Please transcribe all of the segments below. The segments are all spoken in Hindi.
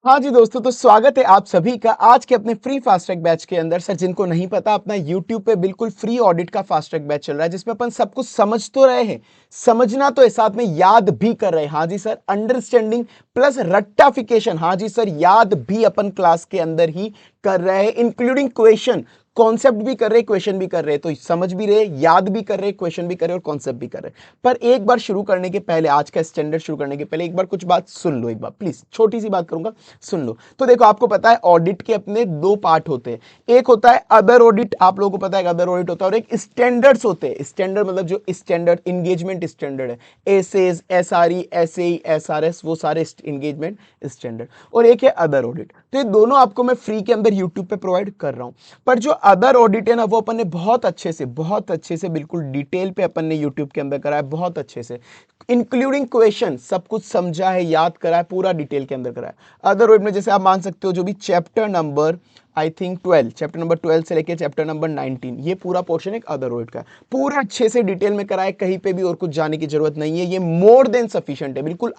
हाँ जी दोस्तों, तो स्वागत है आप सभी का आज के अपने फ्री फास्ट ट्रैक बैच के अंदर। सर जिनको नहीं पता, अपना YouTube पे बिल्कुल फ्री ऑडिट का फास्ट ट्रैक बैच चल रहा है, जिसमें अपन सब कुछ समझ तो रहे हैं, समझना तो है, साथ में याद भी कर रहे हैं। हाँ जी सर, अंडरस्टैंडिंग प्लस रट्टाफिकेशन। हाँ जी सर, याद भी अपन क्लास के अंदर ही कर रहे हैं, इंक्लूडिंग क्वेश्चन। कॉन्सेप्ट भी कर रहे, क्वेश्चन भी कर रहे, तो समझ भी रहे, याद भी कर रहे, क्वेश्चन भी कर रहे और कॉन्सेप्ट भी कर रहे। पर एक बार शुरू करने के पहले, आज का स्टैंडर्ड शुरू करने के पहले एक बार कुछ बात सुन लो। एक बार प्लीज, छोटी सी बात करूंगा, सुन लो। तो देखो, आपको पता है ऑडिट के अपने दो पार्ट होते हैं। एक होता है अदर ऑडिट, आप लोगों को पता है अदर ऑडिट होता है, और एक स्टैंडर्ड्स होते हैं। स्टैंडर्ड मतलब जो स्टैंडर्ड एंगेजमेंट स्टैंडर्ड है, एसएस, एसआरई, एसएई, एसआरएस, वो सारे एंगेजमेंट स्टैंडर्ड। और एक है अदर ऑडिट। तो ये दोनों आपको मैं फ्री के अंदर यूट्यूब पे प्रोवाइड कर रहा हूं। पर जो अदर ऑडिट है ना, वो अपन ने बहुत अच्छे से बिल्कुल डिटेल पे अपन ने यूट्यूब के अंदर कराया, बहुत अच्छे से, इंक्लूडिंग क्वेश्चन, सब कुछ समझा है, याद करा है, पूरा डिटेल के अंदर करा है। अदर वर्ड में जैसे आप मान सकते हो, जो भी chapter number I think 12, chapter number 12 से लेके चैप्टर नंबर 19, ये पूरा पोर्शन एक अदर वर्ड का है। पूरा अच्छे से डिटेल में करा है, कहीं पे भी और कुछ जाने की जरूरत नहीं है। ये मोर देन सफिशिएंट है, बिल्कुल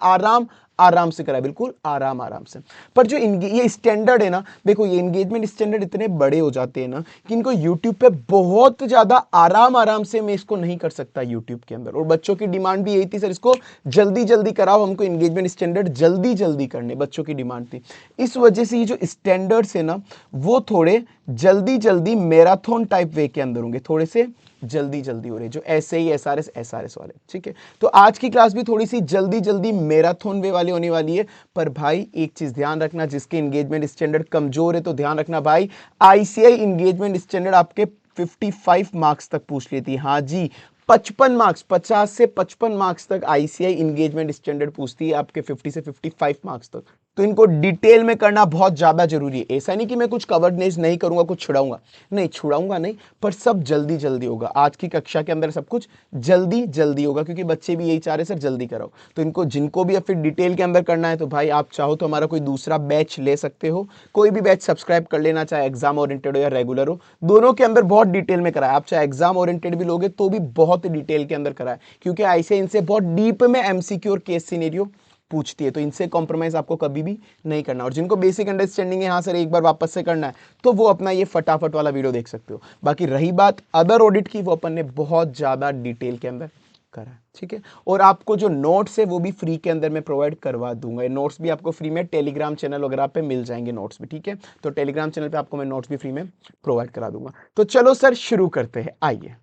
आराम से करा है, बिल्कुल आराम से। पर जो ये स्टैंडर्ड है ना, देखो ये एंगेजमेंट स्टैंडर्ड इतने बड़े हो जाते हैं ना, कि इनको यूट्यूब पे बहुत ज्यादा आराम से मैं इसको नहीं कर सकता यूट्यूब के अंदर। और बच्चों की डिमांड भी यही थी, सर इसको जल्दी जल्दी कराओ, हमको एंगेजमेंट स्टैंडर्ड जल्दी जल्दी करने, बच्चों की डिमांड थी। इस वजह से ये जो स्टैंडर्ड्स है ना, वो थोड़े जल्दी जल्दी मैराथन टाइप वे के अंदर होंगे, थोड़े से जल्दी जल्दी हो रहे, जो ऐसे ही एसआरएस वाले। ठीक है, तो आज की क्लास भी थोड़ी सी जल्दी जल्दी मैराथन वे वाली होने वाली है। पर भाई एक चीज ध्यान रखना, जिसके एंगेजमेंट स्टैंडर्ड कमजोर है, तो ध्यान रखना भाई, आईसीआई एंगेजमेंट स्टैंडर्ड आपके 55 मार्क्स तक पूछ लेती है। हाँ जी, 55 मार्क्स, 50 से 55 मार्क्स तक आईसीआई एंगेजमेंट स्टैंडर्ड पूछती है, आपके 50 से 55 मार्क्स तक। तो इनको डिटेल में करना बहुत ज्यादा जरूरी है। ऐसा नहीं कि मैं कुछ कवर्नेज नहीं करूंगा, कुछ छुड़ाऊंगा नहीं, पर सब जल्दी जल्दी होगा। आज की कक्षा के अंदर सब कुछ जल्दी जल्दी होगा, क्योंकि बच्चे भी यही चाह रहे सर जल्दी कराओ। तो इनको, जिनको भी फिर डिटेल के अंदर करना है, तो भाई आप चाहो तो हमारा कोई दूसरा बैच ले सकते हो, कोई भी बैच सब्सक्राइब कर लेना, चाहे एग्जाम ओरिएंटेड हो या रेगुलर हो, दोनों के अंदर बहुत डिटेल में कराया। आप चाहे एग्जाम ओरिएंटेड भी लोगे तो भी बहुत डिटेल के अंदर कराया, क्योंकि ऐसे इनसे बहुत डीप में एमसीक्यू और केस सिनेरियो पूछती है, तो इनसे कॉम्प्रोमाइज आपको कभी भी नहीं करना। और जिनको बेसिक अंडरस्टैंडिंग है, हाँ सर एक बार वापस से करना है, तो वो अपना ये फटाफट वाला वीडियो देख सकते हो। बाकी रही बात अदर ऑडिट की, वो अपन ने बहुत ज्यादा डिटेल के अंदर करा है। ठीक है, और आपको जो नोट्स है वो भी फ्री के अंदर मैं प्रोवाइड करवा दूंगा। ये नोट्स भी आपको फ्री में टेलीग्राम चैनल वगैरह पे मिल जाएंगे नोट्स भी। ठीक है, तो टेलीग्राम चैनल पे आपको मैं नोट्स भी फ्री में प्रोवाइड करा दूंगा। तो चलो सर शुरू करते हैं, आइए।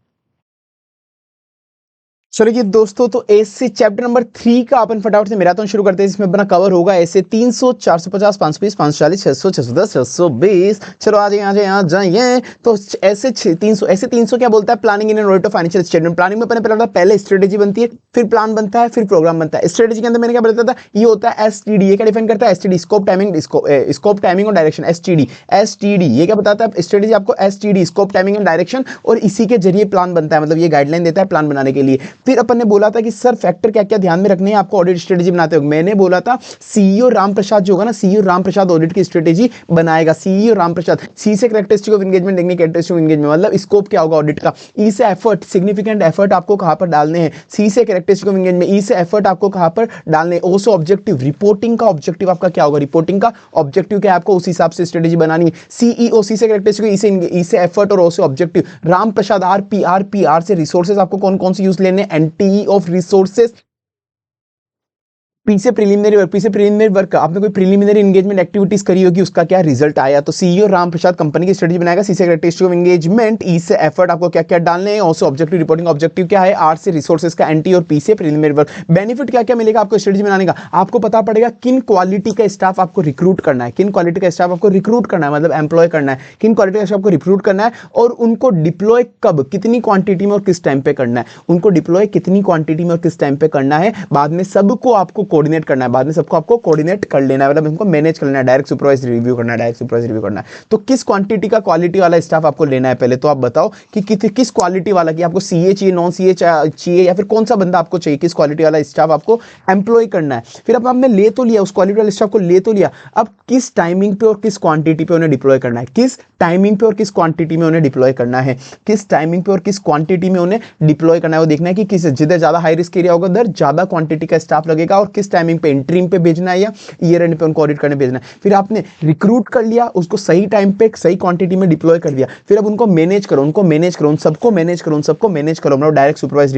चलो ये दोस्तों, तो ऐसे चैप्टर नंबर 3 का अपन फटाफट से मैराथन शुरू करते हैं, जिसमें अपना कवर होगा ऐसे 300, 450, 520, 540, 600, 610, 620। चलो आ जाइए आ जाइए। तो ऐसे 300 क्या बोलता है, planning in an audit of financial statement. Planning में पहले स्ट्रेटेजी बनती है, फिर प्लान बनता है, फिर प्रोग्राम बनता है। स्ट्रेटेजी के अंदर मैंने क्या बताया था, ये होता है एसटीडी। ये क्या डिफाइन करता है, एसटीडी, स्कोप टाइमिंग और डायरेक्शन। एसटीडी ये क्या बताता है, स्ट्रेटेजी आपको STD, scope timing and direction, और इसी के जरिए प्लान बनता है, मतलब ये गाइडलाइन देता है प्लान बनाने के लिए। फिर अपन ने बोला था कि सर फैक्टर क्या क्या ध्यान में रखने हैं आपको ऑडिट स्ट्रेटेजी बनाते हो। मैंने बोला था सीईओ रामप्रसाद जो होगा ना, सीईओ रामप्रसाद ऑडिट की स्ट्रेटेजी बनाएगा। सीईओ रामप्रसाद। सी से कैरेक्टरिस्टिक ऑफ एंगेजमेंट देखने, कैरेक्टरिस्टिक ऑफ एंगेजमेंट मतलब स्कोप क्या होगा ऑडिट का। ई से एफर्ट, सिग्निफिकेंट एफर्ट आपको कहां पर डालने हैं। सी से कैरेक्टरिस्टिक ऑफ एंगेजमेंट, ई से एफर्ट आपको कहां पर डालने हैं। ओ से ऑब्जेक्टिव, रिपोर्टिंग का ऑब्जेक्टिव आपका क्या होगा, रिपोर्टिंग का ऑब्जेक्टिव क्या है, आपको उस हिसाब से स्ट्रेटेजी बनानी है। सीईओ, सी से कैरेक्टरिस्टिक, ई से एफर्ट और ओ से ऑब्जेक्टिव। रामप्रसाद, आर से रिसोर्सेज आपको कौन कौन से यूज लेने, एनटीई ऑफ रिसोर्सेज। पी से प्रीलिमिनरी वर्क, आपने कोई प्रीलिमिनरी एंगेजमेंट एक्टिविटीज करी होगी, उसका क्या रिजल्ट आया। तो सीईओ रामप्रसाद कंपनी की स्ट्रेटजी बनाएगा। सी से कैरेक्टरिस्टिक ऑफ एंगेजमेंट, ई से एफर्ट आपको क्या क्या डालने हैं, और से ऑब्जेक्टिव, रिपोर्टिंग ऑब्जेक्टिव क्या है, आर से रिसोर्सेज का, एनटी और पी से प्रीलिमिनरी वर्क। बेनिफिट क्या क्या मिलेगा आपको स्ट्रेटजी बनाने का, आपको पता पड़ेगा किन क्वालिटी का स्टाफ आपको रिक्रूट करना है, किन क्वालिटी का स्टाफ आपको रिक्रूट करना है, मतलब एम्प्लॉय करना है, किन क्वालिटी का स्टाफ को रिक्रूट करना है, और उनको डिप्लॉय कब, कितनी क्वांटिटी में और किस टाइम पे करना है, उनको डिप्लॉय कितनी क्वांटिटी में और किस टाइम पे करना है। बाद में सबको आपको कोऑर्डिनेट करना है, बाद में सबको आपको कोऑर्डिनेट कर लेना है, मतलब इनको मैनेज कर लेना है, डायरेक्ट सुपरवाइजर रिव्यू करना है, तो किस क्वांटिटी का, क्वालिटी वाला स्टाफ आपको लेना है। पहले तो आप बताओ कि किस क्वालिटी वाला, कि आपको सीए चाहिए, नॉन सीए चाहिए, या फिर कौन सा बंदा आपको चाहिए, किस क्वालिटी वाला स्टाफ आपको एम्प्लॉय करना है। फिर अब आपने ले तो लिया, उस क्वालिटी वाले स्टाफ को ले तो लिया, अब किस टाइमिंग पे और किस क्वांटिटी पे उन्हें डिप्लॉय करना है, किस टाइमिंग पे और किस क्वांटिटी में उन्हें डिप्लॉय करना है, किस टाइमिंग पे और किस क्वांटिटी में उन्हें डिप्लॉय करना है, वो देखना है कि किस, जिधर ज्यादा हाई रिस्क एरिया होगा उधर ज्यादा क्वांटिटी का स्टाफ लगेगा, और किस टाइमिंग पे, इंटरिम पे भेजना है या ईयर एंड पे उनको ऑडिट करने भेजना है। फिर आपने रिक्रूट कर लिया, उसको सही टाइम पे सही क्वांटिटी में डिप्लॉय कर दिया, फिर अब उनको मैनेज करो, उन सबको मैनेज करो, मतलब डायरेक्ट सुपरवाइज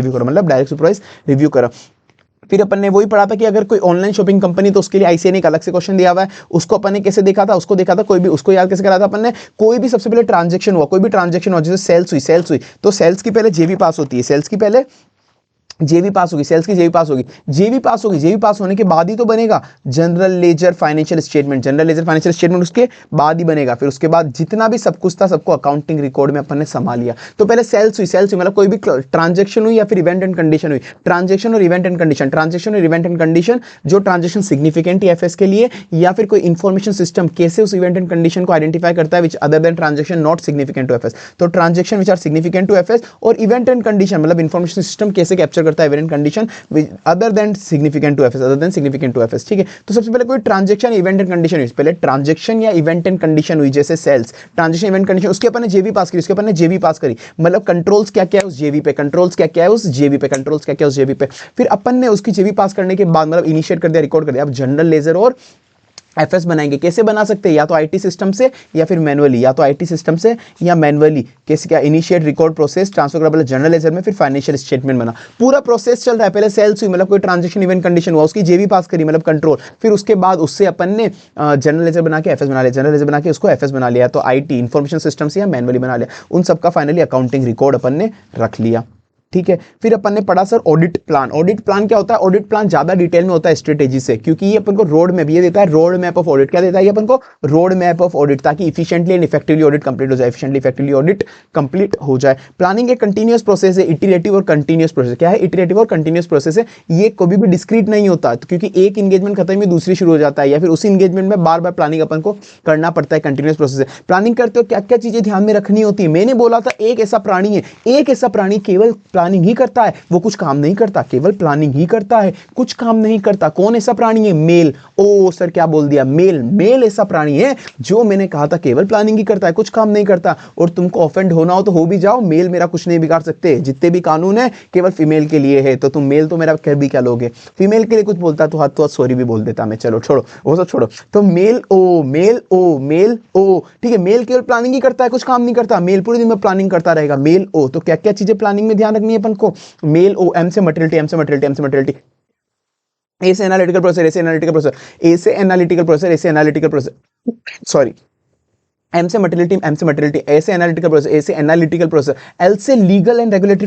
रिव्यू करो। फिर अपन ने वही पढ़ा था कि अगर कोई ऑनलाइन शॉपिंग कंपनी, तो उसके लिए आईसीए ने एक अलग से क्वेश्चन दिया हुआ है, उसको अपन ने कैसे देखा था, कोई भी उसको याद कैसे करा था अपन ने, कोई भी सबसे पहले ट्रांजैक्शन हुआ, जैसे सेल्स हुई, तो सेल्स की पहले जेबी पास होती है, सेल्स की पहले जेबी पास होगी, सेल्स की जेबी पास होगी, जेबी पास होने के बाद ही तो बनेगा जनरल लेजर फाइनेंशियल स्टेटमेंट उसके बाद ही बनेगा। फिर उसके बाद जितना भी सब कुछ था सबको अकाउंटिंग रिकॉर्ड में अपन ने संभाल लिया। तो पहले सेल्स हुई मतलब कोई भी ट्रांजैक्शन हुई या फिर इवेंट एंड कंडीशन हुई, ट्रांजैक्शन और इवेंट एंड कंडीशन, जो ट्रांजैक्शन सिग्निफिकेंट एफएस के लिए, या फिर कोई इंफॉर्मेशन सिस्टम कैसे उस इवेंट एंड कंडीशन को आइडेंटिफाई करता है which other than transaction not significant to FS. तो transaction which are significant to FS और इवेंट एंड कंडीशन मतलब इंफॉर्मेशन सिस्टम कैसे कैप्चर करता है event condition other than significant to FS, ठीक है। तो सबसे पहले कोई ट्रांजैक्शन इवेंट एंड कंडीशन हुई, पहले ट्रांजैक्शन या इवेंट एंड कंडीशन हुई, जैसे सेल्स ट्रांजैक्शन इवेंट कंडीशन, उसके अपन ने जेबी पास करी, मतलब कंट्रोल्स क्या क्या है उस जेबी पे, फिर अपन ने उसकी जेबी पास करने के बाद मतलब इनिशिएट कर दिया, रिकॉर्ड कर दिया। अब जनरल लेजर और एफएस बनाएंगे, कैसे बना सकते हैं, या तो आईटी सिस्टम से या फिर मैनुअली, कैसे क्या, इनिशिएट रिकॉर्ड प्रोसेस ट्रांसफर करा, पहले जनरल लेजर में फिर फाइनेंशियल स्टेटमेंट बना, पूरा प्रोसेस चल रहा है। पहले सेल्स हुई मतलब कोई ट्रांजैक्शन इवेंट कंडीशन हुआ, उसकी जेबी पास करी मतलब कंट्रोल, फिर उसके बाद उससे अपन ने जनरल लेजर बना के एफएस बना लिया, जनरल लेजर बना के उसको एफएस बना लिया, तो आईटी इंफॉर्मेशन सिस्टम से या मैनुअली बना लिया, उन सबका फाइनली अकाउंटिंग रिकॉर्ड अपन ने रख लिया, ठीक है। फिर अपन ने पढ़ा सर ऑडिट प्लान क्या होता है, ऑडिट प्लान ज्यादा डिटेल में होता है स्ट्रेटेजी से, क्योंकि ये अपन को रोड मैप, ये देता है रोड मैप ऑफ ऑडिट, क्या देता है ये अपन को, रोड मैप ऑफ ऑडिट, ताकि efficiently and effectively audit complete हो जाए, प्लानिंग एक कंटीन्यूअस प्रोसेस है, इटरेटिव और कंटीन्यूअस प्रोसेस, क्या है इटरेटिव और कंटीन्यूअस प्रोसेस है, ये कभी भी डिस्क्रीट नहीं होता, क्योंकि एक एंगेजमेंट खत्म हुई दूसरी शुरू हो जाता है, या फिर उसी एंगेजमेंट में बार बार प्लानिंग अपन को करना पड़ता है, कंटीन्यूअस प्रोसेस है। प्लानिंग करते हो क्या क्या चीजें ध्यान में रखनी होती है, मैंने बोला था एक ऐसा प्राणी केवल प्लानिंग ही करता है, वो कुछ काम नहीं करता, केवल प्लानिंग ही करता है, कुछ काम नहीं करता। कौन ऐसा प्राणी है, मेल। ओ सर क्या बोल दिया, मेल ऐसा प्राणी है जो मैंने कहा था केवल प्लानिंग ही करता है, कुछ काम नहीं करता। और तुमको ऑफेंड होना हो तो हो भी जाओ, मेल मेरा कुछ नहीं बिगाड़ सकते, जितने भी कानून है केवल फीमेल के लिए है, तो तुम मेल तो मेरा कर भी क्या लोगे, फीमेल के लिए कुछ बोलता तो हाथ तो सॉरी भी बोल देता मैं, चलो छोड़ो वो सब छोड़ो। तो मेल ओ ठीक है, मेल केवल प्लानिंग ही करता है, कुछ काम नहीं करता, मेल पूरे दिन में प्लानिंग करता रहेगा, मेल ओ। तो क्या क्या चीजें प्लानिंग में ध्यान रखनी है अपन को, मेल ओ, एम से मटेरियलिटी, ए से एनालिटिकल प्रोसेस, सॉरी एम से मटेरियलिटी, ए से एनालिटिकल प्रोसेस, एल से लीगल एंड रेगुलेटरी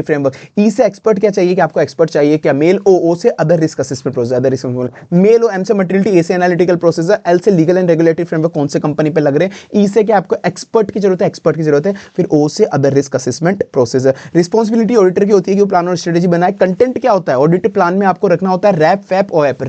फ्रेमवर्क, ई से एक्सपर्ट, क्या चाहिए कि आपको एक्सपर्ट चाहिए क्या, मेल ओ से अदर रिस्क असेसमेंट प्रोसेस, मेल ओ, एम से मटेरियलिटी, ए से एनालिटिकल प्रोसेस, एल से लीगल एंड रेगुलेटरी फ्रेमवर्क, कौन से कंपनी पे लग रहे हैं, ई से क्या आपको एक्सपर्ट की जरूरत है, फिर ओ से other risk assessment process. Responsibility auditor की होती है कि वो प्लान और स्ट्रेटेजी बनाए। कंटेंट क्या होता है, ऑडिट प्लान में आपको रखना होता है RAP FAP OAP,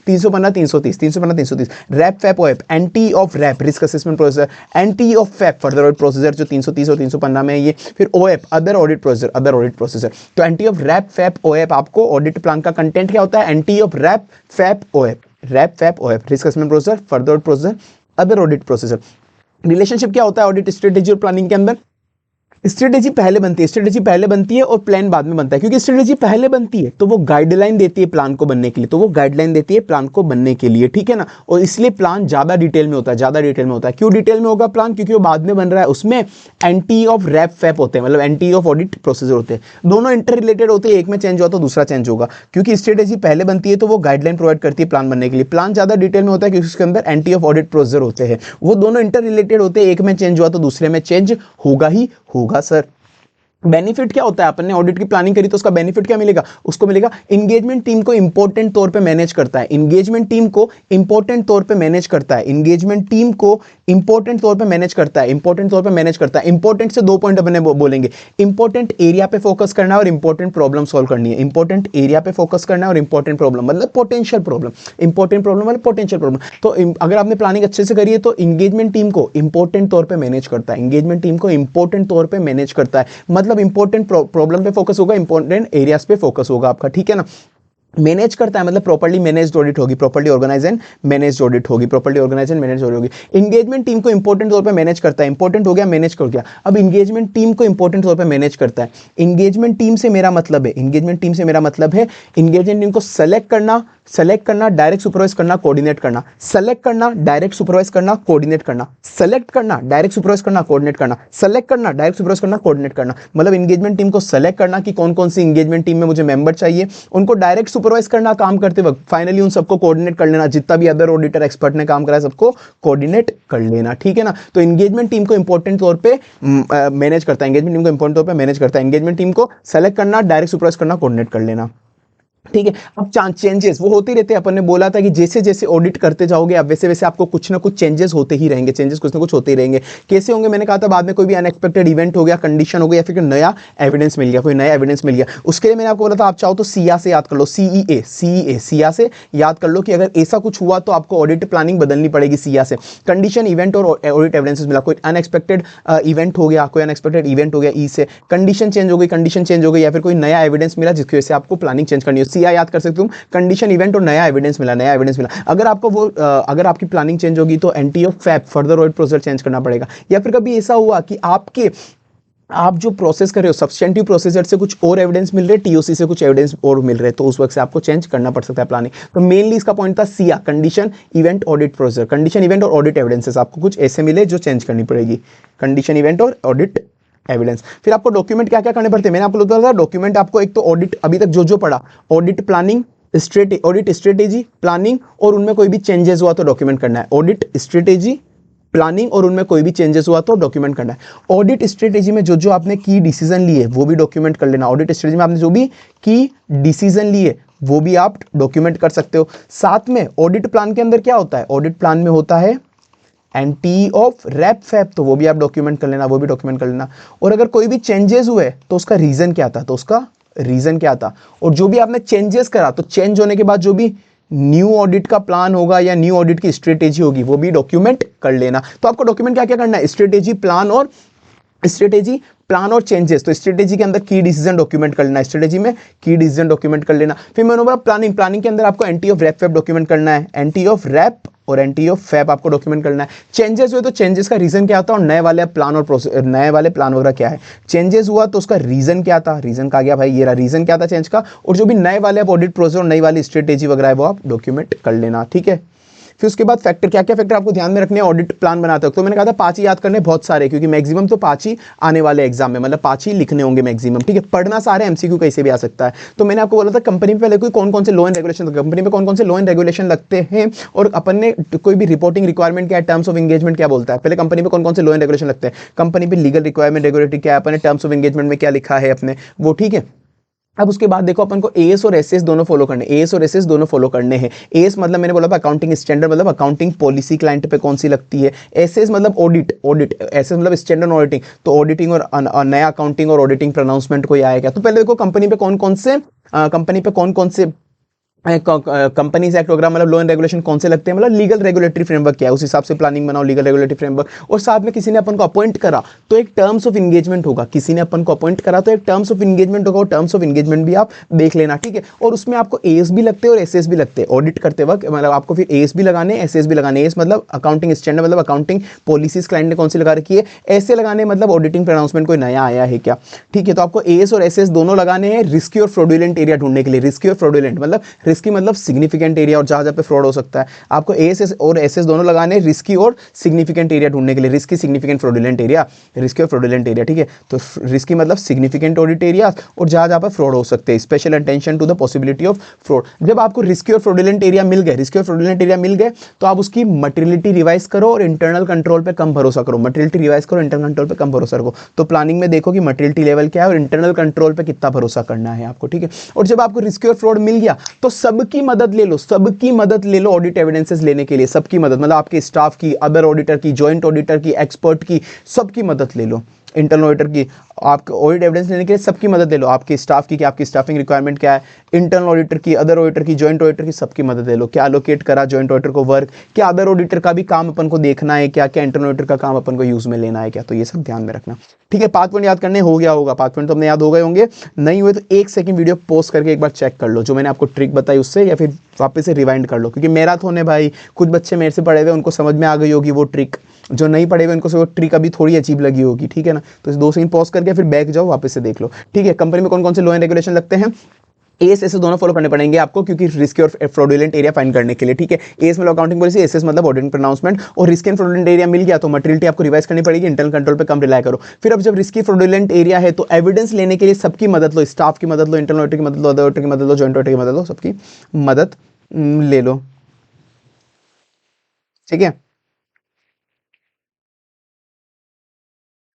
315 330 RAP FAP OAP, एंटी of RAP risk assessment processor, एंटी of FAP further audit procedure जो 330 और 315 में है ये, फिर ओएप अदर ऑडिट प्रोसेसर। तो एंटी ऑफ रैप फैप ओएप, आपको ऑडिट प्लान का कंटेंट क्या होता है, एंटी of RAP FAP OAP risk assessment processor, further audit processor, other audit processor. Relationship क्या होता है ऑडिट स्ट्रेटेजी और प्लानिंग के अंदर, स्ट्रेटेजी पहले बनती है और प्लान बाद में बनता है, क्योंकि स्ट्रेटेजी पहले बनती है तो वो गाइडलाइन देती है प्लान को बनने के लिए, ठीक है ना। और इसलिए प्लान ज्यादा डिटेल में होता है, क्यों डिटेल में होगा प्लान, क्योंकि वो बाद में बन रहा है, उसमें एंटी ऑफ रैप फैप होते हैं, मतलब एंटी ऑफ ऑडिट प्रोसीजर होते हैं, दोनों इंटर रिलेटेड होते हैं, एक में चेंज हुआ तो दूसरा चेंज होगा। क्योंकि स्ट्रेटेजी पहले बनती है तो वो गाइडलाइन प्रोवाइड करती है प्लान बनने के लिए, प्लान ज्यादा डिटेल में होता है क्योंकि उसके अंदर एंटी ऑफ ऑडिट प्रोसीजर होते हैं, वो दोनों इंटर रिलेटेड होते हैं, एक में चेंज हुआ तो दूसरे में चेंज होगा ही होगा सर। बेनिफिट क्या होता है, अपन ने ऑडिट की प्लानिंग करी तो उसका बेनिफिट क्या मिलेगा, उसको मिलेगा एंगेजमेंट टीम को इंपॉर्टेंट तौर पे मैनेज करता है, इंपॉर्टेंट से 2 पॉइंट अपने बोलेंगे, इंपॉर्टेंट एरिया पे फोकस करना है और इंपॉर्टेंट प्रॉब्लम सॉल्व करनी है, इंपॉर्टेंट एरिया पे फोकस करना है और इंपॉर्टेंट प्रॉब्लम मतलब पोटेंशियल प्रॉब्लम, तो अगर आपने प्लानिंग अच्छे से करी है तो इंगेजमेंट टीम को इंपॉर्टेंट तौर पे मैनेज करता है, मतलब इंपॉर्टेंट प्रॉब्लम पे फोकस होगा, इंपॉर्टेंट एरियाज पे फोकस होगा आपका, ठीक है ना। मैनेज करता है, मतलब प्रॉपर्ली मैनेज्ड ऑडिट होगी, properly organise and managed audit होगी, properly organise and managed audit होगी। इंगेजमेंट टीम को इंपॉर्टेंट तौर पे मैनेज करता है, इंपॉर्टेंट हो गया, मैनेज कर गया। अब इंगेजमेंट टीम को इंपॉर्टेंट तौर पे मैनेज करता है। इंगेजमेंट टीम से मेरा मतलब है, इंगेजमेंट टीम से मेरा मतलब है इंगेजमेंट टीम को सेलेक्ट करना, डायरेक्ट सुपरवाइज करना, कोऑर्डिनेट करना, सेलेक्ट करना, डायरेक्ट सुपरवाइज करना, कोऑर्डिनेट करना, सेलेक्ट करना, डायरेक्ट सुपरवाइज करना, कोऑर्डिनेट करना, सेलेक्ट करना, डायरेक्ट सुपरवाइज करना, कोऑर्डिनेट करना। मतलब इंगेजमेंट टीम को सेलेक्ट करना कि कौन कौन सी इंगेजमेंट टीम में मुझे मेंबर चाहिए, उनको डायरेक्ट सुपरवाइज करना काम करते वक्त, फाइनली उन सबको कोऑर्डिनेट कर लेना, जितना भी अदर ऑडिटर एक्सपर्ट ने काम करा है सबको कोऑर्डिनेट कर लेना, ठीक है ना। तो इंगेजमेंट टीम को इंपॉर्टेंट तौर पे मैनेज करता है, इंगेजमेंट टीम को इंपॉर्टेंट तौर पे मैनेज करता है, इंगेजमेंट टीम को सेलेक्ट करना, डायरेक्ट सुपरवाइज करना, कोऑर्डिनेट कर लेना, ठीक है। अब चेंजेस वो होते रहते हैं, अपन ने बोला था कि जैसे जैसे ऑडिट करते जाओगे अब वैसे वैसे आपको कुछ ना कुछ चेंजेस होते ही रहेंगे, चेंजेस कुछ ना कुछ होते ही रहेंगे। कैसे होंगे, मैंने कहा था बाद में कोई भी अनएक्सपेक्टेड इवेंट हो गया, कंडीशन हो गई, या फिर नया एविडेंस मिल गया, कोई नया एविडेंस मिल गया, उसके लिए मैंने आपको बोला था आप चाहो तो सिया से याद कर लो, सीईए सिया से याद कर लो कि अगर ऐसा कुछ हुआ तो आपको ऑडिट प्लानिंग बदलनी पड़ेगी सिया से। कंडीशन, इवेंट और ऑडिट एविडेंसेस मिला, कोई अनएक्सपेक्टेड इवेंट हो गया, कोई अनएक्सपेक्टेड इवेंट हो गया, ई से कंडीशन चेंज हो गई, कंडीशन चेंज हो गई, या फिर कोई नया एविडेंस मिला जिसकी वजह से आपको प्लानिंग चेंज करनी हो, सिया याद कर सकते हो, कंडीशन, इवेंट और नया एविडेंस मिला, नया एविडेंस मिला। अगर आपको वो अगर आपकी प्लानिंग चेंज होगी तो एंटी of FAP further audit procedure change करना पड़ेगा। या फिर कभी ऐसा हुआ कि आप जो प्रोसेस कर रहे हो सब्सटेंटिव प्रोसीजर से कुछ और एविडेंस मिल रहे, टीओसी से कुछ एविडेंस और मिल रहे, तो उस वक्त से आपको चेंज करना पड़ सकता है प्लानिंग। तो मेनली इसका पॉइंट था Siya, condition, event, audit procedure, condition, event और ऑडिट एविडेंसेस आपको कुछ ऐसे मिले जो चेंज करनी पड़ेगी, कंडीशन, इवेंट और ऑडिट एविडेंस। फिर आपको डॉक्यूमेंट क्या क्या करने पड़ते हैं, मैंने आपको बताया था डॉक्यूमेंट आपको एक तो ऑडिट, अभी तक जो पढ़ा, audit planning, audit strategy, planning और उनमें कोई भी चेंजेस हुआ तो डॉक्यूमेंट करना है। ऑडिट स्ट्रेटेजी, प्लानिंग और उनमें कोई भी चेंजेस हुआ तो डॉक्यूमेंट करना है। ऑडिट स्ट्रेटेजी में जो आपने की डिसीजन लिए वो भी डॉक्यूमेंट कर लेना। ऑडिट स्ट्रेटेजी में आपने जो भी की डिसीजन लिए वो भी आप डॉक्यूमेंट कर सकते हो। साथ में ऑडिट प्लान के अंदर क्या होता है, ऑडिट प्लान में होता है एंटी ऑफ रैप फैप, तो वो भी आप डॉक्यूमेंट कर लेना, वो भी डॉक्यूमेंट कर लेना। और अगर कोई भी चेंजेस हुए तो उसका रीजन क्या था, और जो भी आपने चेंजेस करा तो चेंज होने के बाद जो भी न्यू ऑडिट का प्लान होगा या न्यू ऑडिट की स्ट्रेटेजी होगी वो भी डॉक्यूमेंट कर लेना। तो आपको डॉक्यूमेंट क्या क्या करना है, स्ट्रेटेजी, प्लान और चेंजेस। तो स्ट्रेटेजी के अंदर की डिसीजन डॉक्यूमेंट कर लेना, स्ट्रेटेजी में की डिसीजन डॉक्यूमेंट कर लेना। फिर मैंने बोला प्लानिंग के अंदर आपको एंटी ऑफ रैप फैप डॉक्यूमेंट करना है, एंटी ऑफ रैप और एंटी ऑफ फैप आपको डॉक्यूमेंट करना है। चेंजेस हुए तो चेंजेस का रीजन क्या था और नए वाले प्लान वगैरह क्या है। चेंजेस हुआ तो उसका रीजन क्या था, रीजन कहा गया भाई ये रहा रीजन क्या था चेंज का, और जो भी नए वाले ऑडिट प्रोसीजर और नई वाली स्ट्रेटेजी वगैरह है वो आप डॉक्यूमेंट कर लेना, ठीक है। फिर उसके बाद फैक्टर, क्या क्या फैक्टर आपको ध्यान में रखने हैं ऑडिट प्लान बनाते हो। तो मैंने कहा था 5 ही याद करने, बहुत सारे, क्योंकि मैक्सिमम तो 5 ही आने वाले एग्जाम में, मतलब 5 ही लिखने होंगे मैक्सिमम, ठीक है। पढ़ना सारे एमसीक्यू कैसे भी आ सकता है। तो मैंने आपको बोला था कंपनी में पहले कौन कौन से लॉ एंड रेगुलेशन, कंपनी में कौन कौन से लॉ एंड रेगुलेशन लगते हैं, और अपन ने कोई भी रिपोर्टिंग रिक्वायरमेंट क्या है, टर्म्स ऑफ एंगेजमेंट क्या बोलता है। पहले कंपनी में कौन कौन से लॉ एंड रेगुलेशन लगते हैं, कंपनी पे लीगल रिक्वायरमेंट, रेगुलेटरी क्या है, अपन ने टर्म्स ऑफ एंगेजमेंट में क्या लिखा है अपने वो, ठीक है। अब उसके बाद देखो अपन को एएस और एसएस दोनों फॉलो करने, एएस और एसएस दोनों फॉलो करने हैं। एएस मतलब मैंने बोला था अकाउंटिंग स्टैंडर्ड, मतलब अकाउंटिंग पॉलिसी क्लाइंट पे कौन सी लगती है। एसएस मतलब ऑडिट, एसएस मतलब स्टैंडर्ड ऑडिटिंग, तो ऑडिटिंग और नया अकाउंटिंग और ऑडिटिंग प्रोनाउंसमेंट कोई आएगा। तो पहले देखो कंपनी पे कौन कौन से कंपनीज एक्ट वगैरह, मतलब लॉ एंड रेगुलेशन कौन से लगते हैं, मतलब लीगल रेगुलेटरी फ्रेमवर्क क्या है उस हिसाब से प्लानिंग बनाओ, लीगल रेगुलेटरी फ्रेमवर्क। और साथ में किसी ने अपन को अपॉइंट करा तो एक टर्म्स ऑफ एंगेजमेंट होगा, किसी ने अपन को अपॉइंट करा तो एक टर्म्स ऑफ एंगेजमेंट होगा, और टर्म्स ऑफ एंगेजमेंट भी आप देख लेना, ठीक है। और उसमें आपको एएस भी लगते हैं और एसएस भी लगते हैं ऑडिट करते वक्त, मतलब आपको फिर एएस भी लगाने, एसएस भी लगाने। एएस मतलब अकाउंटिंग स्टैंडर्ड, मतलब अकाउंटिंग पॉलिसीज क्लाइंट ने कौन सी लगा रखी है। ऐसे लगाने मतलब ऑडिटिंग प्रोनाउंसमेंट कोई नया आया है क्या, ठीक है। तो आपको एएस और एसएस दोनों लगाने हैं रिस्की और फ्रॉडुलेंट एरिया ढूंढने के लिए। रिस्की और फ्रॉडुलेंट मतलब रिस्की मतलब सिग्निफिकेंट एरिया और जहां पे फ्रॉड हो सकता है। आपको एएस और एसएस दोनों लगाने रिस्की और सिग्निफिकेंट एरिया ढूंढने के लिए, risky, significant, fraudulent area, risky और फ्रॉडुलेंट एरिया, ठीक है। तो रिस्की मतलब सिग्निफिकेंट ऑडिट एरिया, और जहां पर फ्रॉड हो सकते हैं, special attention to the possibility of fraud. जब आपको रिस्की और फ्रॉडुलेंट एरिया मिल गए, तो आप उसकी मटेरियलिटी रिवाइज करो और इंटरनल कंट्रोल पे कम भरोसा करो, मटेरियलिटी रिवाइज करो, इंटरनल कंट्रोल पे कम भरोसा करो। तो प्लानिंग में देखो कि मटेरियलिटी लेवल क्या है और इंटरनल कंट्रोल पे कितना भरोसा करना है आपको, ठीक है। और जब आपको रिस्की और फ्रॉड मिल गया तो सबकी मदद ले लो ऑडिट एविडेंसेस लेने के लिए, सबकी मदद मतलब आपके स्टाफ की, अदर ऑडिटर की, जॉइंट ऑडिटर की, एक्सपर्ट की, सबकी मदद ले लो। इंटरनल ऑडिटर की, आपके ऑडिट एविडेंस लेने के लिए सबकी मदद ले लो, आपके स्टाफ की, कि आपकी स्टाफिंग रिक्वायरमेंट क्या है, इंटरनल ऑडिटर की, अदर ऑडिटर की, जॉइंट ऑडिटर की, सबकी मदद ले लो, क्या एलोकेट करा जॉइंट ऑडिटर को वर्क, क्या अदर ऑडिटर का भी काम अपन को देखना है, क्या क्या इंटरनल ऑडिटर का काम अपन को यूज में लेना है क्या, तो ये सब ध्यान में रखना। ठीक है, 5 पॉइंट याद करने हो गया होगा, 5 पॉइंट तो अपने याद हो गए होंगे, नहीं हुए तो 1 सेकंड वीडियो पॉज करके एक बार चेक कर लो जो मैंने आपको ट्रिक बताई उससे, या फिर वापस से रिवाइंड कर लो, क्योंकि मैराथन है भाई, कुछ बच्चे मेरे से पढ़े हुए उनको समझ में आ गई होगी वो ट्रिक, जो नहीं पढ़े हुए उनको से वो ट्रिक अभी थोड़ी अजीब लगी होगी। ठीक है ना, तो 2 सेकंड पॉज करके फिर बैक जाओ, वापस से देख लो। ठीक है, कंपनी में कौन कौन से लॉ एंड रेगुलेशन लगते हैं, एस एस दोनों फॉलो करने पड़ेंगे आपको, क्योंकि रिस्क और फ्रॉडुलेंट एरिया फाइंड करने के लिए। ठीक है, एस मतलब अकाउंटिंग पॉलिसी, एस एस मतलब ऑडिटिंग प्रोनाउंसमेंट, और रिस्क एंड फ्रॉडुलेंट एरिया मिल गया तो मटेरियलिटी आपको रिवाइज करनी पड़ेगी, इंटरनल कंट्रोल पे कम रिलाय करो। फिर अब जब रिस्की फ्रॉडुलेंट एरिया है तो एविडेंस लेने के लिए सबकी मदद लो, स्टाफ की मदद लो, इंटरनल ऑडिटर की मदद लो, अदर ऑडिटर की मदद लो, जॉइंट ऑडिटर की मदद लो, सबकी मदद ले लो। ठीक है,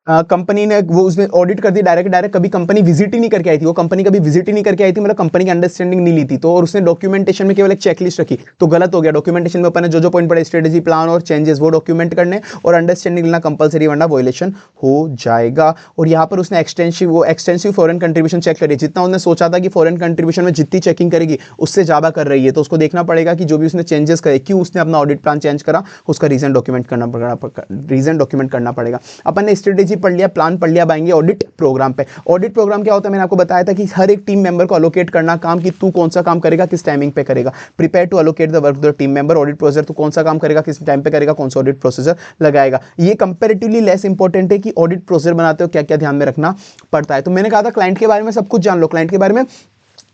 कंपनी ने वो उसमें ऑडिट कर दी डायरेक्ट डायरेक्ट, कभी कंपनी विजिट ही नहीं करके आई थी, वो कंपनी कभी विजिट ही नहीं करके आई थी, मतलब कंपनी की अंडरस्टैंडिंग नहीं ली थी, तो और उसने डॉक्यूमेंटेशन में केवल एक चेकलिस्ट रखी, तो गलत हो गया। डॉक्यूमेंटेशन में अपन ने जो जो पॉइंट पढ़े, स्ट्रेटेजी, प्लान और चेंजेस, वो डॉक्यूमेंट करने, और अंडरस्टैंडिंग लेना कंपलसरी, वरना वॉयलेशन हो जाएगा। और यहाँ पर उसने एक्सटेंसिव फॉरेन कंट्रीब्यूशन चेक करी, जितना उसने सोचा था कि फॉरेन कंट्रीब्यूशन में जितनी चेकिंग करेगी उससे ज्यादा कर रही है, तो उसको देखना पड़ेगा कि जो भी उसने चेंजेस करे, क्यों उसने अपना ऑडिट प्लान चेंज करा, उसका रीजन डॉक्यूमेंट करना पड़ेगा। अपन ने स्ट्रेटेजी पढ़ लिया, प्लान पढ़ लिया, अब आएंगे ऑडिट प्रोग्राम पे। ऑडिट प्रोग्राम क्या होता है, मैंने आपको बताया था कि हर एक टीम मेंबर को अलोकेट करना काम, कि तू कौन सा काम करेगा, किस टाइमिंग पे करेगा। Prepare to allocate the work to the team member. Audit procedure, तू कौन सा काम करेगा, किस टाइम पे करेगा, कौन सा ऑडिट प्रोसीजर लगाएगा। ये कंपैरेटिवली लेस इंपॉर्टेंट है कि ऑडिट प्रोसीजर बनाते हो क्या क्या ध्यान में रखना पड़ता है। तो मैंने कहा था क्लाइंट के बारे में सब कुछ जान लो, क्लाइंट के बारे में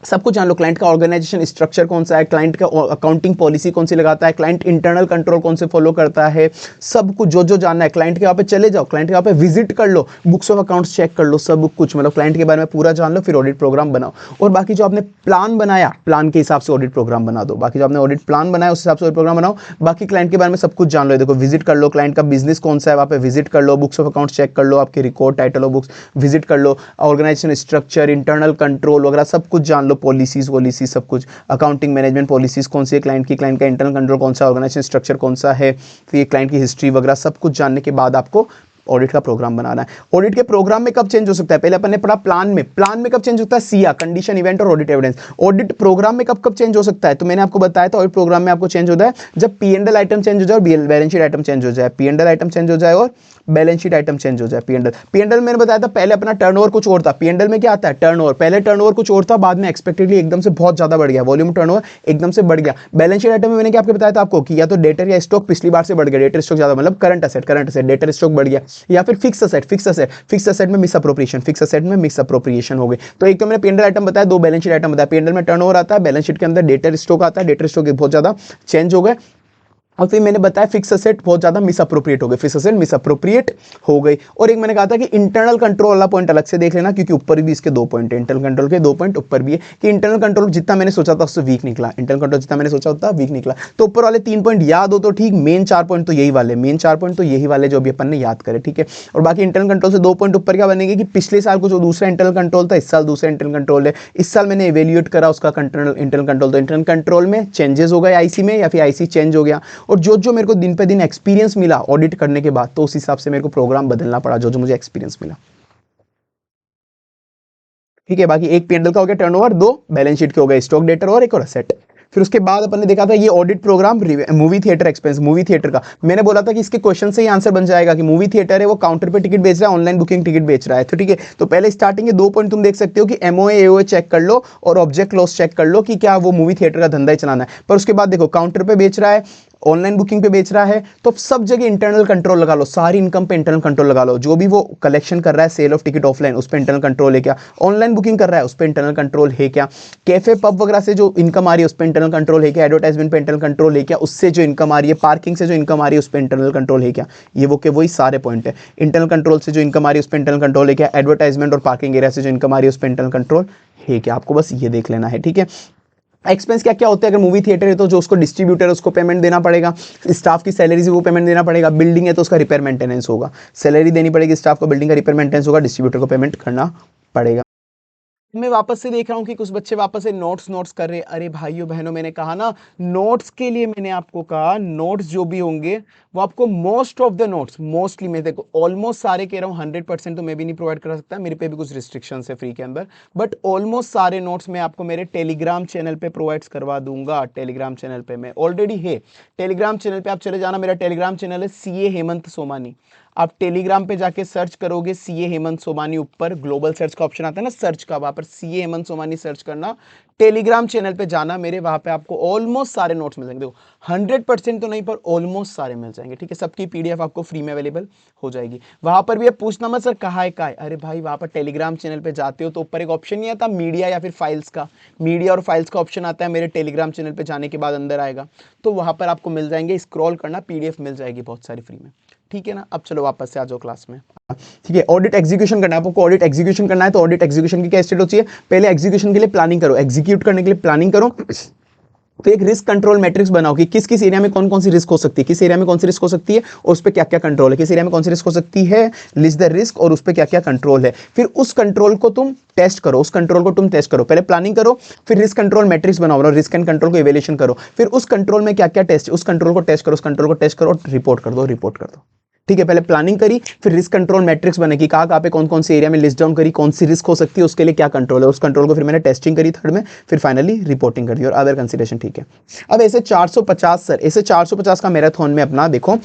सब कुछ जान लो, क्लाइंट का ऑर्गेनाइजेशन स्ट्रक्चर कौन सा है, क्लाइंट का अकाउंटिंग पॉलिसी कौन सी लगाता है, क्लाइंट इंटरनल कंट्रोल कौन से फॉलो करता है, सब कुछ जो जो जानना है। क्लाइंट के वहाँ पे चले जाओ, क्लाइंट के वहाँ पे विजिट कर लो, बुक्स ऑफ अकाउंट्स चेक कर लो, सब कुछ मतलब क्लाइंट के बारे में पूरा जान लो, फिर ऑडिट प्रोग्राम बनाओ। और बाकी जो आपने प्लान बनाया, प्लान के हिसाब से ऑडिट प्रोग्राम बना दो। बाकी जो आपने ऑडिट प्लान बनाया उस हिसाब से ऑडिट प्रोग्राम बनाओ। बाकी क्लाइंट के बारे में सब कुछ जान लो, देखो विजिट कर लो, क्लाइंट का बिजनेस कौन सा है वहाँ पे विजिट कर लो, बुक्स ऑफ अकाउंट्स चेक कर लो, आपके record, title of books visit कर लो, ऑर्गेनाइजेशन स्ट्रक्चर, इंटरनल कंट्रोल वगैरह सब कुछ जान लो, पॉलिसीज सब कुछ, अकाउंटिंग मैनेजमेंट पॉलिसीज कौन सी है क्लाइंट की, क्लाइंट का इंटरनल कंट्रोल कौन सा, ऑर्गेनाइजेशन स्ट्रक्चर कौन सा है, फिर क्लाइंट की हिस्ट्री वगैरह सब कुछ जानने के बाद आपको ऑडिट का प्रोग्राम बनाना है। ऑडिट के प्रोग्राम में कब चेंज हो सकता है, पहले अपन ने पढ़ा प्लान में कब चेंज होता है, सिया, कंडीशन, इवेंट और ऑडिट एविडेंस। ऑडिट प्रोग्राम में कब कब चेंज हो सकता है, तो मैंने आपको बताया था ऑडिट प्रोग्राम में आपको चेंज होता है जब P&L आइटम चेंज हो जाए और बैलेंस शीट आइटम चेंज हो जाए, P&L आइटम चेंज हो जाए और बैलेंस शीट आइटम चेंज हो जाए। P&L मैंने बताया था पहले अपना टर्नओवर कुछ और था, P&L में क्या आता है टर्नओवर, पहले टर्नओवर कुछ और था, बाद में एक्सपेक्टेडली एकदम से बहुत ज्यादा बढ़ गया, वॉल्यूम टर्नओवर एकदम से बढ़ गया। बैलेंस शीट आइटम में मैंने क्या आपको बताया था आपको कि या तो डेटर या स्टॉक पिछली बार से बढ़ गया, डेटर स्टॉक ज्यादा मतलब करंट असेट डेटर स्टॉक बढ़ गया, या फिर फिक्स असेट में मिस अप्रोप्रिएशन हो गई। तो एक तो मैंने P&L आइटम बताया, 2 बैलेंस शीट आइटम बताया। P&L में टर्नओवर आता है, बैलेंस शीट के अंदर डेटर स्टॉक आता है, डेटर स्टॉक बहुत ज्यादा चेंज हो गए, और फिर मैंने बताया फिक्स असेट बहुत ज्यादा मिस अप्रोप्रिएट हो गए, फिक्स असेट मिस अप्रोप्रिएट हो गई। और एक मैंने कहा था कि इंटरनल कंट्रोल वाला पॉइंट अलग से देख लेना, क्योंकि ऊपर भी इसके 2 पॉइंट है, इंटरनल कंट्रोल के 2 पॉइंट ऊपर भी है कि इंटरनल कंट्रोल जितना मैंने सोचा था उससे वीक निकला, इंटरनल कंट्रोल जितना मैंने सोचा था वीक निकला। तो ऊपर वाले 3 पॉइंट याद हो तो ठीक, मेन 4 पॉइंट तो यही वाले जो अभी अपन ने याद करे। ठीक है, और बाकी इंटरनल कंट्रोल से 2 पॉइंट ऊपर क्या बनेंगे कि पिछले साल को जो दूसरा इंटरनल कंट्रोल था, इस साल दूसरा इंटरनल कंट्रोल है। इस साल मैंने इवेल्युएट करा उसका इंटरनल कंट्रोल, तो इंटरनल कंट्रोल में चेंजेस हो गए आईसी में, या फिर आईसी चेंज हो गया, और जो मेरे को दिन पे दिन एक्सपीरियंस मिला ऑडिट करने के बाद, तो उस हिसाब से मेरे को प्रोग्राम बदलना पड़ा, जो मुझे एक्सपीरियंस मिला। ठीक है, बाकी एक P&L का हो गया टर्नओवर, 2 बैलेंस शीट के हो गए स्टॉक, डेटर और एक और असेट। फिर उसके बाद अपन ने देखा था ये audit program movie theatre expense, movie theatre का मैंने बोला था कि इसके क्वेश्चन से ही आंसर बन जाएगा कि मूवी थिएटर है वो काउंटर पे टिकट बेच रहा है, ऑनलाइन बुकिंग टिकट बेच रहा है। तो ठीक है, तो पहले स्टार्टिंग के 2 पॉइंट तुम देख सकते हो कि एमओए एओए चेक कर लो और ऑब्जेक्ट लॉस चेक कर लो कि क्या वो मूवी थिएटर का धंधा ही चलाना है। पर उसके बाद देखो काउंटर पे बेच रहा है, ऑनलाइन बुकिंग पे बेच रहा है, तो सब जगह इंटरनल कंट्रोल लगा लो, सारी इनकम पे इंटरनल कंट्रोल लगा लो। जो भी वो कलेक्शन कर रहा है सेल ऑफ टिकट ऑफलाइन, उस पर इंटरनल कंट्रोल है क्या, ऑनलाइन बुकिंग कर रहा है उस पर इंटरनल कंट्रोल है क्या, कैफे पब वगैरह से जो इनकम आ रही है उस पर इंटरनल कंट्रोल है क्या, एडवर्टाइजमेंट पे इंटरनल कंट्रोल है क्या, उससे जो इनकम आ रही है, पार्किंग से जो इनकम आ रही है उस पर इंटरनल कंट्रोल है क्या। ये वो के वही सारे पॉइंट है, इंटरनल कंट्रोल से जो इनकम आ रही है उस पर इंटरनल कंट्रोल है क्या, एडवर्टाइजमेंट और पार्किंग एरिया से जो इनकम आ रही है उस पर इंटरनल कंट्रोल है क्या। आपको बस ये देख लेना है। ठीक है, एक्सपेंस क्या क्या होते हैं, अगर मूवी थिएटर है तो जो उसको डिस्ट्रीब्यूटर है उसको पेमेंट देना पड़ेगा, स्टाफ की सैलरी से वो पेमेंट देना पड़ेगा, बिल्डिंग है तो उसका रिपेयर मेंटेनेंस होगा, सैलरी देनी पड़ेगी स्टाफ को, बिल्डिंग का रिपेयर मेंटेनेंस होगा, डिस्ट्रीब्यूटर को पेमेंट करना पड़ेगा। मैं वापस से देख रहा हूँ कि कुछ बच्चे वापस से नोट्स कर रहे हैं। अरे भाइयों बहनों, मैंने कहा ना, नोट्स के लिए मैंने आपको कहा नोट्स जो भी होंगे वो आपको most of the notes, mostly मैं देखो ऑलमोस्ट सारे कह रहा हूँ, 100% तो मैं भी नहीं प्रोवाइड कर सकता, मेरे पे भी कुछ रिस्ट्रिक्शंस है फ्री के अंदर, बट ऑलमोस्ट सारे नोट्स मैं आपको मेरे टेलीग्राम चैनल पे प्रोवाइड करवा दूंगा। टेलीग्राम चैनल पे मैं ऑलरेडी है, टेलीग्राम चैनल पे आप चले जाना, मेरा टेलीग्राम चैनल है सीए हेमंत सोमानी। आप टेलीग्राम पे जाके सर्च करोगे सीए हेमंत सोमानी, ऊपर ग्लोबल सर्च का ऑप्शन आता है ना सर्च का, वहां पर सीए हेमंत सोमानी सर्च करना, टेलीग्राम चैनल पे जाना मेरे, वहां पे आपको ऑलमोस्ट सारे नोट्स मिल जाएंगे। देखो 100% तो नहीं पर ऑलमोस्ट सारे मिल जाएंगे, ठीक है। सबकी पीडीएफ आपको फ्री में अवेलेबल हो जाएगी। वहां पर भी आप पूछना मत सर कहाँ है, अरे भाई वहां पर टेलीग्राम चैनल पे जाते हो तो ऊपर एक ऑप्शन नहीं आता मीडिया या फिर फाइल्स का, मीडिया और फाइल्स का ऑप्शन आता है, मेरे टेलीग्राम चैनल पे जाने के बाद अंदर आएगा, तो वहां पर आपको मिल जाएंगे, स्क्रॉल करना, पीडीएफ मिल जाएगी बहुत सारी फ्री में, ठीक है ना। अब चलो वापस से आ जाओ क्लास में, ठीक है। ऑडिट एग्जीक्यूशन करना है आपको, ऑडिट एग्जीक्यूशन करना है तो ऑडिट एग्जीक्यूशन की क्या स्टेट होती है, पहले एग्जीक्यूशन के लिए प्लानिंग करो, एग्जीक्यूट करने के लिए प्लानिंग करो, तो एक रिस्क कंट्रोल मैट्रिक्स बनाओ कि किस किस एरिया में कौन कौन सी रिस्क हो सकती है, किस एरिया में कौन सी रिस्क हो सकती है और उस पर क्या क्या कंट्रोल है, किस एरिया में कौन सी रिस्क हो सकती है, लिस्ट द रिस्क और उस पर क्या क्या कंट्रोल है, फिर उस कंट्रोल को तुम टेस्ट करो, उस कंट्रोल को तुम टेस्ट करो, पहले प्लानिंग करो, फिर रिस्क कंट्रोल मैट्रिक्स बनाओ, रिस्क एंड कंट्रोल को इवैल्यूएशन करो, फिर उस कंट्रोल में क्या क्या टेस्ट, उस कंट्रोल को टेस्ट करो, उस कंट्रोल को टेस्ट करो, रिपोर्ट कर दो, रिपोर्ट कर दो, ठीक है। पहले प्लानिंग करी, फिर रिस्क कंट्रोल मैट्रिक्स बनेगी, कहाँ पे कौन कौन से एरिया में लिस्ट डाउन करी, कौन सी रिस्क हो सकती है, उसके लिए क्या कंट्रोल है, उस कंट्रोल को फिर मैंने टेस्टिंग करी थर्ड में, फिर फाइनली रिपोर्टिंग कर दी और अदर कंसीडरेशन, ठीक है। अब ऐसे 450 सर, ऐसे 450 का मैराथन में अपना देखो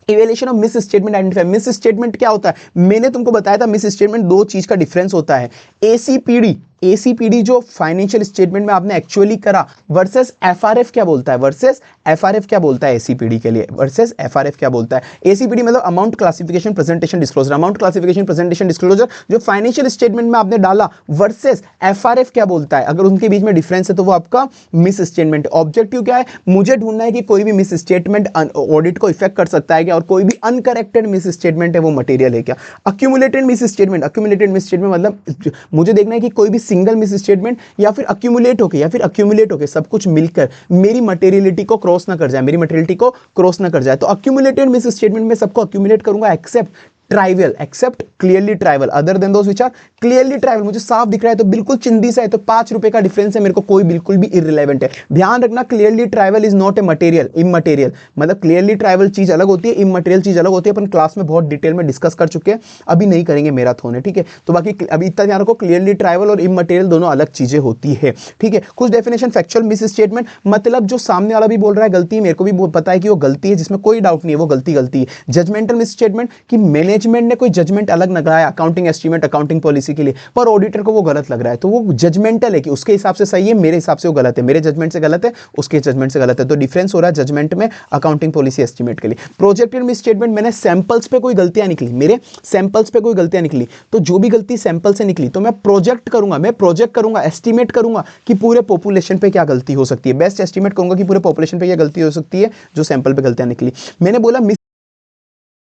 evaluation of miss statement identify. Miss statement क्या होता है, मैंने तुमको बताया था मिस स्टेटमेंट दो चीज का डिफरेंस होता है, एसीपीडी, एसीपीडी जो फाइनेंशियल स्टेटमेंट में आपने एक्चुअली करा वर्सेस एफआरएफ क्या बोलता है, वर्सेस एफआरएफ क्या बोलता है एसीपीडी के लिए, वर्सेस एफआरएफ क्या बोलता है। एसीपीडी मतलब amount classification presentation disclosure, amount classification presentation disclosure जो फाइनेंशियल स्टेटमेंट में आपने डाला, वर्सेस एफआरएफ क्या बोलता है। अगर उनके बीच में डिफरेंस है तो वो आपका मिस स्टेटमेंट। ऑब्जेक्टिव क्या है, मुझे ढूंढना है कि कोई भी मिस स्टेटमेंट ऑडिट को इफेक्ट कर सकता है क्या, और कोई भी अनकरेक्टेड मिस स्टेटमेंट है वो मटेरियल है क्या। Accumulated miss statement, accumulated miss statement मतलब मुझे देखना है कि कोई भी सिंगल मिस स्टेटमेंट या फिर अक्यूमुलेट होके सब कुछ मिलकर मेरी मटेरियलिटी को क्रॉस ना कर जाए, मेरी मटेरियलिटी को क्रॉस ना कर जाए। तो अक्यूमुलेटेड मिस स्टेटमेंट में सबको अक्यूमुलेट करूंगा except trivial, except clearly trivial, other than those which are clearly trivial. मुझे साफ दिख रहा है तो बिल्कुल चिंदी सा है तो 5 रुपए का डिफरेंस है मेरे को कोई बिल्कुल भी इररिलेवेंट है। ध्यान रखना clearly trivial is not a material, immaterial, मतलब क्लियरली ट्राइवल चीज अलग होती है, इमटेरियल चीज अलग होती है। अपन क्लास में बहुत डिटेल में डिस्कस कर चुके हैं, अभी नहीं करेंगे मैराथन है, ठीक है। तो बाकी अभी इतना ध्यान रखो, क्लियरली ट्राइवल और इमटेरियल दोनों अलग चीजें होती है, ठीक है। कुछ डेफिनेशन, फैक्चुअल मिस स्टेटमेंट मतलब जो सामने वाला भी बोल रहा है गलती है, मेरे को भी पता है कि वो गलती है, जिसमें कोई डाउट नहीं है वो गलती है। जजमेंटल मिस स्टेटमेंट कि मैनेजमेंट ने कोई जजमेंट अलग लगाया अकाउंटिंग एस्टीमेट, अकाउंटिंग पॉलिसी के लिए, पर ऑडिटर को वो गलत लग रहा है, तो वो जजमेंटल है कि उसके हिसाब से सही है, मेरे हिसाब से वो गलत है, मेरे जजमेंट से गलत है, उसके जजमेंट से गलत है। तो डिफरेंस हो रहा है जजमेंट में अकाउंटिंग पॉलिसी एस्टीमेट के लिए। प्रोजेक्टेड मिस स्टेटमेंट, मैंने सैंपल्स पे कोई गलतियां निकली, मेरे सैंपल्स पे कोई गलतियां निकली, तो जो भी गलती सैंपल से निकली तो मैं प्रोजेक्ट करूंगा, एस्टीमेट करूंगा कि पूरे पॉपुलेशन पे क्या गलती हो सकती है, बेस्ट एस्टीमेट करूंगा कि पूरे पॉपुलेशन पे क्या गलती हो सकती है जो सैंपल पे गलतियां निकली। मैंने बोला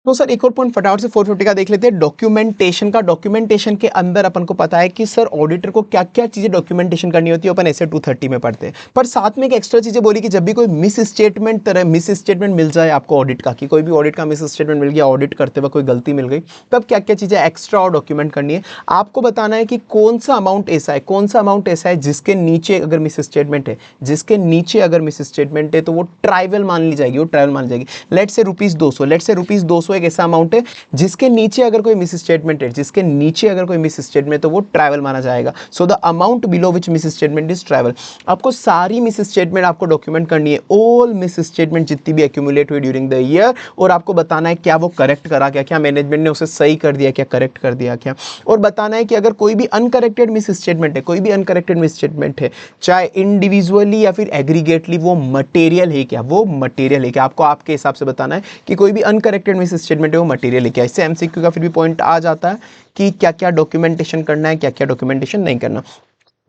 तो सर एक और पॉइंट फटाफट से 450 का देख लेते हैं, डॉक्यूमेंटेशन का। डॉक्यूमेंटेशन के अंदर अपन को पता है कि सर ऑडिटर को क्या क्या चीजें डॉक्यूमेंटेशन करनी होती है, अपन ऐसे 230 में पढ़ते हैं। पर साथ में एक एक्स्ट्रा चीजें बोली कि जब भी कोई मिस स्टेटमेंट मिल जाए आपको ऑडिट का, कि कोई भी ऑडिट का मिस स्टेटमेंट मिल गया, ऑडिट करते वक्त कोई गलती मिल गई, तब क्या क्या चीजें एक्स्ट्रा और डॉक्यूमेंट करनी है। आपको बताना है कि कौन सा अमाउंट ऐसा है जिसके नीचे अगर मिस स्टेटमेंट है, तो वो ट्राइवल मान ली जाएगी, लेट से ₹200, एक ऐसा अमाउंट है जिसके नीचे अगर कोई मिस स्टेटमेंट है, तो वो ट्राइवल माना जाएगा। So the amount below which misstatement is trivial. आपको सारी मिस स्टेटमेंट आपको डॉक्यूमेंट करनी है, ऑल मिस स्टेटमेंट जितनी भी एक्यूमुलेट हुई ड्यूरिंग द ईयर, और आपको बताना है क्या वो करेक्ट करा, क्या मैनेजमेंट ने उसे सही कर दिया, क्या करेक्ट कर दिया क्या, और बताना है कि अगर कोई भी अनकरेक्टेड मिस स्टेटमेंट है, चाहे इंडिविजुअली या फिर एग्रीगेटली, वो मटेरियल है क्या, आपको आपके हिसाब से बताना है कि कोई भी अनकरेक्टेड मिस स्टेटमेंट है वो मटेरियल है क्या। इससे एमसीक्यू का फिर भी पॉइंट आ जाता है कि क्या क्या डॉक्यूमेंटेशन करना है, क्या क्या डॉक्यूमेंटेशन नहीं करना।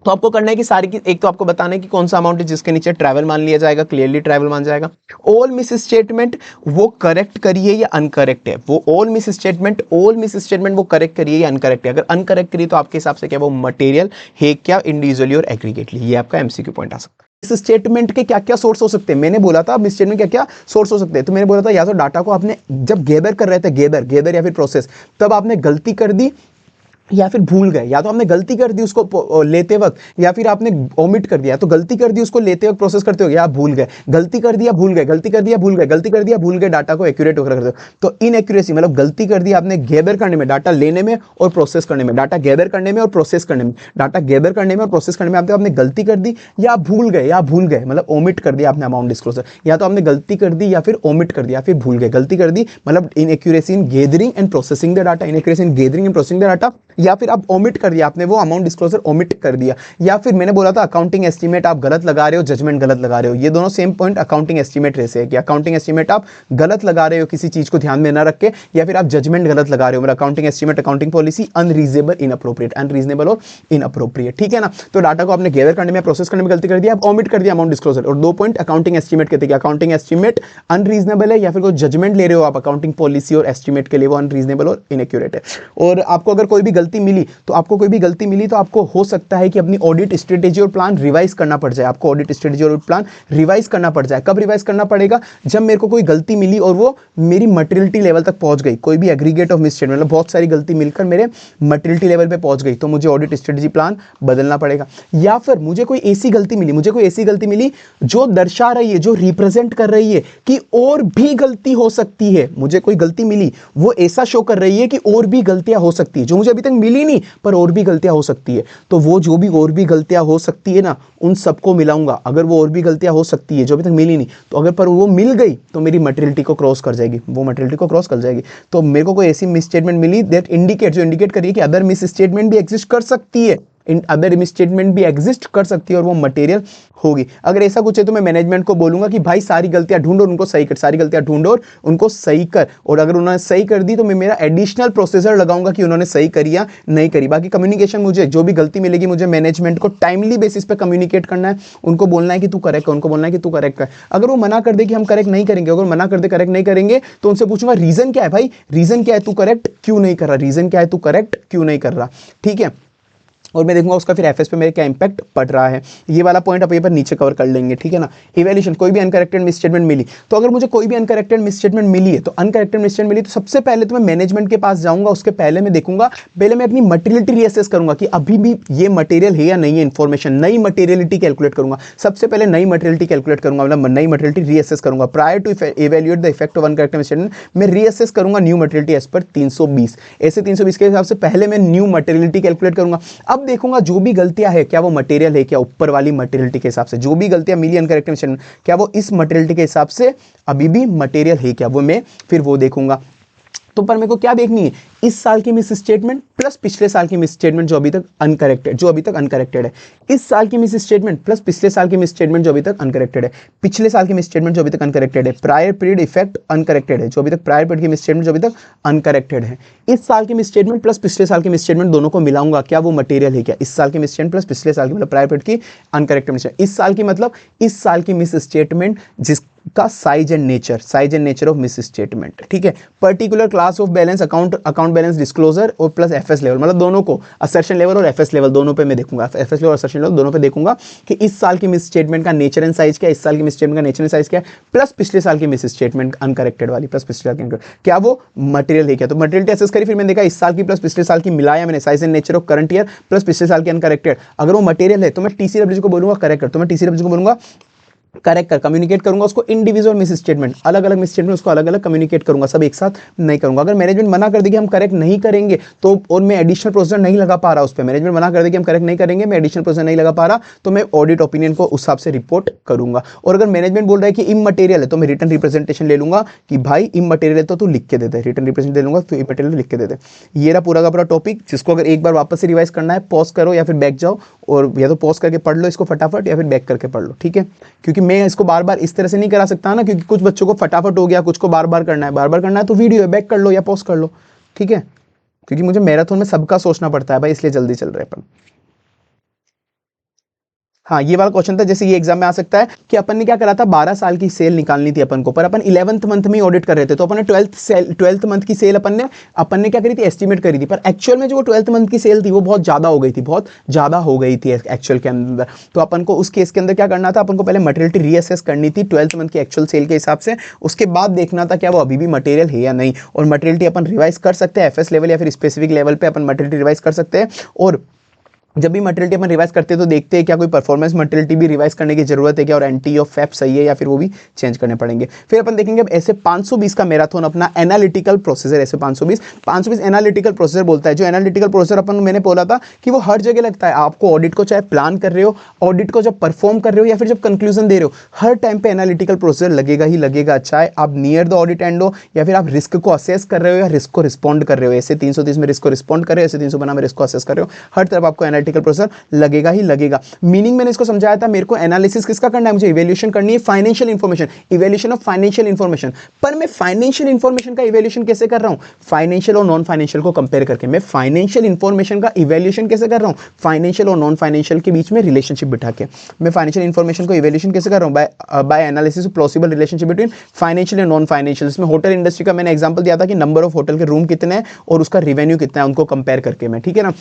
तो आपको करना है कि एक तो आपको बताना है कि कौन सा अमाउंट है जिसके नीचे ट्रैवल मान लिया जाएगा, क्लियरली ट्रैवल मान जाएगा। ऑल मिस स्टेटमेंट वो करेक्ट करिए या अनकरेक्ट है, ऑल मिस स्टेटमेंट वो करेक्ट करिए या अनकरेक्ट है। अगर अनकरेक्ट करिए तो आपके हिसाब से क्या वो मटेरियल है क्या, इंडिविजुअली और एग्रीगेटली। ये आपका एमसीक्यू पॉइंट आ सकता है। इस स्टेटमेंट के क्या क्या सोर्स हो सकते हैं, मैंने बोला था मिस स्टेटमेंट क्या क्या सोर्स हो सकते हैं। तो मैंने बोला था या तो डाटा को आपने जब गैदर कर रहे थे, गैदर या फिर प्रोसेस, तब आपने गलती कर दी या फिर भूल गए, या तो आपने गलती कर दी उसको लेते वक्त, या फिर आपने ओमिट कर दिया, तो गलती कर दी उसको लेते वक्त प्रोसेस करते हो, या आप भूल गए, गलती कर दिया भूल गए, गलती कर दिया भूल गए, गलती कर दिया भूल गए, डाटा को एक्यूरेट होकर करते हो। तो इनएक्यूरेसी मतलब गलती कर दी आपने गैदर करने में, डाटा लेने में और प्रोसेस करने में, डाटा गैदर करने में और प्रोसेस करने में, डाटा गैदर करने में और प्रोसेस करने में आपने गलती कर दी या भूल गए, या भूल गए मतलब ओमिट कर दिया आपने अमाउंट डिस्क्लोजर, या तो आपने गलती कर दी या फिर ओमिट कर दिया, फिर भूल गए, गलती कर दी मतलब inaccuracy in gathering and processing the data, inaccuracy in gathering and processing the data, या फिर आप ओमिट कर दिया, आपने वो अमाउंट डिस्क्लोजर ओमिट कर दिया, या फिर मैंने बोला था अकाउंटिंग एस्टीमेट आप गलत लगा रहे हो, जजमेंट गलत लगा रहे हो, ये दोनों सेम पॉइंट अकाउंटिंग एस्टीमेट जैसे है कि अकाउंटिंग एस्टीमेट आप गलत लगा रहे हो किसी चीज को ध्यान में ना रख के, या फिर आप जजमेंट गलत लगा रहे हो, मतलब accounting estimate accounting policy unreasonable inappropriate, unreasonable और इनअप्रोप्रिएट, ठीक है ना। तो डाटा को आपने गैदर करने में प्रोसेस करने में गलती कर दिया, आप ओमिट कर दिया अमाउंट डिस्क्लोजर, और 2 पॉइंट अकाउंटिंग एस्टीमेट कहते हैं, अकाउंटिंग एस्टीमेट अनरीजनेबल है, या फिर कोई जजमेंट ले रहे हो आप अकाउंटिंग पॉलिसी और एस्टीमेट के लिए, वो अनरीजनेबल और इनएक्यूरेट है। और आपको अगर कोई भी गलती मिली तो आपको हो सकता है कि अपनी ऑडिट स्ट्रेटेजी और प्लान रिवाइज करना पड़ जाए, आपको ऑडिट स्ट्रेटेजी और प्लान रिवाइज करना पड़ जाए। कब रिवाइज करना पड़ेगा? जब मेरे को कोई गलती मिली और वो मेरी मटेरियलिटी लेवल तक पहुंच गई, कोई भी एग्रीगेट ऑफ मिसस्टेटमेंट मतलब बहुत सारी गलती मिलकर मेरे मटेरियलिटी लेवल पे पहुंच गई, तो मुझे ऑडिट स्ट्रेटेजी प्लान बदलना पड़ेगा। या फिर मुझे कोई ऐसी गलती मिली जो दर्शा रही है, जो रिप्रेजेंट कर रही है कि और भी गलती हो सकती है, मुझे कोई गलती मिली वो ऐसा शो कर रही है कि और भी गलतियां हो सकती है, जो मुझे अभी तक मिली नहीं पर और भी गलतियां हो सकती है, तो वो जो भी और भी गलतियां हो सकती है ना, उन सबको मिलाऊंगा। अगर वो और भी गलतियां हो सकती है जो अभी तक मिली नहीं, तो अगर पर वो मिल गई तो मेरी मटेरियलिटी को क्रॉस कर जाएगी, वो मटेरियलिटी को क्रॉस कर जाएगी। तो मेरे को कोई ऐसी मिस स्टेटमेंट मिली दैट इंडिकेट करिए कि अदर मिस स्टेटमेंट भी एग्जिस्ट कर सकती है, अदर मिसस्टेटमेंट भी एग्जिस्ट कर सकती है और वो मटेरियल होगी। अगर ऐसा कुछ है तो मैं मैनेजमेंट को बोलूंगा कि भाई सारी गलतियां ढूंढो और उनको सही कर, सारी गलतियां ढूंढो और उनको सही कर, और अगर उन्होंने सही कर दी तो मैं मेरा एडिशनल प्रोसीजर लगाऊंगा कि उन्होंने सही करी या नहीं करी। बाकी कम्युनिकेशन, मुझे जो भी गलती मिलेगी मुझे मैनेजमेंट को टाइमली बेसिस पे कम्युनिकेट करना है, उनको बोलना है कि तू करेक्ट है, उनको बोलना है कि तू करेक्ट है। अगर वो मना कर दे कि हम करेक्ट नहीं करेंगे, अगर मना कर दे करेक्ट नहीं करेंगे, तो उनसे पूछूंगा रीजन क्या है भाई, रीजन क्या है, तू करेक्ट क्यों नहीं कर रहा, रीजन क्या है, तू करेक्ट क्यों नहीं कर रहा, ठीक है। और मैं देखूंगा उसका फिर एफएस पे मेरे क्या इंपैक्ट पड़ रहा है। ये वाला पॉइंट आप ये पर नीचे कवर कर लेंगे, ठीक है ना। इवैल्यूएशन, कोई भी अनकरेक्टेड मिसस्टेटमेंट मिली, तो अगर मुझे कोई भी अनकरेक्टेड मिसस्टेटमेंट मिली है, तो अनकरेक्टेड मिसस्टेटमेंट मिली तो सबसे पहले तो मैं मैनेजमेंट के पास जाऊंगा, उसके पहले मैं देखूंगा, पहले मैं अपनी मटेरियलिटी रीअसेस करूंगा कि अभी भी ये मटेरियल है या नहीं है, इन्फॉर्मेशन, नई मटेरियलिटी कैलकुलेट करूंगा। सबसे पहले नई मटेरियलिटी कैलकुलेट करूंगा, मतलब नई मटेरियलिटी रीअसेस करूंगा। Prior to evaluate the effect of uncorrected misstatement, मैं रीअसेस करूंगा न्यू मटेरियलिटी एज पर 320, ऐसे 320 के हिसाब से पहले मैं न्यू मटेरियलिटी कैलकुलेट करूंगा। अब देखूंगा जो भी गलतियां है क्या वो मटेरियल है क्या, ऊपर वाली मटेरियलिटी के हिसाब से जो भी गलतियां मिली अनकरेक्टेड मिसस्टेटमेंट, क्या वो इस मटेरियलिटी के हिसाब से अभी भी मटेरियल है क्या, वो मैं फिर वो देखूंगा। तो पर मेरे को क्या देखनी है, इस साल की मिस स्टेटमेंट प्लस पिछले साल की मिस स्टेटमेंट जो अभी तक अनकरेक्टेड है, इस साल की मिस स्टेटमेंट प्लस पिछले साल की मिस स्टेटमेंट जो अभी तक अनकरेक्टेड है, पिछले साल की मिस स्टेटमेंट जो अभी तक अनकरेक्टेड है, प्रायर पीरियड इफेक्ट अनकरेक्टेड है, जो अभी तक प्रायर पीरियड की मिस स्टेटमेंट जो अभी तक अनकरेक्टेड है, इस साल की मिस स्टेटमेंट प्लस पिछले साल की मिस स्टेटमेंट दोनों को मिलाऊंगा, क्या वो मटेरियल है क्या, इस साल की मिस स्टेटमेंट प्लस पिछले साल की मतलब प्रायर पीरियड की अनकरेक्टेड मिस, इस साल की मतलब इस साल की मिस स्टेटमेंट जिसका size and nature of miss statement, ठीक है। Particular class of balance, account balance disclosure और प्लस एफएस लेवल, मतलब दोनों को, असर्शन लेवल और एफएस लेवल दोनों पे मैं देखूंगा, एफएस लेवल और असर्शन लेवल दोनों पे देखूंगा कि इस साल की मिस स्टेटमेंट का नेचर एंड साइज क्या है, इस साल की मिस स्टेटमेंट का नेचर एंड साइज क्या है, प्लस पिछले साल की मिस स्टेटमेंट अनकरेक्टेड वाली, प्लस पिछले साल की क्या वो मटेरियल है क्या। तो मटेरियल असेस करी, फिर मैंने देखा इस साल की प्लस पिछले साल की मिलाया मैंने, size and nature of current year plus पिछले साल की अनकरेक्टेड, अगर वो मटेरियल है तो मैं टीसीडब्ल्यूजी को बोलूंगा करेक्ट कर, तो मैं टीसीडब्ल्यूजी को बोलूंगा करेक्ट कर, कम्युनिकेट करूंगा उसको इंडिविजुअल मिस स्टेटमेंट, अलग अलग मिस स्टेटमेंट उसको अलग अलग कम्युनिकेट करूंगा, सब एक साथ नहीं करूंगा। अगर मैनेजमेंट मना कर दे कि हम करेक्ट नहीं करेंगे तो, और मैं एडिशनल प्रोसीजर नहीं लगा पा रहा उस पर, मैनेजमेंट मना कर दे कि हम करेक्ट नहीं करेंगे, मैं एडिशनल प्रोसीजर नहीं लगा पा रहा, तो मैं ऑडिट ओपिनियन को उस हिसाब से रिपोर्ट करूंगा। और अगर मैनेजमेंट बोल रहा है कि इमटेरियल है तो मैं रिटर्न रिप्रेजेंटेशन ले लूंगा कि भाई इमटेरियल है तो तू लिख के दे दे, रिटर्न रिप्रेजेंटेशन ले लूंगा तो इमटेरियल लिख के दे दे। ये रहा पूरा का पूरा टॉपिक, जिसको अगर एक बार वापस से रिवाइज करना है पॉज करो या फिर बैक जाओ, और या तो पॉज करके पढ़ लो इसको फटाफट या फिर बैक करके पढ़ लो, ठीक है। क्योंकि मैं इसको बार बार इस तरह से नहीं करा सकता ना, क्योंकि कुछ बच्चों को फटाफट हो गया, कुछ को बार बार करना है, तो वीडियो है बैक कर लो या पॉज कर लो, ठीक है। क्योंकि मुझे मैराथन में सबका सोचना पड़ता है भाई, इसलिए जल्दी चल रहे हैं अपन। हाँ, ये वाला क्वेश्चन था, जैसे ये एग्जाम में आ सकता है कि अपन ने क्या करा था, 12 साल की सेल निकालनी थी अपन को, पर अपन 11th मंथ में ही ऑडिट कर रहे थे, तो अपन ने 12th मंथ की सेल अपन ने क्या करी थी, एस्टिमेट करी थी, पर एक्चुअल में जो वो 12th मंथ की सेल थी वो बहुत ज्यादा हो गई थी, बहुत ज्यादा हो गई थी एक्चुअल के अंदर। तो अपन को उस केस के अंदर क्या करना था, अपन को पहले मटेरियलिटी रीअसेस करनी थी 12th मंथ की एक्चुअल सेल के हिसाब से, उसके बाद देखना था क्या वो अभी भी मटेरियल है या नहीं, और मटेरियलिटी अपन रिवाइज कर सकते हैं एफएस लेवल या फिर स्पेसिफिक लेवल पे अपन मटेरियलिटी रिवाइज कर सकते हैं। और जब भी मटेरियलिटी अपन रिवाइज करते हैं तो देखते हैं क्या कोई परफॉर्मेंस मटेरियलिटी भी रिवाइज करने की जरूरत है क्या, और एंटी ऑफ फैप सही है या फिर वो भी चेंज करने पड़ेंगे। फिर अपन देखेंगे अब ऐसे 520 का मैराथन अपना एनालिटिकल प्रोसेसर, ऐसे 520 एनालिटिकल प्रोसेसर बोलता है। जो एनालिटिकल प्रोसेसर अपन मैंने बोला था कि वो हर जगह लगता है, आपको ऑडिट को चाहे प्लान कर रहे हो, ऑडिट को जब परफॉर्म कर रहे हो या फिर जब कंक्लूजन दे रहे हो, हर टाइम पे एनालिटिकल प्रोसेसर लगेगा ही लगेगा, चाहे आप नियर द ऑडिट एंड हो या फिर आप रिस्क को असेस कर रहे हो या रिस्क को रिस्पॉन्ड कर रहे हो। ऐसे 330 में रिस्क को रिस्पॉन्ड कर रहे हो, ऐसे 350 में रिस्क को असेस कर रहे हो, हर तरफ आपको एनालिटिकल प्रोसेसर लगेगा ही लगेगा। मीनिंग मैंने इसको समझाया था, मेरे को एनालिसिस किसका करना है, मुझे इवैल्यूएशन करनी है financial information, evaluation of financial information. पर मैं फाइनेंशियल इंफॉर्मेशन का इवैल्यूएशन कैसे कर रहा हूं, फाइनेंशियल और नॉन फाइनेंशियल को कंपेयर करके। मैं फाइनेंशियल इंफॉर्मेशन का इवैल्यूएशन कैसे कर रहा हूं, फाइनेंशियल और नॉन फाइनेंशियल के बीच में रिलेशनशिप बिठा के। मैं फाइनेंशियल इंफॉर्मेशन को इवैल्यूएशन कैसे कर रहा हूं, by analysis of plausible relationship between financial and non financial. इसमें होटल इंडस्ट्री का मैंने एग्जांपल दिया था कि नंबर ऑफ होटल के रूम कितने हैं और उसका रेवेन्यू कितना है, उनको कंपेयर करके मैं, ठीक है ना।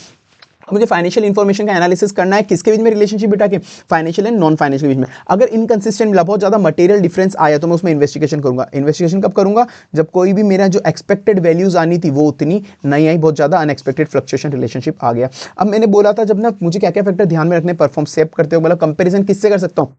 मुझे फाइनेंशियल इंफॉर्मेशन का एनालिसिस करना है, किसके बीच में रिलेशनशिप बिठा के, फाइनेंशियल एंड नॉन फाइनेंशियल के बीच में। अगर इनकंसिस्टेंट मिला, बहुत ज्यादा मटेरियल डिफरेंस आया, तो मैं उसमें इन्वेस्टिगेशन करूंगा। इन्वेस्टिगेशन कब करूंगा, जब कोई भी मेरा जो एक्सपेक्टेड वैल्यूज आनी थी वो उतनी नहीं आई, बहुत ज्यादा अनएक्सपेक्टेड फ्लक्चुएशन रिलेशनशिप आ गया। अब मैंने बोला था जब ना मुझे क्या क्या फैक्टर ध्यान में रखने, परफॉर्म सेव करते हो, मतलब कंपेरिजन किससे कर सकता हूँ,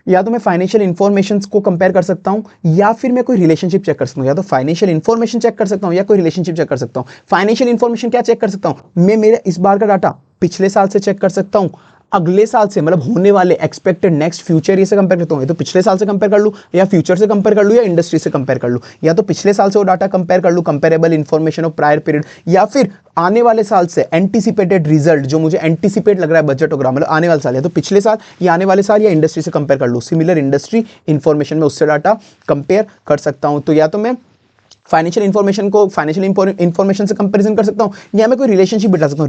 या तो मैं फाइनेंशियल इंफॉर्मेशन को कंपेयर कर सकता हूं या फिर मैं कोई रिलेशनशिप चेक कर सकता हूं, या तो फाइनेंशियल इंफॉर्मेशन चेक कर सकता हूं या कोई रिलेशनशिप चेक कर सकता हूं। फाइनेंशियल इंफॉर्मेशन क्या चेक कर सकता हूं, मैं मेरे इस बार का डाटा पिछले साल से चेक कर सकता हूं, अगले साल से, मतलब होने वाले एक्सपेक्टेड नेक्स्ट फ्यूचर ये से कंपेयर करता हूं, तो पिछले साल से कंपेयर कर लूं या फ्यूचर से कंपेयर कर लूं या इंडस्ट्री से कंपेयर कर लूं, या तो पिछले साल से वो डाटा कंपेयर कर लूं, comparable information of prior period, या फिर आने वाले साल से एंटीसिपेटेड रिजल्ट, जो मुझे एंटीसिपेट लग रहा है बजटोग्राम, मतलब आने वाले साल, या तो पिछले साल या आने वाले साल या इंडस्ट्री से कंपेयर कर लूं, सिमिलर इंडस्ट्री इंफॉर्मेशन में उससे डाटा कंपेयर कर सकता हूं। तो या तो मैं फाइनेंशियल इंफॉर्मेशन से कंपैरिजन कर सकता हूं या मैं कोई रिलेशनशिप बिठा सकता हूं,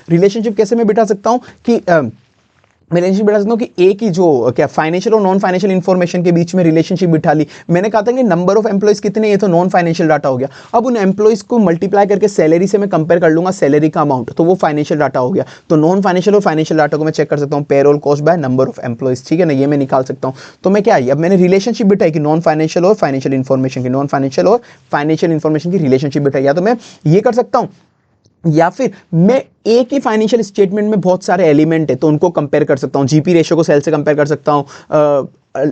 रिलेशनशिप कैसे मैं बिठा सकता हूं कि मैं रिलेशनशिप बिठा सकता हूं कि एक ही जो क्या फाइनेंशियल और नॉन फाइनेंशियल इंफॉर्मेशन के बीच में रिलेशनशिप बिठा ली। मैंने कहा था कि नंबर ऑफ एम्प्लॉइज कितने, ये तो नॉन फाइनेंशियल डाटा हो गया। अब उन एम्प्लॉइज को मल्टीप्लाई करके सैलरी से मैं कंपेयर कर लूंगा, सैलरी का अमाउंट, तो वो फाइनेंशियल डाटा हो गया। तो नॉन फाइनेंशियल और फाइनेंशियल डाटा को मैं चेक कर सकता हूं, payroll cost by number of employees, ठीक है ना, ये मैं निकाल सकता हूं। तो मैं क्या, अब मैंने रिलेशनशिप बिठाई कि नॉन फाइनेंशियल और फाइनेंशियल इंफॉर्मेशन की, नॉन फाइनेंशियल और फाइनेंशियल इंफॉर्मेशन की रिलेशनशिप बिठाई। या तो मैं ये कर सकता हूं, या फिर मैं एक ही फाइनेंशियल स्टेटमेंट में बहुत सारे एलिमेंट है तो उनको कंपेयर कर सकता हूं, जीपी रेशियो को सेल से कंपेयर कर सकता हूं,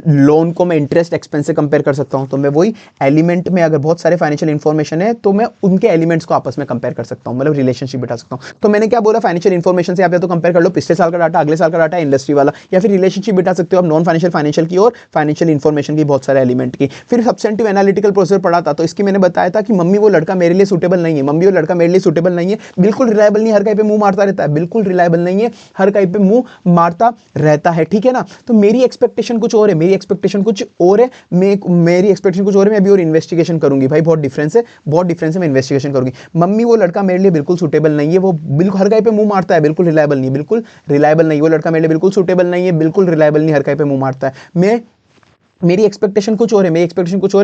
लोन को मैं इंटरेस्ट एक्सपेंस से कंपेयर कर सकता हूं। तो मैं वही एलिमेंट में अगर बहुत सारे फाइनेंशियल इंफॉर्मेशन है तो मैं उनके एलिमेंट्स को आपस में कंपेयर कर सकता हूं, मतलब रिलेशनशिप बिठा सकता हूं। तो मैंने क्या बोला, फाइनेंशियल इंफॉर्मेशन से आप या तो कंपेयर कर लो पिछले साल का डाटा, अगले साल का डाटा, इंडस्ट्री वाला, या फिर रिलेशनशिप बिठा सकते हो आप नॉन फाइनेंशियल फाइनेंशियल की और फाइनेंशियल इंफॉर्मेशन की, बहुत सारे एलिमेंट की। फिर सब्सटेंटिव एनालिटिकल प्रोसेसर पढ़ा था, तो इसकी मैंने बताया था कि मम्मी वो लड़का मेरे लिए सूटेबल नहीं है, मम्मी वो लड़का मेरे लिए सूटेबल नहीं है, बिल्कुल रिलायबल नहीं, हर कहीं पे मुंह मारता रहता है, बिल्कुल रिलायबल नहीं है, हर कहीं पे मुंह मारता रहता है, ठीक है ना। तो मेरी एक्सपेक्टेशन कुछ और है, मेरी एक्सपेक्टेशन कुछ और है, मेरी एक्सपेक्टेशन कुछ और है, मैं अभी और इन्वेस्टिगेशन करूंगी। भाई बहुत डिफरेंस है, मैं इन्वेस्टिगेशन करूंगी। मम्मी वो लड़का मेरे लिए बिल्कुल सूटेबल नहीं है, वो बिल्कुल हर कहीं पे मुंह मारता है, बिल्कुल रिलायबल नहीं, वो लड़का मेरे लिए बिल्कुल सूटेबल नहीं है, बिल्कुल रिलायबल नहीं, हर कहीं पे मुंह मारता है। मेरी एक्सपेक्टेशन कुछ और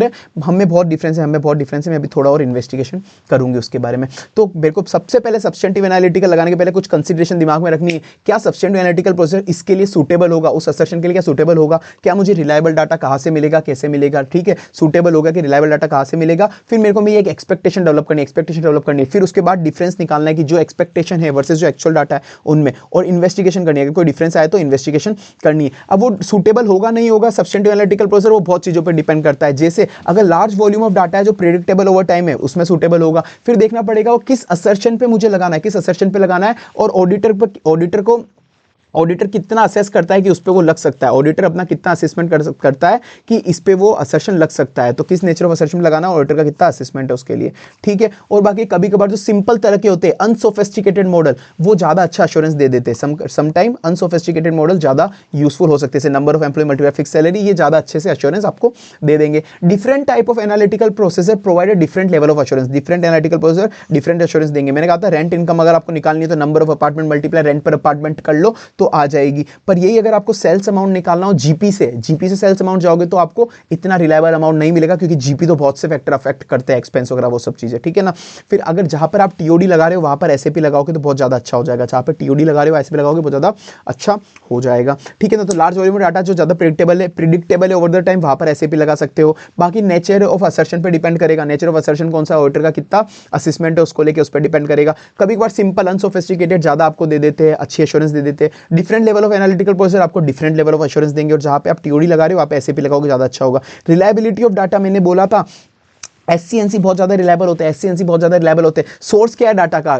है, हमें बहुत डिफरेंस है, मैं अभी थोड़ा और इन्वेस्टिगेशन करूंगी उसके बारे में। तो मेरे को सबसे पहले सब्सटेंटिव एनालिटिकल लगाने के पहले कुछ कंसीडरेशन दिमाग में रखनी है, क्या सब्सटेंटिव एनालिटिकल प्रोसेसर इसके लिए सूटेबल होगा, उस असर्शन के लिए क्या सूटेबल होगा, क्या मुझे रिलायबल डाटा कहां से मिलेगा, कैसे मिलेगा, ठीक है, सूटेबल होगा कि रिलायबल डाटा कहां से मिलेगा। फिर मेरे को मेरी एक एक्सपेक्टेशन डेवलप करनी है, फिर उसके बाद डिफरेंस निकालना है कि जो एक्सपेक्टेशन है वर्सेस जो एक्चुअल डाटा है उनमें, और इन्वेस्टिगेशन करनी है, अगर कोई डिफरेंस आए तो इन्वेस्टिगेशन करनी है। अब वो सूटेबल होगा नहीं होगा सब्सटेंटिव एनालिटिकल प्रोसेसर, वो बहुत चीजों पर डिपेंड करता है। जैसे अगर लार्ज वॉल्यूम ऑफ डाटा है जो प्रेडिक्टेबल ओवर टाइम है उसमें सूटेबल होगा। फिर देखना पड़ेगा वो किस असर्शन पे मुझे लगाना है, और ऑडिटर को ऑडिटर कितना असेस करता है कि उस पे वो लग सकता है, ऑडिटर अपना कितना असेसमेंट करता है कि इस पे वो असर्शन लग सकता है, तो किस नेचर ऑफ असर्शन लगाना, ऑडिटर का कितना असेसमेंट है उसके लिए, ठीक है। और बाकी कभी कभार जो सिंपल तरह के होते हैं अनसोफिस्टिकेटेड मॉडल, वो ज्यादा अच्छा अश्योरेंस दे देते हैं। समटाइम अनसोफिस्टिकेटेड मॉडल ज्यादा यूजफुल हो सकते हैं, number of employ multiply fix salary, ये ज्यादा अच्छे से अश्योरेंस आपको दे देंगे। Different type of analytical processor provided different level of assurance, different analytical processor different assurance देंगे। मैंने कहा था रेंट इनकम अगर आपको निकालनी है तो number of apartment multiply rent पर अपार्टमेंट कर लो, तो तो आ जाएगी। पर यही अगर आपको सेल्स अमाउंट निकालना हो जीपी से सेल्स अमाउंट जाओगे तो आपको इतना रिलायबल अमाउंट नहीं मिलेगा, क्योंकि जीपी तो बहुत से फैक्टर अफेक्ट करते हैं, एक्सपेंस वगैरह वो सब चीजें, ठीक है ना। फिर अगर जहां पर आप टीओडी लगा रहे हो वहां पर एसएपी लगाओगे तो बहुत ज्यादा अच्छा हो जाएगा, जहां पर टीओडी लगा रहे हो एसएपी लगाओगे बहुत ज्यादा अच्छा हो जाएगा, ठीक है ना। तो लार्ज वॉल्यूम डाटा जो ज्यादा प्रिडिक्टेबल है ओवर द टाइम, वहां पर एसएपी लगा सकते हो। बाकी नेचर ऑफ असर्शन पे डिपेंड करेगा, नेचर ऑफ असर्शन कौन सा ऑडिटर का कितना असेसमेंट है उसको लेके उस पर डिपेंड करेगा। कभी कभार सिंपल अनसोफिस्टिकेटेड ज्यादा आपको दे देते हैं, अच्छी एश्योरेंस दे देते हैं। Different level of analytical processor आपको डिफरेंट लेवल ऑफ एश्योरेंस देंगे, और जहां पे आप टीओडी लगा रहे हो वहां पे एसएपी लगाओगे ज्यादा अच्छा होगा। रिलायबिलिटी ऑफ डाटा मैंने बोला था, एससीएनसी बहुत ज्यादा रिलायबल होते हैं, एससीएनसी बहुत ज्यादा रिलायबल होते हैं। सोर्स क्या है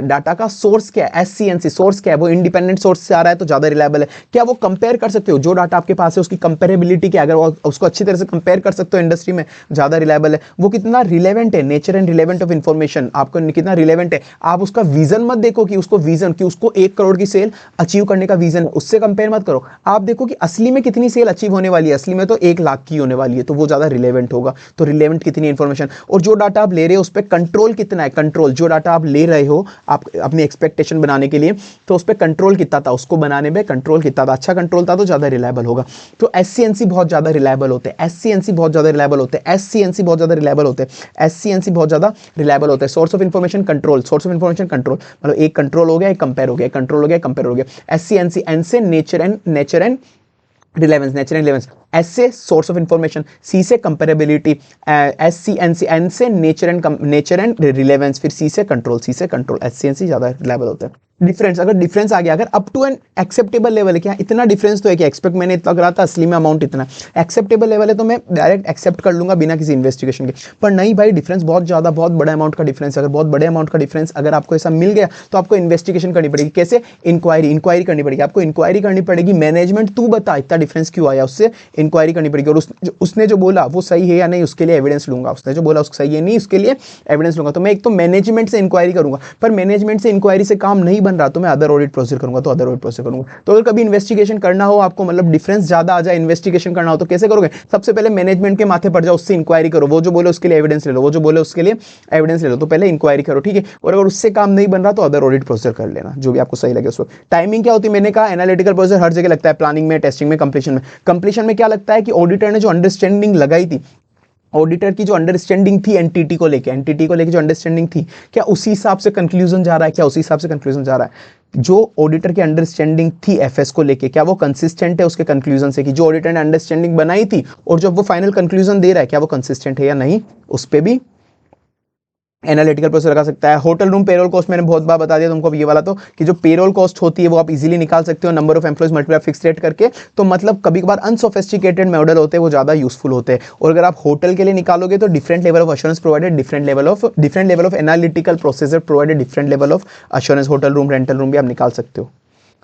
डाटा का सोर्स क्या है, एससीएनसी सोर्स क्या है, वो इंडिपेंडेंट सोर्स से आ रहा है तो ज्यादा रिलायबल है। क्या वो कंपेयर कर सकते हो, जो डाटा आपके पास है उसकी कंपेरेबिलिटी क्या, अगर उसको अच्छी तरह से कंपेयर कर सकते हो इंडस्ट्री में, ज्यादा रिलायबल है। वो कितना रिलेवेंट है, nature and relevant of information आपको कितना रिलेवेंट है। आप उसका विजन मत देखो कि उसको 1 करोड़ की सेल अचीव करने का विजन है, उससे कंपेयर मत करो। आप देखो कि असली में कितनी सेल अचीव होने वाली है, असली में तो 1 लाख की होने वाली है, तो वो ज्यादा रिलेवेंट होगा। तो रिलेवेंट कितनी इंफॉर्मेशन, और जो डाटा आप ले रहे हो उस पर कंट्रोल कितना है, कंट्रोल जो डाटा आप ले रहे हो आप अपनी एक्सपेक्टेशन बनाने के लिए, तो उस पर कंट्रोल कितना था, उसको बनाने में कंट्रोल कितना था, अच्छा कंट्रोल था तो ज्यादा रिलायबल होगा। तो एससीएनसी बहुत ज्यादा रिलायबल होते हैं, एससीएनसी बहुत ज्यादा रिलायबल होते हैं, एससीएनसी बहुत ज्यादा रिलायबल होते हैं, एससीएनसी बहुत ज्यादा रिलायबल होते हैं। Source of information control, source of information control, मतलब एक कंट्रोल हो गया, एक कंपेयर हो गया, कंट्रोल हो गया, कंपेयर हो गया। एससीएनसी, एन से nature and relevance, nature and relevance, S से सोर्स ऑफ इंफॉर्मेशन, सी से comparability, S C N C, N से नेचर एंड रिलेवेंस, फिर सी से कंट्रोल, एससीएनसी ज्यादा रिलायबल होता है। डिफरेंस, अगर डिफरेंस आ गया, अगर up to an acceptable level है, क्या इतना डिफरेंस तो है कि एक्सपेक्ट मैंने इतना करा था, असली में अमाउंट इतना एक्सेप्टेबल लेवल है, तो मैं डायरेक्ट एक्सेप्ट कर लूंगा बिना किसी इन्वेस्टिगेशन के। पर नहीं भाई, डिफरेंस बहुत ज्यादा, बहुत बड़ा अमाउंट का डिफरेंस, अगर बहुत बड़े अमाउंट का डिफरेंस अगर आपको ऐसा मिल गया तो आपको इन्वेस्टिगेशन करनी पड़ेगी। कैसे, इंक्वायरी करनी पड़ेगी, आपको इंक्वायरी करनी पड़ेगी। मैनेजमेंट तू बता इतना डिफरेंस क्यों आया, उससे इंक्वायरी करनी पड़ेगी, और उसने जो बोला वो सही है या नहीं उसके लिए एविडेंस लूंगा, उसने जो बोला उसको सही है नहीं उसके लिए एविडेंस लूंगा। तो मैं एक तो मैनेजमेंट से इंक्वायरी करूंगा, पर मैनेजमेंट से इंक्वायरी से काम नहीं बन रहा तो मैं अदर ऑडिट प्रोसीजर करूंगा, तो अदर ऑडिट प्रोसीजर करूंगा। तो अगर कभी इन्वेस्टिगेशन करना हो आपको, मतलब डिफरेंस ज्यादा आ जाए, इन्वेस्टिगेशन करना हो तो कैसे करोगे, सबसे पहले मैनेजमेंट के माथे पड़ जाओ, उससे इंक्वायरी करो, वो जो बोले उसके लिए एविडेंस ले लो, वो जो बोले उसके लिए एविडेंस ले लो, तो पहले इंक्वायरी करो, ठीक है। और अगर उससे काम नहीं बन रहा तो अदर ऑडिट प्रोसीजर कर लेना, जो भी आपको सही लगे उस वक्त। टाइमिंग क्या होती है, मैंने कहा एनालिटिकल प्रोसीजर हर जगह लगता है, प्लानिंग में, टेस्टिंग में, कंप्लीशन में क्या लगता है कि ऑडिटर ने जो अंडरस्टैंडिंग लगाई थी, ऑडिटर की जो अंडरस्टैंडिंग थी एंटिटी को लेके जो अंडरस्टैंडिंग थी, क्या उसी हिसाब से कंक्लूजन जा रहा है, क्या उसी हिसाब से कंक्लूजन जा रहा है। जो ऑडिटर की अंडरस्टैंडिंग थी एफएस को लेके, क्या वो कंसिस्टेंट है उसके कंक्लूजन से, कि जो ऑडिटर ने अंडरस्टैंडिंग बनाई थी और जब वो फाइनल कंक्लूजन दे रहा है क्या वो कंसिस्टेंट है या नहीं, उस पर भी एनालिटिकल प्रोसेस लगा सकता है। होटल रूम पेरोल कॉस्ट मैंने बहुत बार बता दिया तुमको ये वाला, तो कि जो पेरोल कॉस्ट होती है वो आप इजीली निकाल सकते हो, number of employees multiply fix rate करके। तो मतलब कभी कभार अनसोफिस्टिकेटेड मॉडल होते हैं वो ज्यादा यूजफुल होते हैं। और अगर आप होटल के लिए निकालोगे तो different level of assurance provided, different level of analytical processor provided, different level of assurance. Hotel room, rental room भी आप निकाल सकते हो,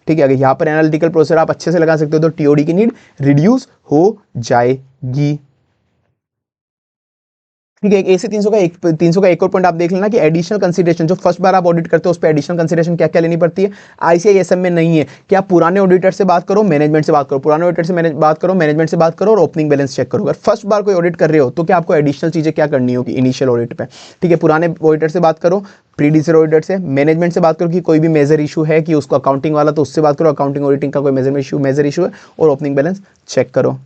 ठीक है। अगर यहाँ पर एनालिटिकल प्रोसेसर आप अच्छे से लगा सकते हो तो टीओडी की नीड रिड्यूस हो जाएगी, ठीक है। ऐसे 300 का एक और पॉइंट आप देख लेना कि एडिशनल कंसीडरेशन, जो फर्स्ट बार आप ऑडिट करते हो उस पर एडिशनल कंसीडरेशन क्या क्या लेनी पड़ती है, आईसीआईएसएम में नहीं है कि आप पुराने ऑडिटर से बात करो, मैनेजमेंट से बात करो, पुराने ऑडिटर से बात करो, मैनेजमेंट से बात करो और ओपनिंग बैलेंस चेक करो। अगर फर्स्ट बार कोई ऑडिट कर रहे हो तो क्या आपको एडिशनल चीजें क्या करनी होगी इनिशियल ऑडिट पे, ठीक है। पुराने ऑडिटर से बात करो, प्रीडिसेसर ऑडिटर से, मैनेजमेंट से बात करो कि कोई भी मेजर इशू है कि उसको अकाउंटिंग वाला तो उससे बात करो, अकाउंटिंग ऑडिटिंग का कोई मेजर इशू है, और ओपनिंग बैलेंस चेक करो,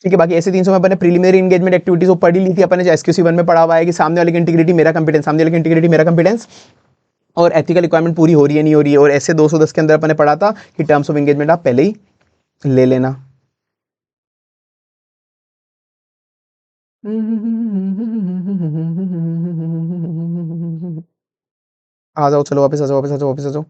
ठीक है। बाकी ऐसे 300 में अपने प्रीलिमिनरी एंगेजमेंट एक्टिविटीज वो पढ़ी ली थी अपने, जो एसक्यूसी 1 में पढ़ा हुआ है कि सामने वाले की इंटीग्रिटी मेरा कंपिटेंस, और एथिकल रिक्वायरमेंट पूरी हो रही है नहीं हो रही है। और ऐसे 210 के अंदर अपने पढ़ा था कि टर्म्स ऑफ एंगेजमेंट आप पहले ही ले लेना। आ जाओ, चलो वापस आ जाओ, वापस आ जाओ।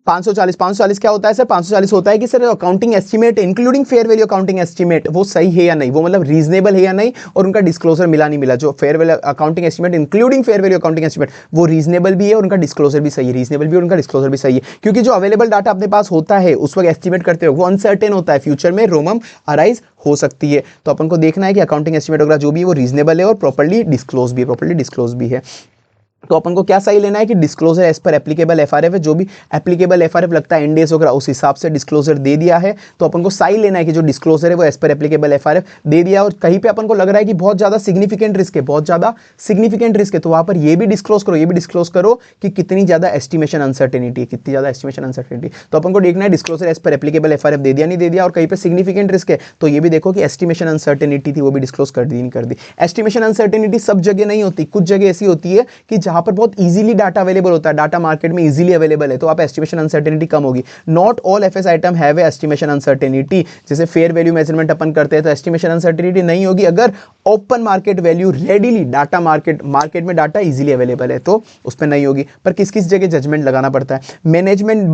540 क्या होता है सर, 540 होता है कि sir accounting estimate including fair value accounting estimate वो सही है या नहीं, वो मतलब रीजनेबल है या नहीं, और उनका डिस्क्लोजर मिला नहीं मिला। जो fair value accounting estimate including fair value accounting estimate वो रीजनेबल भी है और उनका डिस्क्लोजर भी सही है, रीजनेबल भी और उनका डिस्क्लोजर भी सही है। क्योंकि जो अवेलेबल डाटा अपने पास होता है उस वक्त एस्टीमेट करते हो वो अनसर्टेन होता है, फ्यूचर में रोमम अराइज हो सकती है। तो अपन को देखना है कि अकाउंटिंग एस्टीमेट वगैरह जो भी है वो रीजनेबल है और प्रॉपर्ली डिस्क्लोज भी है, तो अपन को क्या सही लेना है कि डिस्क्लोजर एज पर एप्लीकेबल एफआरएफ है, जो भी एप्लीकेबल एफआरएफ लगता है इंडेस वगैरह उस हिसाब से डिस्क्लोजर दे दिया है। तो अपन को सही लेना है कि जो डिस्क्लोजर है वो एज पर एप्लीकेबल एफआरएफ दे दिया। और कहीं पे अपन को लग रहा है कि बहुत ज्यादा सिग्निफिकेंट रिस्क है, बहुत ज्यादा सिग्निफिकेंट रिस्क है, तो वहां पर ये भी डिस्क्लोज करो, ये भी डिस्क्लोज करो कि कितनी ज्यादा एस्टिमेशन अनसर्टेनिटी है, कितनी ज्यादा एस्टिमेशन अनसर्टेनिटी। तो अपन को देखना है डिस्क्लोजर एज पर एप्लीकेबल एफआरएफ दे दिया नहीं दे दिया, और कहीं पे सिग्निफिकेंट रिस्क है तो ये भी देखो कि एस्टिमेशन अनसर्टेनिटी थी वो भी डिस्क्लोज कर दी नहीं कर दी। एस्टिमेशन अनसर्टेनिटी सब जगह नहीं होती, कुछ जगह ऐसी होती है कि जहां पर बहुत इजीली डाटा अवेलेबल होता है, डाटा मार्केट में इजीली अवेलेबल है, तो आप एस्टिमेशन अनसर्टेनिटी कम होगी। Not all FS item have estimation uncertainty. जैसे फेयर वैल्यू मेजरमेंट अपन करते हैं तो एस्टिमेशन अनसर्टेनिटी नहीं होगी अगर open market value readily data market में डाटा इजीली अवेलेबल है तो उस पर नहीं होगी। पर किस किस जगह जजमेंट लगाना पड़ता है। मैनेजमेंट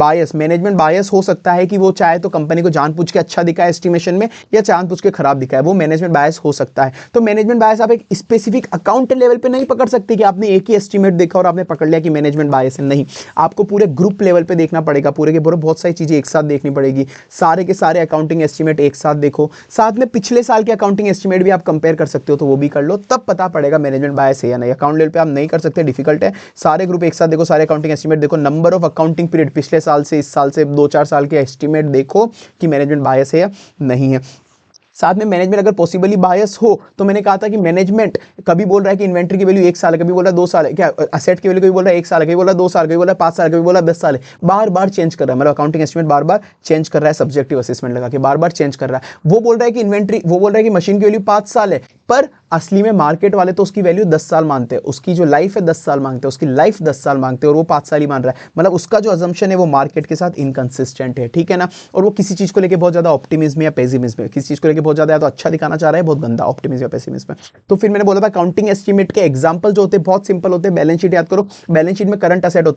बायस हो सकता है कि वो चाहे तो कंपनी को जानबूझ के अच्छा दिखाए एस्टिमेशन में या जानबूझ के खराब दिखाए, वो मैनेजमेंट बायस हो सकता है। तो मैनेजमेंट बायस आप एक स्पेसिफिक अकाउंट लेवल पे नहीं पकड़ सकते कि आपने एक ही एस्टिमेट देखा और आपने पकड़ लिया कि मैनेजमेंट बायस है, नहीं, आपको पूरे ग्रुप लेवल पे देखना पड़ेगा, पूरे के पूरे बहुत सारी चीजें एक साथ देखनी पड़ेगी, सारे के सारे अकाउंटिंग एस्टिमेट एक साथ देखो, साथ में पिछले साल के अकाउंटिंग एस्टिमेट भी आप कंपेयर कर सकते हो तो वो भी कर लो, तब पता पड़ेगा मैनेजमेंट बायस है या नहीं। अकाउंट लेवल पे आप नहीं कर सकते, डिफिकल्ट है। सारे ग्रुप एक साथ देखो, सारे अकाउंटिंग एस्टिमेट देखो, नंबर ऑफ अकाउंटिंग पीरियड पिछले साल से इस साल से 2-4 साल के एस्टिमेट देखो कि मैनेजमेंट बायस है या नहीं है। साथ में मैनेजमेंट अगर पॉसिबली बायस हो तो मैंने कहा था कि मैनेजमेंट कभी बोल रहा है कि इन्वेंट्री की वैल्यू 1 साल है, कभी बोल रहा है 2 साल है, क्या असेट की वैल्यू कभी बोल रहा है 1 साल है, कभी बोल रहा है 2 साल, कभी बोल रहा है 5 साल, कभी बोल रहा है 10 साल है, बार बार चेंज कर रहा है, मतलब अकाउंटिंग एस्टिमेट बार बार चेंज कर रहा है, सब्जेक्टिव असेसमेंट लगा के बार बार चेंज कर रहा है। वो बोल रहा है कि इन्वेंट्री, वो बोल रहा है कि मशीन की वैल्यू 5 साल है, पर असली में मार्केट वाले तो उसकी वैल्यू 10 साल मानते हैं, उसकी जो लाइफ है 10 साल मांगते हैं, उसकी लाइफ 10 साल मांगते हैं और वो 5 साल ही मान रहा है, मतलब उसका जो अजम्पशन है वो मार्केट के साथ इनकंसिस्टेंट है, ठीक है ना। और वो किसी चीज को लेकर बहुत ज्यादा ऑप्टिमिज्म या पेसिमिज्म, किसी चीज को लेकर बहुत ज्यादा या तो अच्छा दिखाना चाह रहा है, बहुत गंदा ऑप्टिमिज्म या पेसिमिज्म। तो फिर मैंने बोला था अकाउंटिंग एस्टिमेट के एग्जांपल जो होते हैं बहुत सिंपल होते हैं। बैलेंस शीट याद करो, बैलेंस शीट में करंट असेट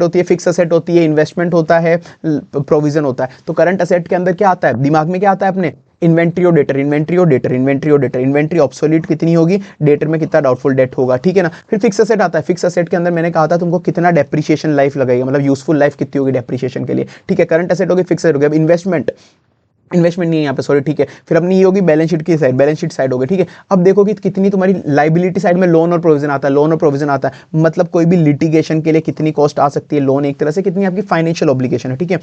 होती है, फिक्स असेट होती है, इन्वेस्टमेंट होता है, प्रोविजन होता है। तो करंट असेट के अंदर क्या आता है, दिमाग में क्या आता है अपने, इन्वेंट्री और डेटर, इन्वेंट्री ऑब्सोलीट कितनी होगी, डेटर में कितना डाउटफुल डेट होगा, ठीक है ना। फिर फिक्स असेट आता है, फिक्स असेट के अंदर मैंने कहा था तुमको कितना डेप्रिसिएशन लाइफ लगेगा, मतलब यूजफुल लाइफ कितनी होगी डेप्रिसिएशन के लिए, ठीक है। करंट असेट होगी, फिक्स असेट होगी। अब इन्वेस्टमेंट नहीं है यहाँ पे, सॉरी, ठीक है। फिर अपनी ये होगी बैलेंस शीट की साइड, बैलेंस शीट साइड होगी, ठीक है। अब देखो कि कितनी तुम्हारी लाइबिलिटी साइड में लोन और प्रोविजन आता है, मतलब कोई भी लिटिगेशन के लिए कितनी कॉस्ट आ सकती है, लोन एक तरह से कितनी आपकी फाइनेंशियल ऑब्लिगेशन है, ठीक है।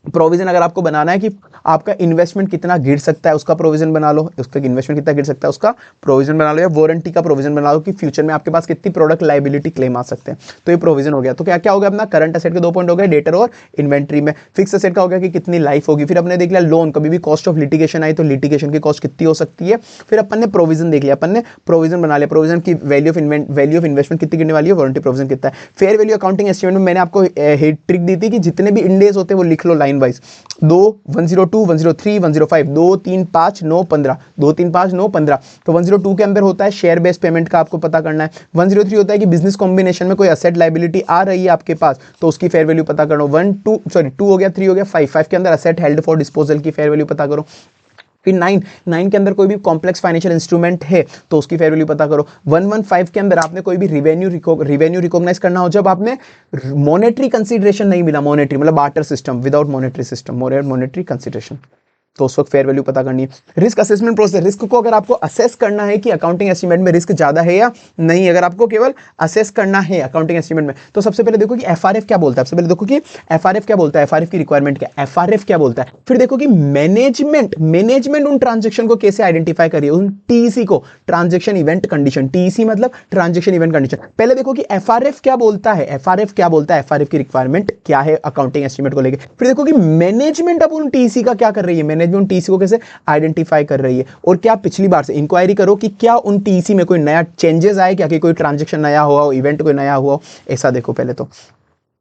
प्रोविजन अगर आपको बनाना है कि आपका इन्वेस्टमेंट कितना गिर सकता है उसका प्रोविजन बना लो, उसका इन्वेस्टमेंट कितना गिर सकता है उसका प्रोविजन बना लो, या वारंटी का प्रोविजन बना लो कि फ्यूचर में आपके पास कितनी प्रोडक्ट लायबिलिटी क्लेम आ सकते हैं, तो ये प्रोविजन हो गया। तो क्या क्या हो गया अपना, करंट असेट के 2 पॉइंट हो गए, डेटर और इन्वेंट्री में। फिक्स असेट का हो गया कि कितनी लाइफ होगी। फिर अपने देख लिया लोन, कभी भी कॉस्ट ऑफ लिटिगेशन आई तो लिटिगेशन की कॉस्ट कितनी हो सकती है। फिर अपन ने प्रोविजन देख लिया, अपन ने प्रोविजन बना लिया, प्रोविजन की वैल्यू ऑफ इन्वेस्टमेंट कितनी गिरने वाली है, वारंटी प्रोविजन कितना है। फेयर वैल्यू अकाउंटिंग एस्टिमेट में मैंने आपको ट्रिक दी थी कि जितने भी इंडेस होते हैं वो लिख लो लाइन वाइज, 102, 103, 105, 2, 3, 5, 9, 15, 2, 3, 5, 9, 15। तो 102 के अंदर होता है शेयर बेस्ड पेमेंट का आपको पता करना है। 103 होता है कि बिजनेस कॉम्बिनेशन में कोई असेट लायबिलिटी आ रही है आपके पास तो उसकी फेयर वैल्यू पता करो। 2 हो गया, 3 हो गया, 5 के अंदर असेट हेल्ड फॉर डिस्पोजल की फेयर वैल्यू पता करो। फिर 9 के अंदर कोई भी कॉम्प्लेक्स फाइनेंशियल इंस्ट्रूमेंट है तो उसकी फेयर वैल्यू पता करो। 115 के अंदर आपने कोई भी रिवेन्यू रिकॉग्नाइज करना हो जब आपने मॉनेटरी कंसीडरेशन नहीं मिला, मॉनेटरी मतलब barter system, without monetary system, monetary consideration, तो उस वक्त फेयर वैल्यू पता करनी है। रिस्क असेसमेंट प्रोसेस, रिस्क को अगर आपको असेस करना है कि अकाउंटिंग एस्टिमेट में रिस्क ज्यादा है या नहीं, अगर आपको केवल असेस करना है अकाउंटिंग एस्टिमेट में, तो सबसे पहले देखो कि एफआरएफ क्या बोलता है, सबसे पहले देखो कि एफआरएफ क्या बोलता है, एफआरएफ की रिक्वायरमेंट क्या, एफआरएफ क्या बोलता है। फिर देखो कि मैनेजमेंट उन ट्रांजेक्शन को कैसे आइडेंटिफाई करिए, उन टीईसी को, ट्रांजेक्शन इवेंट कंडीशन, टीईसी मतलब ट्रांजेक्शन इवेंट कंडीशन। पहले देखो कि एफआरएफ क्या बोलता है, एफआरएफ की रिक्वायरमेंट क्या है अकाउंटिंग एस्टिमेट को लेकर। फिर देखो कि मैनेजमेंट अब उन टीईसी का क्या कर रही है, मैनेजमेंट टीईसी को कैसे आइडेंटिफाई कर रही है। और क्या पिछली बार से इंक्वायरी करो कि क्या उन टीसी में कोई नया चेंजेस आए, क्या कि कोई ट्रांजैक्शन नया हुआ हो, इवेंट कोई नया हुआ हो, ऐसा देखो पहले। तो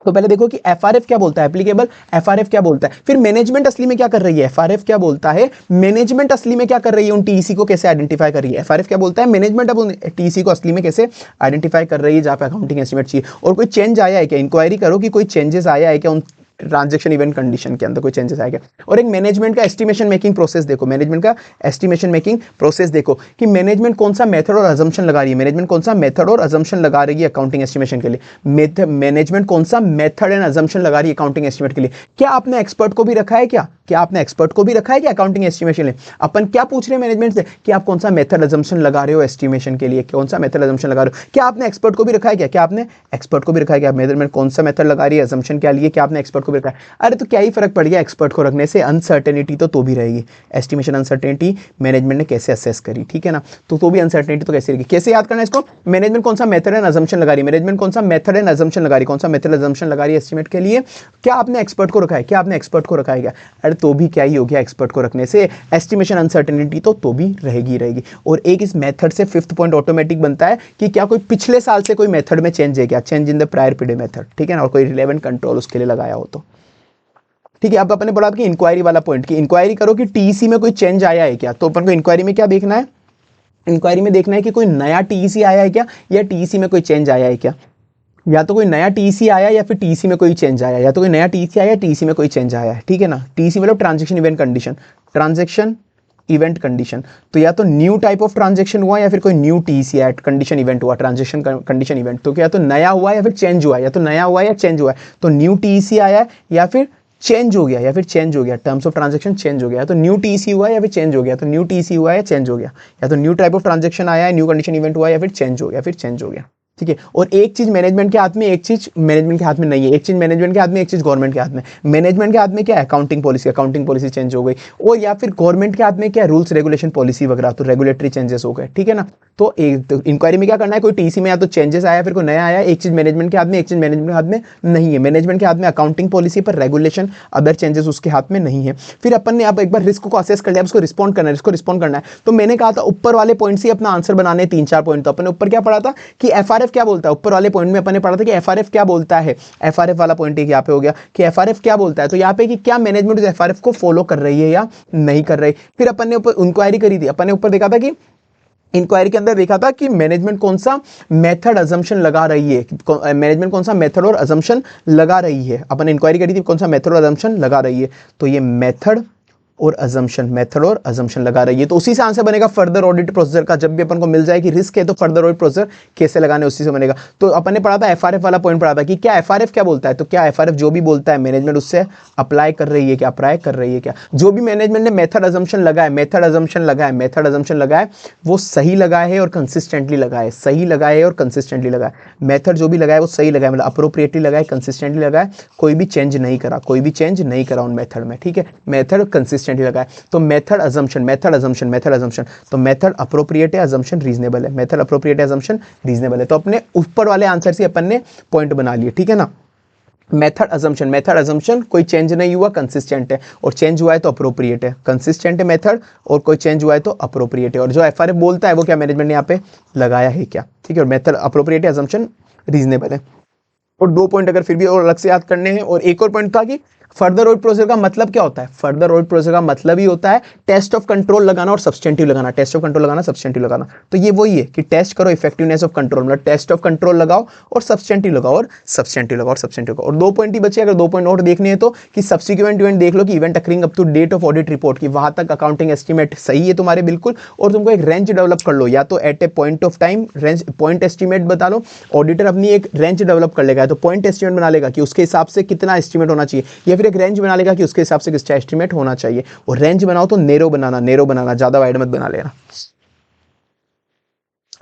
पहले देखो कि एफआरएफ क्या बोलता है, एप्लीकेबल एफआरएफ क्या बोलता है। फिर मैनेजमेंट असली में क्या कर रही है, एफआरएफ क्या बोलता है, मैनेजमेंट असली में क्या कर रही है, उन टीसी को कैसे आइडेंटिफाई कर रही है। एफआरएफ क्या बोलता है, मैनेजमेंट अब उन टीसी को असली में कैसे आइडेंटिफाई कर रही है जहां पे अकाउंटिंग एस्टिमेट चाहिए। और कोई चेंज आया है क्या, इंक्वायरी करो कि कोई चेंजेस आया है क्या उन ट्रांजैक्शन इवेंट कंडीशन के अंदर कोई चेंजेस आएगा। और एक मैनेजमेंट का एस्टिमेशन मेकिंग प्रोसेस देखो, मैनेजमेंट का एस्टिमेशन मेकिंग प्रोसेस देखो कि मैनेजमेंट कौन सा मेथड और अजम्पशन लगा रही है, मैनेजमेंट कौन सा मेथड और अजम्पशन लगा रही है अकाउंटिंग एस्टिमेशन के लिए, मैनेजमेंट कौन सा मेथड एंड अजम्पशन लगा रही है अकाउंटिंग एस्टिमेट के लिए। क्या आपने एक्सपर्ट को भी रखा है, क्या आपने एक्सपर्ट को भी रखा है क्या अकाउंटिंग एस्टिमेशन में? अपन क्या पूछ रहे हैं मैनेजमेंट से कि आप कौन सा मेथड अजम्पशन लगा रहे हो एस्टिमेशन के लिए, कौन सा मेथड अजम्पशन लगा रहे हो? क्या आपने एक्सपर्ट को भी रखा है क्या आपने एक्सपर्ट को भी रखा है क्या? मेजरमेंट कौन सा मेथड लगा रही है अजम्पशन के लिए, क्या आपने एक्सपर्ट को भी रखा है? अरे तो क्या ही फर्क पड़ गया एक्सपर्ट को रखने से, अनसर्टेनिटी तो भी रहेगी। एस्टिमेशन अनसर्टेनिटी मैनेजमेंट ने कैसे असेस करी, ठीक है ना, तो भी अनसर्टेनिटी तो कैसे रहेगी। कैसे याद करना है इसको? मैनेजमेंट कौन सा मेथड एंड अजम्पशन लगा रही है, मैनेजमेंट कौन सा मेथड एंड अजम्पशन लगा रही है, कौन सा मेथड अजम्पशन लगा रही है एस्टिमेट के लिए। क्या आपने एक्सपर्ट को रखा है, क्या आपने एक्सपर्ट को रखा है क्या? अरे तो भी क्या ही हो गया एक्सपर्ट को रखने से, एस्टिमेशन अनसर्टेनिटी तो भी रहेगी। और एक इस मेथड से फिफ्थ पॉइंट ऑटोमेटिक बनता है कि क्या कोई पिछले साल से कोई मेथड में चेंज है क्या, change in the prior period method, ठीक है ना, और कोई रिलेवेंट कंट्रोल उसके लिए लगाया हो तो ठीक है। अब अपने पढ़ा आपकी इंक्वायरी वाला पॉइंट की इंक्वायरी करो कि टीईसी में कोई चेंज आया है क्या। तो अपन को इंक्वायरी में क्या देखना है, इंक्वायरी में देखना है कि कोई नया टीईसी आया है क्या, या टीईसी में कोई चेंज आया है क्या। या तो कोई नया टीसी आया या फिर टीसी में कोई चेंज आया, या तो कोई नया टीसी आया या टीसी में कोई चेंज आया है, ठीक है ना। टीसी मतलब transaction event condition, transaction event condition, तो या तो न्यू टाइप ऑफ ट्रांजैक्शन हुआ या फिर कोई न्यू टीसी आया, कंडीशन इवेंट हुआ, ट्रांजैक्शन कंडीशन इवेंट, तो क्या तो नया हुआ या फिर चेंज हुआ, या तो नया हुआ या चेंज हुआ है, तो न्यू टीसी आया या फिर चेंज हो गया, या फिर चेंज हो गया, टर्म्स ऑफ ट्रांजैक्शन चेंज हो गया, तो न्यू टीसी हुआ या फिर चेंज हो गया, तो न्यू टीसी हुआ या चेंज हो गया, या तो न्यू टाइप ऑफ ट्रांजैक्शन आया, न्यू कंडीशन इवेंट हुआ या फिर चेंज हो गया, फिर चेंज हो गया, ठीक है। और एक चीज मैनेजमेंट के हाथ में, एक चीज मैनेजमेंट के हाथ में नहीं है, एक चीज मैनेजमेंट के हाथ में, एक चीज गवर्नमेंट के हाथ में। मैनेजमेंट के हाथ में क्या है, अकाउंटिंग पॉलिसी चेंज हो गई, और या फिर गवर्नमेंट के हाथ में क्या, रूल्स रेगुलेशन पॉलिसी वगैरह, तो रेगुलेटरी चेंजेस हो गए, ठीक है ना। तो इंक्वायरी में क्या करना है, कोई टीसी में या तो चेंजेस आया फिर कोई नया आया, एक चीज मैनेजमेंट के हाथ में, एक चीज मैनेजमेंट के हाथ में नहीं है। मैनेजमेंट के हाथ में अकाउंटिंग पॉलिसी पर रेगुलेशन, अदर चेंजेस उसके हाथ में नहीं है। फिर अपन ने अब एक बार रिस्क को असेस कर लिया, उसको रिस्पॉन्ड करना है, इसको रिस्पॉन्ड करना है। तो मैंने कहा था ऊपर वाले पॉइंट से अपना आंसर बनाने 3-4 पॉइंट। तो अपन ने ऊपर क्या पढ़ा था कि एफआरएफ क्या बोलता है, ऊपर वाले पॉइंट में अपन ने पढ़ा था कि एफआरएफ क्या बोलता है। एफआरएफ वाला पॉइंट एक यहाँ पे हो गया कि एफआरएफ क्या बोलता है, तो यहाँ पे कि क्या मैनेजमेंट उस एफआरएफ को फॉलो कर रही है या नहीं कर रही। फिर अपन ने ऊपर इंक्वायरी करी थी, अपन ने ऊपर देखा था कि इंक्वायरी के अंदर देखा था कि मैनेजमेंट कौन सा मेथड अजम्पशन लगा रही है, मैनेजमेंट कौन सा मेथड और अजम्पशन लगा रही है। अपन इंक्वायरी करी थी कौन सा मेथड और अजम्पशन लगा रही है, तो ये मेथड और अजम्पशन, मेथड और अजम्पशन लगा रही है। तो उसी से आंसर बनेगा फर्दर ऑडिट प्रोसीजर का। जब भी अपन को मिल जाए कि रिस्क है तो फर्दर ऑडिट प्रोसीजर कैसे लगाने, उसी से बनेगा। तो अपन ने पढ़ा था एफआरएफ वाला पॉइंट पढ़ा था कि क्या एफआरएफ क्या बोलता है, तो क्या एफआरएफ जो भी बोलता है मैनेजमेंट उससे अप्लाई कर रही है क्या, अप्लाई कर रही है क्या। जो भी मैनेजमेंट ने मेथड अजम्पशन लगाया, मेथड अजम्पशन लगाया, मेथड अजम्पशन लगाया, वो सही लगाए है और कंसिस्टेंटली लगाए, सही लगाए है और कंसिस्टेंटली लगाए। मेथड जो भी लगाया वो सही लगाया, मतलब अप्रोप्रिएटली लगाए, कंसिस्टेंटली लगाए, कोई भी चेंज नहीं करा, कोई भी चेंज नहीं करा उन मेथड में, ठीक है। मेथड कंसिस्टेंटली लगाए। तो method assumption, method assumption, method assumption, तो मेथड अप्रोप्रिएट है, अजम्पशन रीजनेबल है, मेथड अप्रोप्रिएट है, अजम्पशन रीजनेबल है। तो अपने ऊपर वाले आंसर से अपन ने पॉइंट बना लिए, ठीक है ना। मेथड अजम्पशन, मेथड अजम्पशन कोई चेंज नहीं हुआ, कंसिस्टेंट है, और चेंज हुआ है तो अप्रोप्रिएट है, कंसिस्टेंट है मेथड, और कोई चेंज हुआ है तो अप्रोप्रिएट है। और जो एफआरएफ बोलता है वो क्या मैनेजमेंट ने यहाँ पे लगाया है क्या, ठीक है। और मेथड अप्रोप्रिएट है, अजम्पशन रीजनेबल है। और 2 पॉइंट अगर फिर भी और अलग से याद करने हैं, और एक और पॉइंट था कि फर्दर ऑडिट प्रोसीजर का मतलब क्या होता है। फर्दर ऑडिट प्रोसीजर का मतलब ही होता है टेस्ट ऑफ कंट्रोल लगाना और सब्सटेंटिव लगाना, टेस्ट ऑफ कंट्रोल लगाना, सब्सटेंटिव लगाना। तो ये वही है कि टेस्ट करो इफेक्टिवनेस ऑफ कंट्रोल, मतलब टेस्ट ऑफ कंट्रोल लगाओ और सब्सटेंटिव लगाओ, और सब्सटेंटिव लगाओ और सब्सटेंटिव लगाओ। और 2 पॉइंट ही बचे, अगर 2 पॉइंट और देखने हैं तो कि सब्सिक्वेंट इवेंट देख लो कि event occurring up to date of audit report की, वहां तक अकाउंटिंग एस्टिमेट सही है तुम्हारे बिल्कुल, और तुमको एक रेंज डेवलप कर लो, या तो at a point of time range point estimate बता लो, ऑडिटर अपनी एक रेंज डेवलप कर लेगा, तो पॉइंट एस्टिमेट बना लेगा कि उसके हिसाब से कितना एस्टिमेट होना चाहिए, या फिर एक रेंज बना लेगा कि उसके हिसाब से किसका एस्टिमेट होना चाहिए। और रेंज बनाओ तो नेरो बनाना, नेरो बनाना, ज्यादा वाइड मत बना लेना।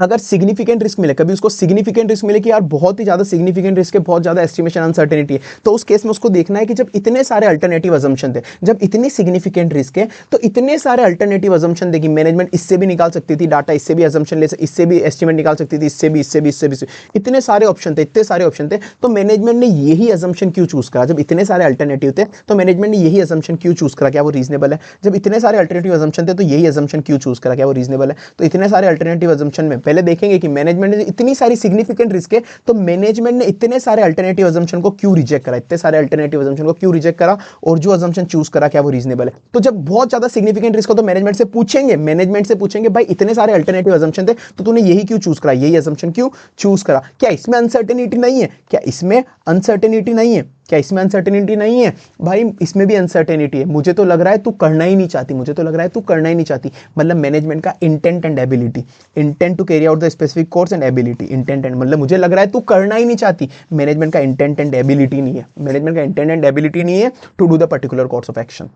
अगर सिग्निफिकेंट रिस्क मिले, कभी उसको सिग्निफिकेंट रिस्क मिले कि यार बहुत ही ज्यादा सिग्निफिकेंट रिस्क है, बहुत ज्यादा एस्टिमेशन अनसर्टेनिटी है, तो उस केस में उसको देखना है कि जब इतने सारे अल्टरनेटिव अजम्पशन थे, जब इतनी सिग्निफिकेंट रिस्क है तो इतने सारे अल्टरनेटिव अजम्पशन थे कि मैनेजमेंट इससे भी निकाल सकती थी डाटा, इससे भी अजम्पशन ले सकती, इससे भी एस्टिमेट निकाल सकती थी, इससे भी, इससे भी, इससे भी, इतने सारे ऑप्शन थे, इतने सारे ऑप्शन थे, तो मैनेजमेंट ने यही अजम्पशन क्यों चूज करा। जब इतने सारे अल्टरनेटिव थे तो मैनेजमेंट ने यही अजम्पशन क्यों चूज करा, क्या वो रीजनेबल है। जब इतने सारे अल्टरनेटिव अजम्पशन थे तो यही अजम्पशन क्यों चूज करा, क्या वो रीजनेबल है। तो इतने सारे अल्टरनेटिव अजम्पशन में पहले देखेंगे कि मैनेजमेंट ने इतनी सारी सिग्निफिकेंट रिस्क है तो मैनेजमेंट ने इतने सारे अल्टरनेटिव अजम्पशन को क्यों रिजेक्ट करा, इतने सारे अल्टरनेटिव अजम्पशन को क्यों रिजेक्ट करा, और जो अजम्पशन चूज करा क्या वो रीजनेबल है। तो जब बहुत ज्यादा सिग्निफिकेंट रिस्क हो तो मैनेजमेंट से पूछेंगे, मैनेजमेंट से पूछेंगे भाई इतने सारे अल्टरनेटिव अजम्पशन थे तो तूने यही क्यों चूज करा, यही अजम्पशन क्यों चूज करा, क्या इसमें अनसर्टेनिटी नहीं है, क्या इसमें अनसर्टेनिटी नहीं है, क्या इसमें अनसर्टेनिटी नहीं है? भाई इसमें भी अनसर्टेनिटी है। मुझे तो लग रहा है तू करना ही नहीं चाहती, मुझे तो लग रहा है तू करना ही नहीं चाहती। मतलब मैनेजमेंट का intent and ability, intent to carry out the specific course and ability, intent and मतलब मुझे लग रहा है तू करना ही नहीं चाहती। मैनेजमेंट का इंटेंट एंड एबिलिटी नहीं है, मैनेजमेंट का इंटेंट एंड एबिलिटी नहीं है to do the particular course of action,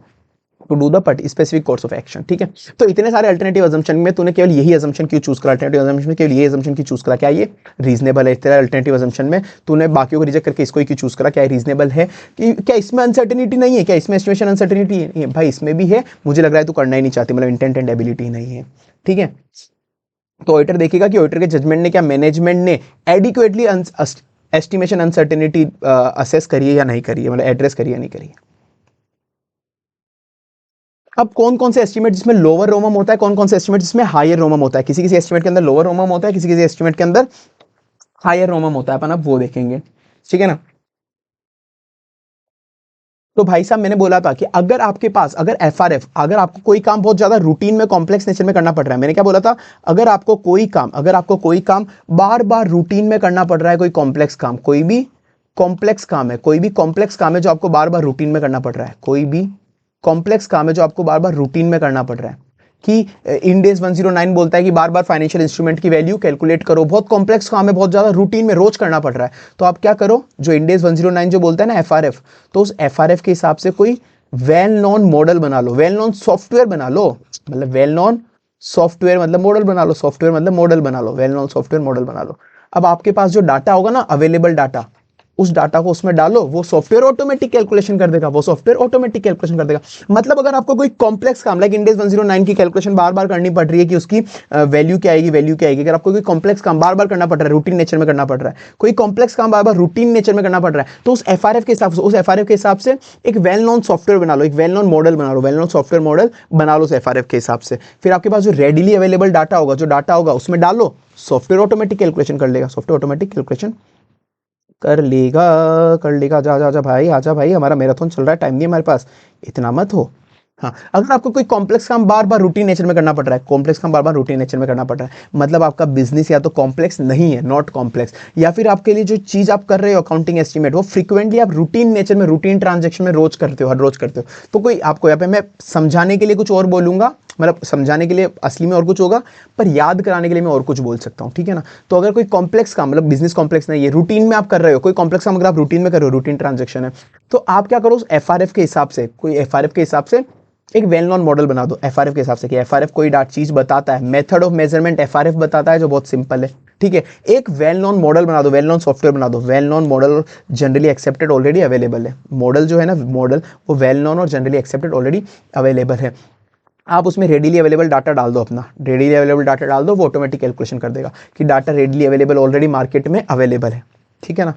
to do the specific course of action. ठीक है, तो इतने सारे अल्टरनेटिव अजम्पशन में तूने केवल यही अजम्पशन क्यों चूज करा? अल्टरनेटिव अजम्पशन में केवल यही अजम्पन क्यों चूज करा? क्या ये रीजनेबल है? तेरा अल्टरनेटिव अजम्पशन में तूने बाकियों को रिजेक्ट करके इसको ही क्यों चूज करा? क्या रीजनेबल है? कि क्या इसमें अनसर्टेनिटी नहीं है? क्या इसमें एस्टिमेशन अनसर्टेनिटी है? भाई इसमें भी है, मुझे लग रहा है तू करना ही नहीं चाहती, मतलब इंटेंट एंड एबिलिटी नहीं है। ठीक है, तो ऑडिटर देखेगा कि ऑडिटर के जजमेंट ने, क्या मैनेजमेंट ने एडिक्वेटली एस्टिमेशन अनसर्टेनिटी असेस करी है या नहीं करी है, मतलब एड्रेस करी है या नहीं करी है। अब कौन कौन से एस्टीमेट जिसमें लोअर रोमम होता है, कौन कौन से एस्टीमेट जिसमें हायर रोमम होता है? किसी किसी एस्टीमेट के अंदर लोअर रोमम होता है, किसी किसी एस्टीमेट के अंदर हायर रोमम होता है, अपन अब वो देखेंगे। ठीक है ना। तो भाई साहब मैंने बोला था कि अगर आपके पास, अगर एफआरएफ, अगर आपको कोई काम बहुत ज्यादा रूटीन में कॉम्प्लेक्स नेचर में करना पड़ रहा है, मैंने क्या बोला था? अगर आपको कोई काम बार बार रूटीन में करना पड़ रहा है, कोई कॉम्प्लेक्स काम, कोई भी कॉम्प्लेक्स काम है, कोई भी कॉम्प्लेक्स काम है जो आपको बार बार रूटीन में करना पड़ रहा है, कोई भी कॉम्प्लेक्स काम है जो आपको बार बार रूटीन में करना पड़ रहा है, कि इंडेस 109 बोलता है कि बार बार फाइनेंशियल इंस्ट्रूमेंट की वैल्यू कैलकुलेट करो, बहुत कॉम्प्लेक्स काम है, बहुत ज्यादा रूटीन में रोज करना पड़ रहा है, तो आप क्या करो? जो इंडेस 109 जो बोलता है ना एफआरएफ, तो उस एफआरएफ के हिसाब से कोई वेल नोन मॉडल बना लो, वेल नोन सॉफ्टवेयर बना लो, मतलब वेल नोन सॉफ्टवेयर मतलब मॉडल बना लो, सॉफ्टवेयर मतलब मॉडल बना लो, वेल नोन सॉफ्टवेयर मॉडल बना लो। अब आपके पास जो डाटा होगा ना, अवेलेबल डाटा, उस डाटा को उसमें डालो, वो सॉफ्टवेयर ऑटोमेटिक कैलकुलेशन कर देगा, वो सॉफ्टवेयर ऑटोमेटिक कैलकुलेशन कर देगा। मतलब अगर आपको कोई कॉम्प्लेक्स काम, लाइक इंडेक्स 109 की कैलकुलेशन बार बार करनी पड़ रही है कि उसकी वैल्यू क्या आएगी, वैल्यू क्या आएगी, अगर आपको कोई कॉम्प्लेक्स काम बार बार करना पड़ रहा है, रूटीन नेचर में करना पड़ रहा है, कोई कॉम्प्लेक्स काम बार बार रूटीन नेचर में करना पड़ रहा है, तो उस एफआरएफ के हिसाब से, उस एफआरएफ के हिसाब से एक वेल नोन सॉफ्टवेयर बना लो, एक वेल नोन मॉडल बना लो, वेल नोन सॉफ्टवेयर मॉडल बना लो उस एफआरएफ के हिसाब से। फिर आपके पास जो रेडिली अवेलेबल डाटा होगा, जो डाटा होगा उसमें डालो, सॉफ्टवेयर ऑटोमेटिक कैलकुलेशन कर लेगा, सॉफ्टवेयर ऑटोमेटिक कैलकुलेशन कर लेगा, कर लेगा। जा जा जा भाई, आजा भाई, हमारा मैराथन चल रहा है, टाइम नहीं है हमारे पास, इतना मत हो। हाँ, अगर आपको कोई कॉम्प्लेक्स काम बार बार रूटीन नेचर में करना पड़ रहा है, कॉम्प्लेक्स काम बार बार रूटीन नेचर में करना पड़ रहा है, मतलब आपका बिजनेस या तो कॉम्प्लेक्स नहीं है, नॉट कॉम्प्लेक्स, या फिर आपके लिए जो चीज आप कर रहे हो अकाउंटिंग एस्टीमेट, वो फ्रीक्वेंटली आप रूटीन नेचर में, रूटीन ट्रांजेक्शन में रोज करते हो, हर रोज करते हो, तो कोई आपको यहाँ पे मैं समझाने के लिए कुछ और बोलूंगा, मतलब समझाने के लिए असली में और कुछ होगा, पर याद कराने के लिए मैं और कुछ बोल सकता हूँ। ठीक है ना। तो अगर कोई कॉम्प्लेक्स काम, मतलब बिजनेस कॉम्प्लेक्स नहीं है, रूटीन में आप कर रहे हो, कोई कॉम्प्लेक्स काम अगर आप रूटीन में कर रहे हो, रूटीन ट्रांजेक्शन है, तो आप क्या करो? उस एफआरएफ के हिसाब से, कोई एफआरएफ के हिसाब से एक वेल नोन मॉडल बना दो एफआरएफ के हिसाब से, कि एफआरएफ कोई चीज बताता है, मेथड ऑफ मेजरमेंट एफआरएफ बताता है जो बहुत सिंपल है। ठीक है, एक वेल नोन मॉडल बना दो, वेल नोन सॉफ्टवेयर बना दो, well known model generally accepted already available है, मॉडल जो है ना, मॉडल वो वेल नोन और जनरली एक्सेप्टेड ऑलरेडी अवेलेबल है। आप उसमें रेडिली अवेलेबल डाटा डाल दो, अपना रेडिली अवेलेबल डाटा डाल दो, वो ऑटोमेटिक कैलकुलेशन कर देगा कि data readily available already market में अवेलेबल है। ठीक है ना।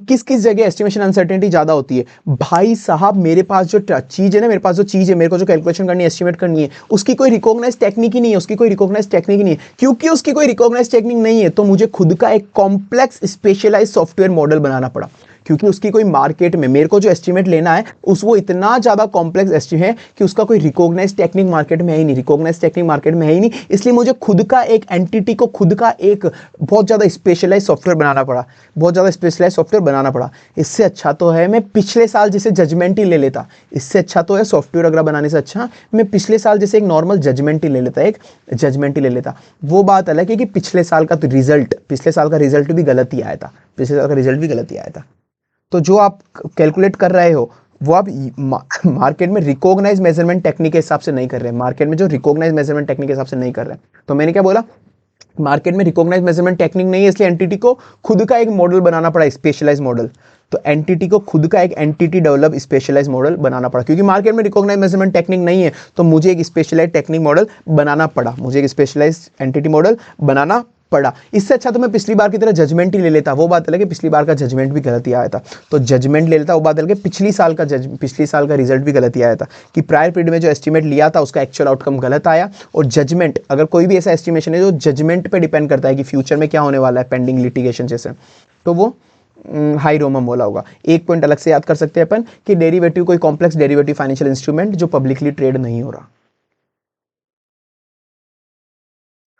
किस किस जगह एस्टिमेशन अनसर्टेनिटी ज्यादा होती है? भाई साहब मेरे पास जो चीज है ना, मेरे पास जो चीज है, मेरे को जो कैलकुलेशन करनी है, एस्टिमेट करनी है, उसकी कोई रिकॉग्नाइज टेक्निक ही नहीं है, उसकी कोई रिकॉग्नाइज टेक्निक ही नहीं है। क्योंकि उसकी कोई रिकॉग्नाइज टेक्निक नहीं है, तो मुझे खुद का एक कॉम्प्लेक्स स्पेशलाइज सॉफ्टवेयर मॉडल बनाना पड़ा, क्योंकि उसकी कोई मार्केट में मेरे को जो एस्टिमेट लेना है, उस वो इतना ज्यादा कॉम्प्लेक्स एस्टिमेट है कि उसका कोई रिकॉग्नाइज टेक्निक मार्केट में है ही नहीं, रिकॉग्नाइज टेक्निक मार्केट में है ही नहीं, इसलिए मुझे खुद का एक एंटिटी को, खुद का एक बहुत ज्यादा स्पेशलाइज सॉफ्टवेयर बनाना पड़ा, बहुत ज्यादा स्पेशलाइज सॉफ्टवेयर बनाना पड़ा। इससे अच्छा तो है मैं पिछले साल जैसे जजमेंट ही ले लेता, इससे अच्छा तो है सॉफ्टवेयर अगर बनाने से अच्छा मैं पिछले साल जैसे एक नॉर्मल जजमेंट ही ले लेता, एक जजमेंट ही ले लेता। वो बात अलग है कि पिछले साल का रिजल्ट, पिछले साल का रिजल्ट भी गलत ही आया था, पिछले साल का रिजल्ट भी गलत ही आया था। तो जो आप कैलकुलेट कर रहे हो वो आप मार्केट में रिकॉग्नाइज मेजरमेंट टेक्निक के हिसाब से नहीं कर रहे हैं, मार्केट में जो रिकॉग्नाइज मेजरमेंट टेक्निक के हिसाब से नहीं कर रहे हैं। तो मैंने क्या बोला? मार्केट में रिकॉग्नाइज मेजरमेंट टेक्निक नहीं है, इसलिए एंटिटी को खुद का एक मॉडल बनाना पड़ा, स्पेशलाइज मॉडल। तो एंटिटी को खुद का एक एंटिटी डेवलप स्पेशलाइज मॉडल बनाना पड़ा, क्योंकि मार्केट में रिकॉग्नाइज मेजरमेंट टेक्निक नहीं है, तो मुझे एक स्पेशलाइज टेक्निक मॉडल बनाना पड़ा, मुझे एक स्पेशलाइज एंटिटी मॉडल बनाना पड़ा। इससे अच्छा तो मैं पिछली बार की तरह जजमेंट ही ले लेता, वो बात अलग है, पिछली बार का जजमेंट भी गलत ही आया था, तो जजमेंट ले लेता, वो बात अलग है, पिछली साल का रिजल्ट भी गलत ही आया था, कि प्रायर पीरियड में जो एस्टिमेट लिया था उसका एक्चुअल आउटकम गलत आया। और जजमेंट, अगर कोई भी ऐसा एस्टिमेशन है जो जजमेंट पे डिपेंड करता है कि फ्यूचर में क्या होने वाला है, पेंडिंग लिटिगेशन जैसे, तो वो हाई रोमम बोला होगा। एक पॉइंट अलग से याद कर सकते हैं अपन कि डेरिवेटिव, कोई कॉम्प्लेक्स डेरिवेटिव फाइनेंशियल इंस्ट्रूमेंट जो पब्लिकली ट्रेड नहीं हो रहा।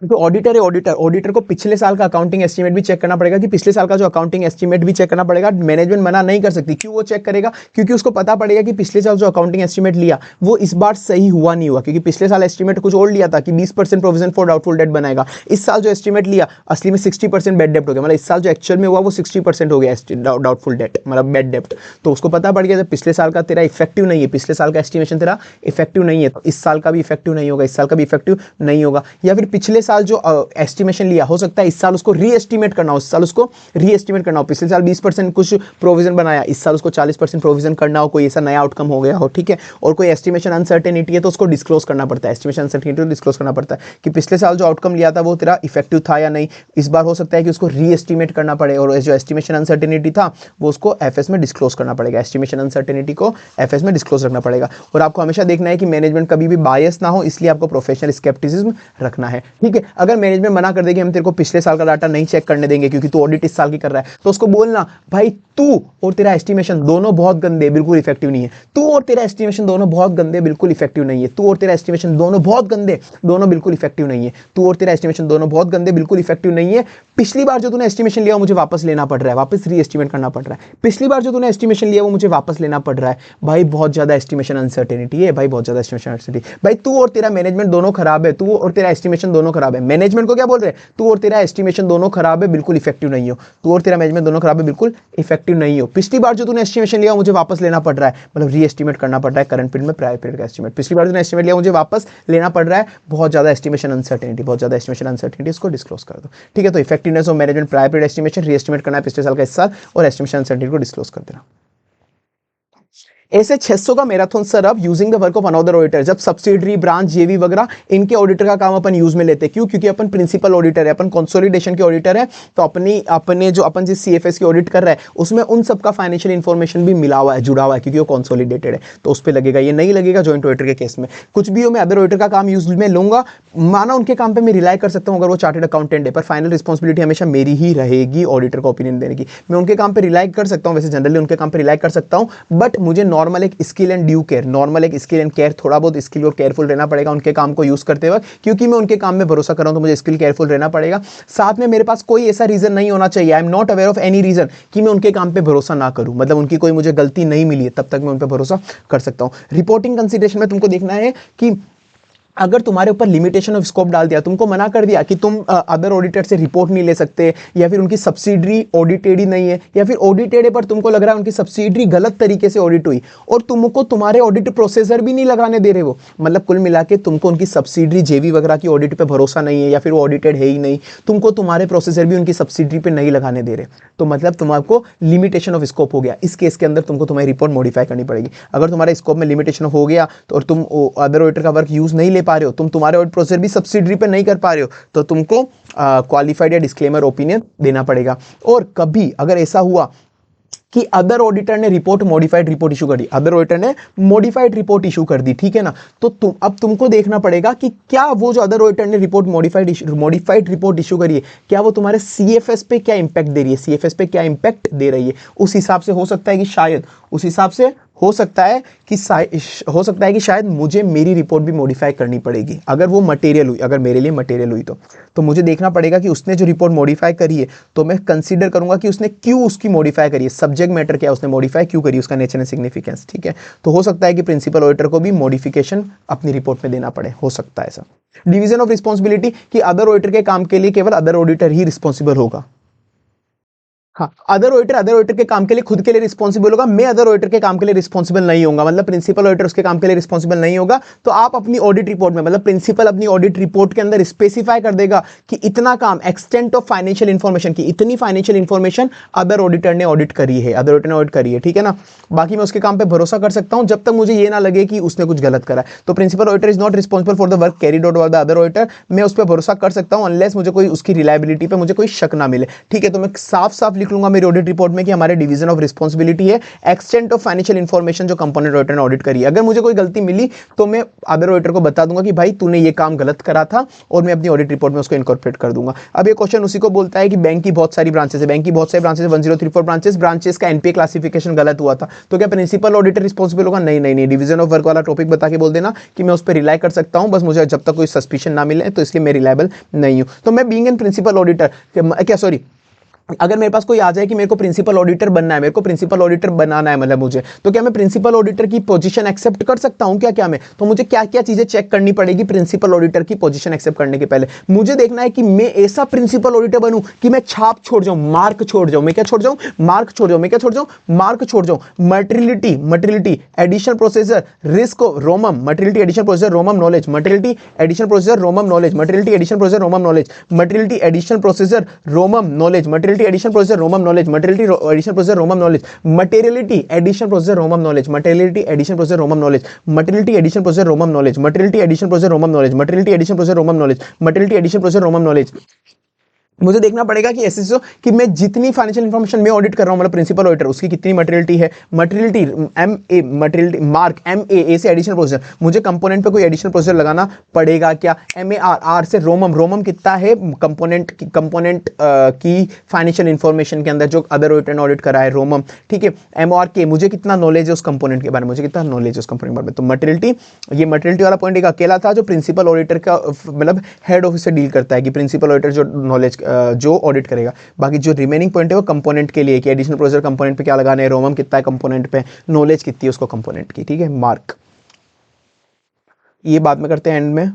क्योंकि ऑडिटर है, ऑडिटर को पिछले साल का अकाउंटिंग एस्टीमेट भी चेक करना पड़ेगा कि पिछले साल का जो अकाउंटिंग एस्टीमेट भी चेक करना पड़ेगा। मैनेजमेंट मना नहीं कर सकती। क्यों वो चेक करेगा? क्योंकि उसको पता पड़ेगा कि पिछले साल जो अकाउंटिंग एस्टीमेट लिया वो इस बार सही हुआ नहीं हुआ, क्योंकि पिछले साल एस्टीमेट कुछ और लिया था कि 20% प्रोविजन फॉर डाउटफुल डेट बनाएगा। इस साल जो एस्टीमेट लिया असली में 60% बेड डेप्ट हो गया, मतलब इस साल जो एक्चुअल में हुआ वो 60% हो गया डाउटफुल डेट, मतलब बेड डेप्ट। तो उसको पता पड़ गया जब पिछले साल का तेरा इफेक्टिव नहीं है, पिछले साल का एस्टिमेशन तेरा इफेक्टिव नहीं है, तो इस साल का भी इफेक्टिव नहीं होगा, इस साल का भी इफेक्टिव नहीं होगा। या फिर पिछले साल जो एस्टिमेशन लिया, हो सकता है इस साल उसको री एस्टिमेट करना हो, इस साल उसको री एस्टिमेट करना हो। पिछले साल 20% कुछ प्रोविजन बनाया, इस साल उसको 40% प्रोविजन करना हो, कोई ऐसा नया आउटकम हो गया हो, ठीक है। और कोई एस्टिमेशन अनसर्टेनिटी है तो उसको डिस्क्लोज करना पड़ता है, एस्टिमेशन अनसर्टेनिटी को डिस्क्लोज करना पड़ता है कि पिछले साल जो आउटकम लिया था वो तेरा इफेक्टिव था या नहीं। इस बार हो सकता है कि उसको री एस्टिमेट करना पड़े और जो एस्टिमेशन अनसर्टेनिटी था वो उसको एफएस में डिस्क्लोज करना पड़ेगा, एस्टिमेशन अनसर्टेनिटी को एफएस में डिस्क्लोज रखना पड़ेगा। और आपको हमेशा देखना है कि मैनेजमेंट कभी भी बायस ना हो, इसलिए आपको प्रोफेशनल स्केप्टिसिज्म रखना है, ठीक है। अगर मैनेजमेंट मना कर देगी हम तेरे को पिछले साल का डाटा नहीं चेक करने देंगे क्योंकि तू ऑडिट इस साल की कर रहा है, तो उसको बोलना भाई तू और तेरा एस्टिमेशन दोनों बहुत गंदे, बिल्कुल इफेक्टिव नहीं है। तू और तेरा एस्टिमेशन दोनों बहुत गंदे, बिल्कुल इफेक्टिव नहीं है। तू और तेरा एस्टिमेशन दोनों बहुत गंदे, दोनों बिल्कुल इफेक्टिव नहीं है। तू और तेरा एस्टिमेशन दोनों बहुत गंदे, बिल्कुल इफेक्टिव नहीं है। पिछली बार जो तूने एस्टिमेशन लिया मुझे वापस लेना पड़ रहा है, वापस री एस्टिमेट करना पड़ रहा है। पिछली बार जो तूने एस्टिमेशन लिया वो मुझे वापस लेना पड़ रहा है। भाई बहुत ज्यादा एस्टिमेशन अनसर्टेनिटी है, भाई बहुत ज्यादा एस्टिमेशन अनसर्टेनिटी। भाई तू और तेरा मैनेजमेंट दोनों खराब है, तू और तेरा एस्टिमेशन दोनों खराब है। मैनेजमेंट को क्या बोल रहे हैं? तू और तेरा एस्टिमेशन दोनों खराब है, बिल्कुल इफेक्टिव नहीं हो। तू और तेरा मैनेजमेंट दोनों खराब है, बिल्कुल इफेक्टिव नहीं हो। पिछली बार जो तूने एस्टिमेशन लिया मुझे वापस लेना पड़ रहा है, मतलब री एस्टिमेट करना पड़ रहा है करंट पीरियड में प्रायर पीरियड का एस्टिमेट। पिछली बार तूने एस्टिमेट लिया मुझे वापस लेना पड़ रहा है, बहुत ज्यादा एस्टिमेशन अनसर्टेनिटी, बहुत ज्यादा एस्टिमेशन अनसर्टेनिटी, इसको डिस्क्लोज कर दो, ठीक है। तो effectiveness of management prior period estimation, री एस्टिमेट करना है पिछले साल का इस साल, और एस्टिमेशन अनसर्टेनिटी को डिस्क्लोज कर देना। ऐसे 600 का मैराथन सर अब using the work of another auditor, जब सब्सिडरी ब्रांच जेवी वगैरह इनके ऑडिटर का काम अपन यूज में लेते हैं। क्यों? क्योंकि अपन प्रिंसिपल ऑडिटर है, अपन कंसोलिडेशन के ऑडिटर है, तो अपने जो अपन जिस सीएफएस की ऑडिट कर रहा है उसमें उन सबका फाइनेंशियल इंफॉर्मेशन भी मिला हुआ है, जुड़ा हुआ है, क्योंकि वो कंसोलिडेटेड है, तो उस पर लगेगा। ये नहीं लगेगा जॉइंट ऑडिटर के केस में। कुछ भी हो मैं अदर ऑडिटर का काम यूज में लूंगा, माना उनके काम पे मैं रिलाई कर सकता हूं अगर वो चार्टर्ड अकाउंटेंट है, पर फाइनल रिस्पॉन्सिबिलिटी हमेशा मेरी ही रहेगी ऑडिटर का ओपिनियन देने की। मैं उनके काम पे रिलाई कर सकता हूं, वैसे जनरली उनके काम पे रिलाई कर सकता हूं, बट मुझे नॉर्मल एक skill and due care, normal एक स्किल एंड केयर, थोड़ा बहुत स्किल और केयरफुल रहना पड़ेगा उनके काम को यूज करते वक्त, क्योंकि मैं उनके काम में भरोसा कर रहा हूं, तो मुझे स्किल केयरफुल रहना पड़ेगा। साथ में मेरे पास कोई ऐसा रीजन नहीं होना चाहिए, I am not aware of any reason कि मैं उनके काम पे भरोसा ना करूं, मतलब उनकी कोई मुझे गलती नहीं मिली है तब तक मैं उन पर भरोसा कर सकता हूं। रिपोर्टिंग कंसिडरेशन में तुमको देखना है कि अगर तुम्हारे ऊपर लिमिटेशन ऑफ स्कोप डाल दिया, तुमको मना कर दिया कि तुम अदर ऑडिटर से रिपोर्ट नहीं ले सकते, या फिर उनकी सब्सिडरी ऑडिटेड ही नहीं है, या फिर ऑडिटेड है पर तुमको लग रहा है उनकी सब्सिडरी गलत तरीके से ऑडिट हुई, और तुमको तुम्हारे ऑडिट प्रोसेसर भी नहीं लगाने दे रहे वो, मतलब कुल मिला के तुमको उनकी सब्सिडरी जेवी वगैरह की ऑडिट पे भरोसा नहीं है, या फिर वो ऑडिटेड है ही नहीं, तुमको तुम्हारे प्रोसेसर भी उनकी सब्सिडरी पे नहीं लगाने दे रहे, तो मतलब तुमको लिमिटेशन ऑफ स्कोप हो गया। इस केस के अंदर तुमको तुम्हारी रिपोर्ट मॉडिफाई करनी पड़ेगी। अगर तुम्हारे स्कोप में लिमिटेशन हो गया तो और तुम अदर ऑडिटर का वर्क यूज नहीं ले पा रहे हो, तुम तुम्हारे ऑडिट प्रोसेसर भी सब्सिडरी पे नहीं कर पा रहे हो, तो तुमको क्वालिफाइड या डिस्क्लेमर ओपिनियन देना पड़ेगा। और कभी अगर ऐसा हुआ कि अदर ऑडिटर ने रिपोर्ट मॉडिफाइड रिपोर्ट इशू कर दी, अदर ऑडिटर ने मॉडिफाइड रिपोर्ट इशू कर दी, ठीक है ना, तो अब तुमको देखना पड़ेगा कि क्या वो जो अदर ऑडिटर ने रिपोर्ट मॉडिफाइड रिपोर्ट इशू करी है, क्या वो तुम्हारे सीएफएस पे क्या इंपैक्ट दे रही है, सीएफएस पे क्या इंपैक्ट दे रही है। उस हिसाब से हो सकता है कि शायद उस हिसाब से हो सकता है कि शायद मुझे मेरी रिपोर्ट भी मॉडिफाई करनी पड़ेगी, अगर वो मटेरियल हुई, अगर मेरे लिए मटेरियल हुई, तो मुझे देखना पड़ेगा कि उसने जो रिपोर्ट मॉडिफाई करी है, तो मैं कंसीडर करूंगा कि उसने क्यों उसकी मॉडिफाई करी है, सब्जेक्ट मैटर क्या उसने मॉडिफाई क्यों करी, उसका नेचर एंड सिग्निफिकेंस, ठीक है। तो हो सकता है कि प्रिंसिपल ऑडिटर को भी मॉडिफिकेशन अपनी रिपोर्ट में देना पड़े, हो सकता है ऐसा। डिवीजन ऑफ रिस्पॉन्सिबिलिटी कि अदर ऑडिटर के काम के लिए केवल अदर ऑडिटर ही रिस्पॉन्सिबल होगा। हाँ, अदर ऑडिटर के काम के लिए खुद के लिए रिस्पॉन्सिबल होगा, मैं अदर ऑडिटर के काम के लिए रिस्पॉन्सिबल नहीं होगा, मतलब प्रिंसिपल ऑडिटर उसके काम के लिए रिस्पॉन्सिबल नहीं होगा। तो आप अपनी ऑडिट रिपोर्ट में, मतलब प्रिंसिपल अपनी ऑडिट रिपोर्ट के अंदर स्पेसिफाई कर देगा कि इतना काम, एक्सटेंट ऑफ फाइनेंशियल इंफॉर्मेशन की, इतनी फाइनेंशियल इंफॉर्मेशन अदर ऑडिटर ने ऑडिट करी है, अदर ऑडिटर ने ऑडिट करी है, ठीक है ना। बाकी मैं उसके काम पे भरोसा कर सकता हूं जब तक मुझे ये ना लगे कि उसने कुछ गलत करा है। तो principal auditor is not responsible for the work carried out by the other auditor, मैं उस पर भरोसा कर सकता हूं अनलेस मुझे कोई उसकी रिलायबिलिटी पे मुझे कोई शक ना मिले, ठीक है। तो मैं साफ साफ लिख लूंगा मेरी ऑडिट रिपोर्ट में कि हमारे डिवीजन ऑफ रिस्पॉन्सिबिलिटी है एक्सटेंट ऑफ फाइनेंशियल इन्फॉर्मेशन जो कंपोनेंट ऑडिटर ने ऑडिट करी है। अगर मुझे कोई गलती मिली तो मैं अदर ऑडिटर को बता दूंगा कि भाई तूने ये काम गलत करा था, और मैं अपनी ऑडिट रिपोर्ट में उसको इनकॉर्पोरेट कर दूंगा। अब ये क्वेश्चन उसी को बोलता है कि बैंक की बहुत सारी ब्रांचेस है, बैंक की बहुत सारी ब्रांचेस 1034 ब्रांचेस का एनपीए क्लासिफिकेशन गलत हुआ था, तो क्या प्रिंसिपल ऑडिटर रिस्पॉन्सिबल होगा? नहीं नहीं नहीं, डिवीजन ऑफ वर्क वाला टॉपिक बता के बोल देना कि मैं उस पर रिलाई कर सकता हूं, बस मुझे जब तक कोई सस्पिशन ना मिले तो इसलिए मैं रिलायबल नहीं हूं। तो मैं बीइंग एन प्रिंसिपल ऑडिटर क्या सॉरी अगर मेरे पास कोई आ जाए कि मेरे को प्रिंसिपल ऑडिटर बनना है, मेरे को प्रिंसिपल ऑडिटर बनाना है मतलब मुझे, तो क्या मैं प्रिंसिपल ऑडिटर की पोजीशन एक्सेप्ट कर सकता हूं? क्या मैं तो मुझे क्या क्या चीजें चेक करनी पड़ेगी प्रिंसिपल ऑडिटर की पोजीशन एक्सेप्ट करने के पहले? मुझे देखना है कि मैं ऐसा प्रिंसिपल ऑडिटर बनूं कि मैं छाप छोड़ जाऊं, मार्क छोड़ जाऊं। मैं क्या छोड़ जाऊं? मार्क छोड़ जाऊं। मैं क्या छोड़ जाऊं? मार्क छोड़ जाऊं। Materiality additional procedure risk रोमम, materiality additional procedure रोमम knowledge, materiality additional procedure रोमम knowledge, materiality additional procedure रोमम knowledge, materiality additional procedure रोमम knowledge, materiality additional procedure रोमम knowledge, materiality additional procedure रोमम knowledge, materiality additional procedure रोमम knowledge, materiality additional procedure रोमम knowledge, materiality additional procedure रोमम knowledge, materiality additional procedure रोमम knowledge, materiality additional procedure रोमम knowledge, materiality additional procedure रोमम knowledge. मुझे देखना पड़ेगा कि ऐसे कि मैं जितनी फाइनेंशियल इंफॉर्मेशन में ऑडिट कर रहा हूं, मतलब प्रिंसिपल ऑडिटर, उसकी कितनी मटेरियलिटी है, मटेरियलिटी मटेरियलिटी मार्क ए से एडिशनल प्रोसीजर, मुझे कंपोनेंट पे कोई एडिशनल प्रोसीजर लगाना पड़ेगा क्या? आर से रोमम कितना है कंपोनेंट की फाइनेंशियल इंफॉर्मेशन के अंदर जो अदर ऑडिटर ने ऑडिट करा है, रोमम, ठीक है। के मुझे कितना नॉलेज है उस कंपोनेंट के बारे में, मुझे कितना नॉलेज है उस कंपोनेंट के बारे में। तो मटेरियलिटी, ये मटेरियलिटी वाला पॉइंट एक अकेला था जो प्रिंसिपल ऑडिटर का मतलब हेड ऑफिस से डील करता है कि प्रिंसिपल ऑडिटर जो नॉलेज जो ऑडिट करेगा। बाकी जो रिमेनिंग पॉइंट है वो कंपोनेंट के लिए कि एडिशनल प्रोसीजर कंपोनेंट पे क्या लगाना है, रोमम कितना है कंपोनेंट पे, नॉलेज कितनी है उसको कंपोनेंट की, ठीक है। मार्क ये बात में करते हैं एंड में।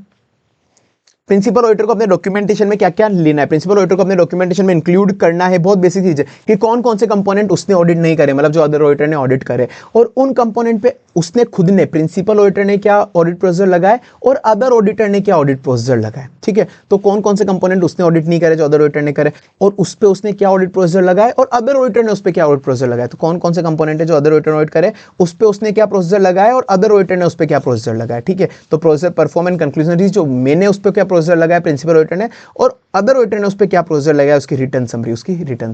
प्रिंसिपल ऑडिटर को अपने डॉक्यूमेंटेशन में क्या क्या लेना है, प्रिंसिपल ऑडिटर को अपने डॉक्यूमेंटेशन में इंक्लूड करना है, बहुत बेसिक चीज है कि कौन कौन से कंपोनेंट उसने ऑडिट नहीं करे, मतलब जो अदर ऑडिटर ने ऑडिट करे, और उन कंपोनेंट पे उसने खुद ने प्रिंसिपल ऑडिटर ने क्या ऑडिट प्रोसीजर लगाए और अदर ऑडिटर ने क्या ऑडिट प्रोसीजर लगाए, ठीक है। तो कौन कौन से कंपोनेंट उसने ऑडिट नहीं करे जो अदर ऑडिटर ने करे, और उस पे उसने क्या ऑडिट प्रोसीजर लगाए और अदर ऑडिटर ने उस पर क्या ऑडिट प्रोसीजर लगाए। तो कौन कौन से कंपोनेंट है जो अदर ऑडिटर ने ऑडिट करे, उस पे उसने क्या प्रोसीजर लगाया और अदर ऑडिटर ने उस पर क्या प्रोसीजर लगाया, ठीक है। तो प्रोसीजर परफॉर्म एंड कंक्लूजन, जो मैंने उस पर क्या प्रोसीजर लगाया प्रिंसिपल ऑडिटर ने और अदर ऑडिटर ने उस पर क्या प्रोसीजर लगाया, उसकी रिटर्न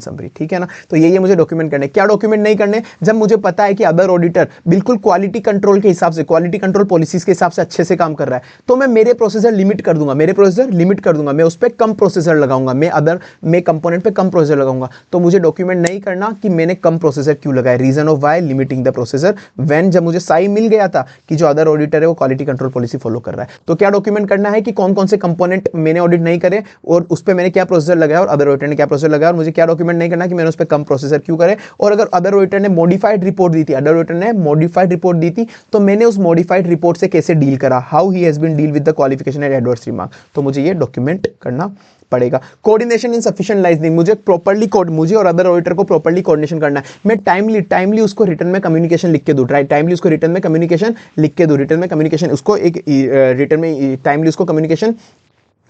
समरी, ठीक है ना। तो ये मुझे डॉक्यूमेंट करने, क्या डॉक्यूमेंट नहीं करने, जब मुझे पता है कि अदर ऑडिटर बिल्कुल क्वालिटी कंट्रोल के हिसाब से, क्वालिटी कंट्रोल पॉलिसीज के हिसाब से अच्छे से काम कर रहा है, तो मैं मेरे प्रोसीजर लिमिट कर दूंगा, मैं उस पर कम प्रोसीजर लगाऊंगा, मैं कंपोनेंट पे कम प्रोसीजर लगाऊंगा। तो मुझे डॉक्यूमेंट नहीं करना कि मैंने कम प्रोसीजर क्यों लगाया, reason of why limiting the procedure when, जब मुझे साई मिल गया था कि जो अदर ऑडिटर है वो क्वालिटी कंट्रोल पॉलिसी फॉलो कर रहा है। तो क्या डॉक्यूमेंट करना है कि कौन कौन से कंपोनेंट मैंने ऑडिट नहीं करे और उस पर मैंने क्या प्रोसीजर लगाया और अदर ऑडिटर ने क्या प्रोसीजर लगाया, और मुझे क्या डॉक्यूमेंट नहीं करना कि मैंने उस पर कम प्रोसीजर क्यों करे। और अगर अदर ऑडिटर ने मॉडिफाइड रिपोर्ट दी थी, अदर ऑडिटर ने मॉडिफाइड रिपोर्ट दी थी, तो मैंने उस मॉडिफाइड रिपोर्ट से कैसे डील करा, how he has been deal with the qualification and adverse remark, तो मुझे ये डॉक्यूमेंट करना पड़ेगा। कोऑर्डिनेशन इन सफिशिएंट लाइजनिंग, मुझे और अदर ऑडिटर को प्रॉपर्ली कोऑर्डिनेशन करना है। मैं टाइमली उसको रिटर्न में कम्युनिकेशन लिख के दूं, टाइमली उसको रिटर्न में कम्युनिकेशन लिख के दूं, रिटर्न में कम्युनिकेशन उसको एक रिटर्न में टाइमली उसको कम्युनिकेशन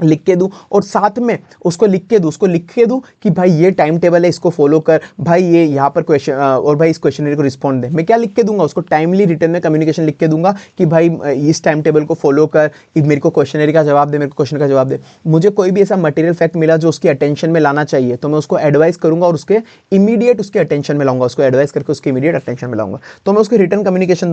लिख के दूं, और साथ में उसको लिख के दूं कि भाई ये टाइम टेबल है, इसको फॉलो कर, भाई ये यहाँ पर क्वेश्चन, और भाई इस क्वेश्चनरी को रिस्पॉन्ड दे। मैं क्या लिख के दूंगा उसको, टाइमली रिटर्न में कम्युनिकेशन लिख के दूंगा कि भाई इस टाइम टेबल को फॉलो कर, मेरे को क्वेश्चनरी का जवाब दे, मेरे को क्वेश्चन का जवाब दे। मुझे कोई भी ऐसा मटेरियल फैक्ट मिला जो उसकी अटेंशन में लाना चाहिए, तो मैं उसको एडवाइस करूंगा और उसके इमीडिएट उसके अटेंशन में लाऊंगा, उसको एडवाइस करके उसके इमीडिएट अटेंशन में लाऊंगा। तो मैं उसको रिटर्न कम्युनिकेशन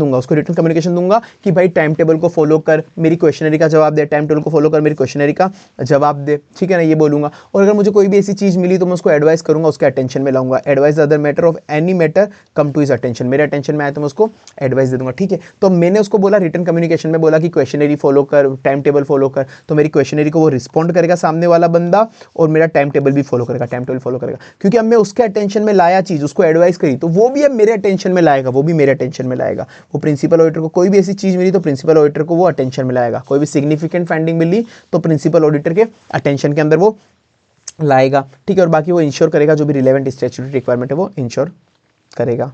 दूंगा, कि भाई टाइम टेबल को फॉलो कर, मेरी क्वेश्चनरी का जवाब दे, टाइम टेबल को फॉलो कर, मेरी क्वेश्चनरी का जवाब दे, ठीक है ना, ये बोलूंगा। और अगर मुझे कोई भी ऐसी चीज मिली तो मैं उसको एडवाइस करूंगा, उसके अटेंशन में लाऊंगा। Advice other matter of any matter come to his attention, मेरे अटेंशन में आए तो मैं उसको एडवाइस दे दूंगा, ठीक है। तो मैंने उसको बोला रिटर्न कम्युनिकेशन में बोला कि क्वेश्चनरी फॉलो कर, टाइम टेबल फॉलो कर, तो मेरी क्वेश्चनरी को वो रिस्पॉन्ड करेगा सामने वाला बंदा, और मेरा टाइम टेबल भी फॉलो करेगा, क्योंकि अब मैं उसके अटेंशन में लाया चीज, उसको एडवाइस करी, तो वो भी अब मेरे अटेंशन में लाएगा, वो प्रिंसिपल ऑडिटर को कोई भी ऐसी चीज मिली तो प्रिंसिपल ऑडिटर को वो अटेंशन में लाएगा, कोई भी सिग्निफिकेंट फाइंडिंग मिली तो प्रिंसिपल ऑडिटर के अटेंशन के अंदर वो लाएगा, ठीक है। और बाकी वो इंश्योर करेगा, जो भी रिलेवेंट स्टैट्यूटरी रिक्वायरमेंट है वो इंश्योर करेगा,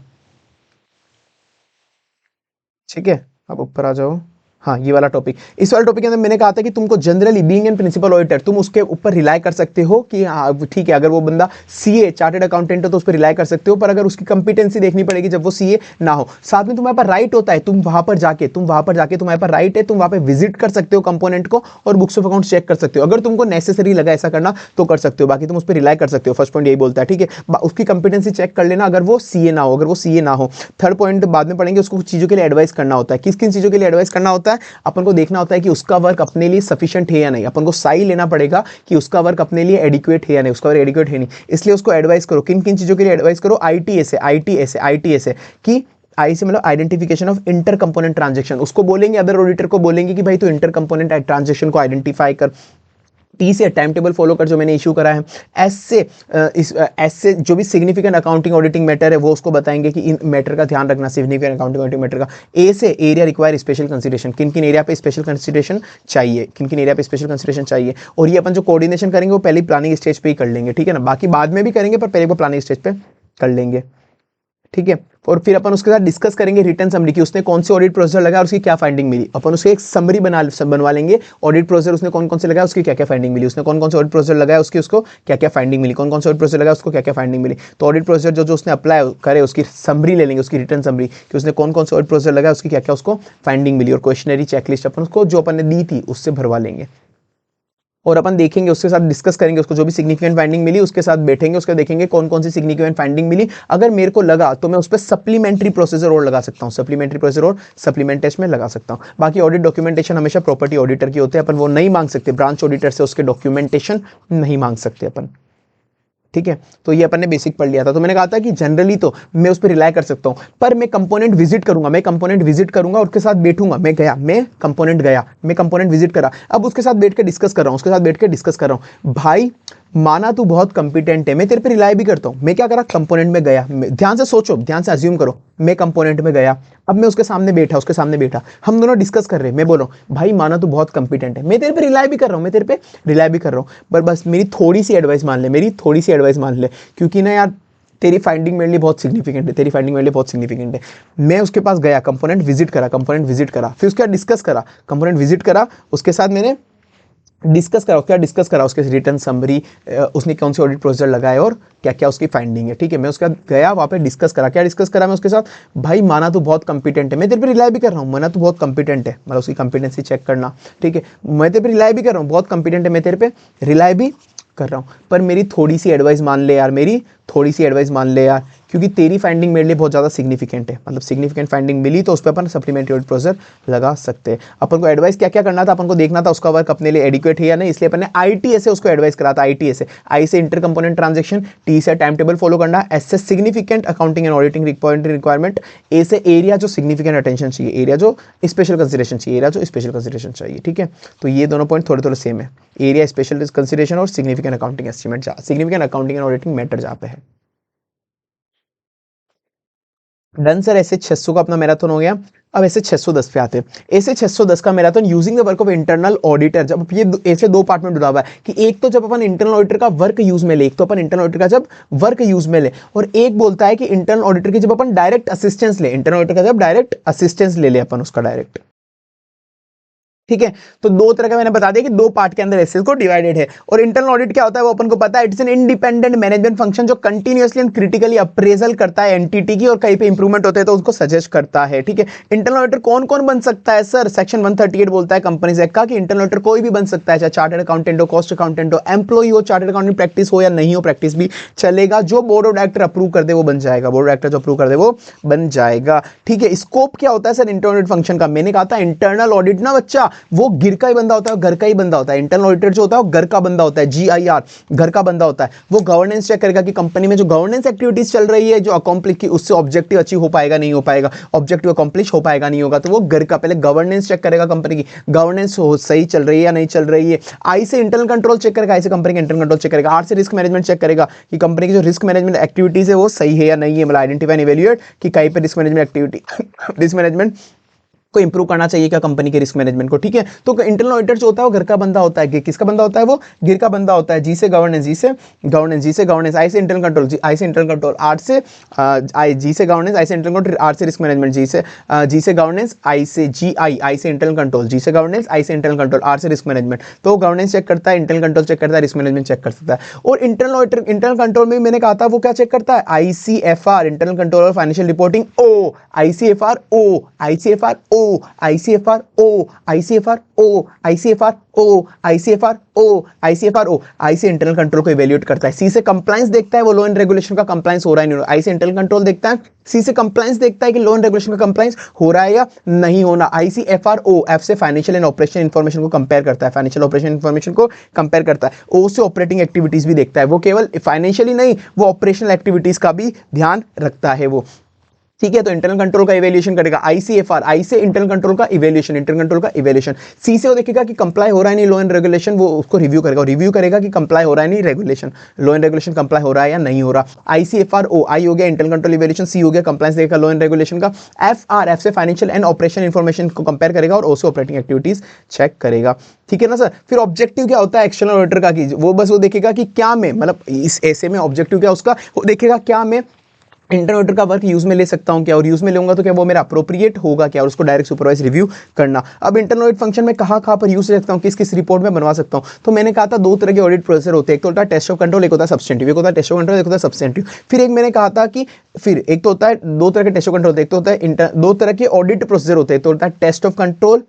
ठीक है। अब ऊपर आ जाओ। हाँ, ये वाला टॉपिक, इस वाले टॉपिक के अंदर मैंने कहा था कि तुमको generally being an principal auditor तुम उसके ऊपर रिलाई कर सकते हो कि हाँ ठीक है, अगर वो बंदा सीए चार्टर्ड अकाउंटेंट है तो उस पर रिलाई कर सकते हो, पर अगर उसकी कंपिटेंसी देखनी पड़ेगी जब वो सीए ना हो। साथ में तुम्हारे पास राइट होता है, तुम वहां पर जाके तुम्हारे पास राइट है, तुम वहां पर विजिट कर सकते हो कंपोनेंट को और बुक्स ऑफ अकाउंट चेक कर सकते हो। अगर तुमको नेसेसरी लगा ऐसा करना तो कर सकते हो, बाकी तुम उस पर रिलाई कर सकते हो। फर्स्ट पॉइंट यही बोलता है, ठीक है, उसकी कंपिटेंसी चेक कर लेना अगर वो सीए ना हो, थर्ड पॉइंट बाद में पढ़ेंगे, उसको कुछ चीजों के लिए एडवाइस करना होता है। किस किन चीजों के लिए एडवाइस करना होता है, अपन को देखना होता है कि उसका वर्क अपने लिए सफिशिएंट है या नहीं। अपन को साई लेना पड़ेगा कि उसका वर्क अपने लिए एडिक्वेट है या नहीं, उसका वर्क एडिक्वेट है नहीं, इसलिए उसको एडवाइस करो। किन किन चीजों के लिए एडवाइस करो, आईटीएस है कि आई से मतलब identification of inter component transaction, उसको बोलेंगे, अदर ऑडिटर को बोलेंगे कि भाई तू इंटर कंपोनेंट ट्रांजैक्शन को आइडेंटिफाई कर। टी से टाइम टेबल फॉलो कर जो मैंने इशू करा है। एस से जो भी सिग्निफिकेंट अकाउंटिंग ऑडिटिंग मैटर है वो उसको बताएंगे कि इन मैटर का ध्यान रखना, सिग्निफिकेंट अकाउंटिंग ऑडिटिंग मैटर का। ए से एरिया रिक्वायर स्पेशल कंसिडरेशन, किन किन एरिया पे स्पेशल कंसिडरेशन चाहिए, और ये अपन जो कोऑर्डिनेशन करेंगे वो पहले प्लानिंग स्टेज पे ही कर लेंगे, ठीक है ना, बाकी बाद में भी करेंगे पर पहले वो प्लानिंग स्टेज पे कर लेंगे, ठीक है। और फिर अपन उसके साथ डिस्कस करेंगे रिटर्न समरी की, उसने कौन से ऑडिट प्रोसीजर लगाया और उसकी क्या फाइंडिंग मिली। अपन उसके एक समरी बनवा लेंगे, ऑडिट प्रोसीजर उसने कौन कौन से लगाया, उसकी क्या क्या फाइंडिंग मिली, उसने कौन कौन से ऑडिट प्रोसीजर लगाया उसकी उसको क्या क्या फाइंडिंग मिली, कौन कौन से ऑडिट प्रोसीजर लगाया उसको क्या क्या फाइंडिंग मिली। तो ऑडिट प्रोसीजर जो जो उसने अप्लाई करे उसकी समरी ले लेंगे, उसकी रिटर्न समरी कि उसने कौन कौन से ऑडिट प्रोसीजर लगाया उसकी क्या क्या उसको फाइंडिंग मिली, और क्वेश्चनरी चेकलिस्ट अपन उसको जो अपन ने दी थी उससे भरवा लेंगे। और अपन देखेंगे उसके साथ डिस्कस करेंगे, उसको जो भी सिग्निफिकेंट फाइंडिंग मिली उसके साथ बैठेंगे, उसका देखेंगे कौन कौन सी सिग्निफिकेंट फाइंडिंग मिली। अगर मेरे को लगा तो मैं उस पर सप्लीमेंट्री प्रोसीजर और लगा सकता हूँ, सप्लीमेंट टेस्ट में लगा सकता हूँ। बाकी ऑडिट डॉक्यूमेंटेशन हमेशा प्रॉपर्टी ऑडिटर की होते हैं, अपन वो नहीं मांग सकते, ब्रांच ऑडिटर से उसके डॉक्यूमेंटेशन नहीं मांग सकते अपन, ठीक है। तो ये अपन ने बेसिक पढ़ लिया था। तो मैंने कहा था कि जनरली तो मैं उस पर रिलाई कर सकता हूँ, पर मैं कंपोनेंट विजिट करूंगा और उसके साथ बैठूंगा। मैं कंपोनेंट विजिट करा, अब उसके साथ बैठ के डिस्कस कर रहा हूँ, भाई माना तू बहुत कंपिटेंट है, मैं तेरे पे रिलाई भी करता हूँ। मैं क्या करा, कंपोनेंट में गया, ध्यान से सोचो, ध्यान से अज्यूम करो, मैं कंपोनेंट में गया, अब मैं उसके सामने बैठा, हम दोनों डिस्कस कर रहे हैं। मैं बोल रहा हूँ भाई माना तू बहुत कंपिटेंट है, मैं तेरे पे रिलाई भी कर रहा हूँ, पर बस मेरी थोड़ी सी एडवाइस मान ले, क्योंकि ना यार तेरी फाइंडिंग मेरे लिए बहुत सिग्निफिकेंट है। मैं उसके पास गया, कंपोनेंट विजिट करा, फिर उसके बाद डिस्कस करा, कंपोनेंट विजिट करा, उसके साथ मैंने डिस्कस करा उसके रिटर्न समरी, उसने कौन से ऑडिट प्रोसीजर लगाए और क्या क्या उसकी फाइंडिंग है, ठीक है। मैं उसके बाद गया वहाँ पे डिस्कस करा मैं उसके साथ, भाई माना तू बहुत कंपिटेंट है, मैं तेरे पे रिलाई भी कर रहा हूँ, माना तू बहुत कंपिटेंट है, मतलब उसकी कंपिटेंसी चेक करना, ठीक है। मैं तेरे पे रिलाई भी कर रहा हूँ, बहुत कंपिटेंट है, मैं तेरे पे रिलाई भी कर रहा हूँ, पर मेरी थोड़ी सी एडवाइस मान ले यार, क्योंकि तेरी फाइंडिंग मेरे लिए बहुत ज़्यादा सिग्निफिकेंट है, मतलब सिग्निफिकेंट फाइंडिंग मिली तो उस पर अपन सप्लीमेंट्री ऑडिट प्रोसीजर लगा सकते हैं। अपन को एडवाइस क्या क्या करना था, अपन को देखना था उसका वर्क अपने लिए एडिक्वेट है या नहीं, इसलिए अपन ने आईटीएस से उसको एडवाइस करा था। आई से इंटर कंपोनेंट ट्रांजैक्शन, टी से टाइम टेबल फॉलो करना, एस से significant accounting and auditing requirement, A से एरिया जो सिग्निफिकेंट अटेंशन चाहिए, एरिया जो स्पेशल कंसिडरेशन चाहिए, ठीक है। तो ये दोनों पॉइंट थोड़े थोड़े सेम है, एरिया स्पेशल कंसिडरेशन और significant accounting estimate, significant accounting and auditing matter जहाँ पे है। डन सर, ऐसे 600 का अपना मैराथन हो गया। अब ऐसे 610 पे आते हैं। ऐसे 610 का marathon using the work of internal auditor, जब ये ऐसे दो पार्ट में जुड़ा हुआ है कि एक तो जब अपन इंटरनल ऑडिटर का वर्क यूज में ले, एक तो अपन इंटरनल ऑडिटर का जब वर्क यूज में ले, और एक बोलता है कि इंटरनल ऑडिटर की जब अपन डायरेक्ट असिस्टेंस ले, इंटरनल ऑडिटर का जब डायरेक्ट असिस्टेंस ले अपन उसका डायरेक्ट, ठीक है। तो दो तरह का मैंने बता दिया कि दो पार्ट के अंदर एसएस को डिवाइडेड है। और इंटरनल ऑडिट क्या होता है वो अपन को पता है, it's an independent management function जो कंटीन्यूअसली एंड क्रिटिकली अप्रेजल करता है एंटिटी की, और कहीं पे इंप्रूवमेंट होते हैं तो उसको सजेस्ट करता है, ठीक है। इंटरनल ऑडिटर कौन कौन बन सकता है सर, सेक्शन 138 बोलता है कंपनीज एक्ट का कि इंटरनल ऑडिटर कोई भी बन सकता है, चाहे चार्टर्ड अकाउंटेंट हो, कॉस्ट अकाउंटेंट हो, एम्प्लॉई हो, चार्टर्ड अकाउंटेंट प्रैक्टिस हो या नहीं हो, प्रैक्टिस भी चलेगा, जो बोर्ड ऑफ डायरेक्टर अप्रूव कर दे वो बन जाएगा, बोर्ड ऑफ डायरेक्टर जो अप्रूव कर दे वो बन जाएगा, ठीक है। स्कोप क्या होता है सर इंटरनल ऑडिट फंक्शन का, मैंने कहा था इंटरनल ऑडिट ना बच्चा वो गिर का बंदा होता है, घर का ही बंदा होता है। इंटरनल ऑडिटर जो होता है वो घर का बंदा होता है, GIR, घर का बंदा होता है। वो गवर्नेंस चेक करेगा कि कंपनी में जो गवर्नेंस एक्टिविटीज चल रही है जो अकॉम्प्लिश की उससे ऑब्जेक्टिव अचीव हो पाएगा नहीं हो पाएगा, ऑब्जेक्टिव अकॉम्प्लिश हो पाएगा नहीं होगा, तो वो घर का पहले गवर्नेंस चेक करेगा, कंपनी की गवर्नेंस सही चल रही है या नहीं चल रही है। आई से इंटरनल कंट्रोल चेक करेगा, आई से कंपनी का इंटरनल कंट्रोल चेक करेगा। आर से रिस्क मैनेजमेंट चेक करेगा कि कंपनी की जो रिस्क मैनेजमेंट एक्टिविटीज है वो सही है या नहीं है, मतलब आइडेंटिफाई एंड इवैल्यूएट कि कहीं पे risk management activity risk management को इंप्रूव करना चाहिए क्या कंपनी के रिस्क मैनेजमेंट को, ठीक है। तो इंटरनल ऑडिटर जो होता है वो घर का बंदा होता है, किसका बंदा होता है, वो घर का बंदा होता है। जी से गवर्नेंस, जी से गवर्नेंस, जी से गवर्नेंस, आई से इंटरनल कंट्रोल, आई से इंटरनल कंट्रोल, आर से आई, जी से गवर्नेंस, आई से इंटरनल कंट्रोल, आर से रिस्क मैनेजमेंट, जी से गवर्नेंस, आई से जी आई से इंटरनल कंट्रोल, जी से गवर्नेंस, आई से इंटरनल कंट्रोल, आर से रिस्क मैनेजमेंट। तो गवर्नेंस चेक करता है, इंटरनल कंट्रोल चेक करता है, रिस्क मैनेजमेंट चेक कर सकता है। और इंटरनल ऑडिटर, इंटरनल कंट्रोल में मैंने कहा था वो क्या चेक करता है, आईसीएफआर, इंटरनल कंट्रोल और फाइनेंशियल रिपोर्टिंग, ओ आईसीएफआर, ओ आईसीएफआर, ओ आईसीएफआर, ओ आईसीएफआर, ओ आईसीएफआर, ओ आईसीएफआर, ओ आईसीएफआर, ओ। आई से इंटरनल कंट्रोल को इवैल्यूएट करता है। सी से कंप्लायंस देखता है वो लॉ एंड रेगुलेशन का कंप्लायंस हो रहा है नहीं हो रहा। आई से इंटरनल कंट्रोल देखता है, सी से कंप्लायंस देखता है कि लॉ एंड रेगुलेशन का कंप्लायंस हो रहा है या नहीं होना। आईसीएफआर, ओ, एफ से फाइनेंशियल एंड ऑपरेशन इन्फॉर्मेशन को कंपेयर करता है, फाइनेंशियल ऑपरेशन इन्फॉर्मेशन को कंपेयर करता है। ओ से ऑपरेटिंग एक्टिविटीज भी देखता है, वो केवल फाइनेंशियली नहीं, वो ऑपरेशनल एक्टिविटीज का भी ध्यान रखता है वो, ठीक है। तो इंटरनल कंट्रोल का इवैल्यूएशन करेगा आईसीएफआर, आई से इंटरनल कंट्रोल का इवैल्यूएशन, इंटरनल कंट्रोल का इवैल्यूएशन। सी से वो देखेगा कि कंप्लाई हो रहा है नहीं लॉ एंड रेगुलेशन, वो उसको रिव्यू करेगा, रिव्यू करेगा कि कंप्लाई हो रहा है नहीं regulation, law and regulation comply हो रहा है या नहीं हो रहा। आईसीएफआर, ओ, आई हो गया इंटरनल कंट्रोल इवैल्यूएशन, सी हो गया कंप्लायंस देखेगा लॉ एंड रेगुलेशन का। एफ आर, एफ से फाइनेंशियल एंड ऑपरेशन इन्फॉर्मेशन को कंपेयर करेगा और ओ से ऑपरेटिंग एक्टिविटीज चेक करेगा, ठीक है ना सर। फिर ऑब्जेक्टिव क्या होता है एक्सटर्नल ऑडिटर का, कि वो बस वो देखेगा कि क्या में, मतलब इस ऐसे में ऑब्जेक्टिव क्या उसका, वो देखेगा क्या मैं इंटरनल ऑडिटर का वर्क यूज में ले सकता हूं क्या, और यूज में लूंगा तो क्या वो मेरा अप्रोप्रिएट होगा क्या, और उसको डायरेक्ट सुपरवाइज रिव्यू करना। अब इंटरनल ऑडिट फंक्शन में कहां पर यूज ले सकता हूं, किस किस रिपोर्ट में बनवा सकता हूं। तो मैंने कहा था दो तरह के ऑडिट प्रोसेसर होते हैं, एक तो होता है टेस्ट ऑफ कंट्रोल, एक होता है सब्सटेंटिव, एक होता है टेस्ट ऑफ कंट्रोल, एक होता है सब्सटेंटिव। फिर एक मैंने कहा था कि फिर एक तो होता है दो तरह के टेस्ट ऑफ कंट्रोल, एक तो होता है दो तरह के ऑडिट प्रोसीजर होते हैं, तो होता है टेस्ट ऑफ कंट्रोल,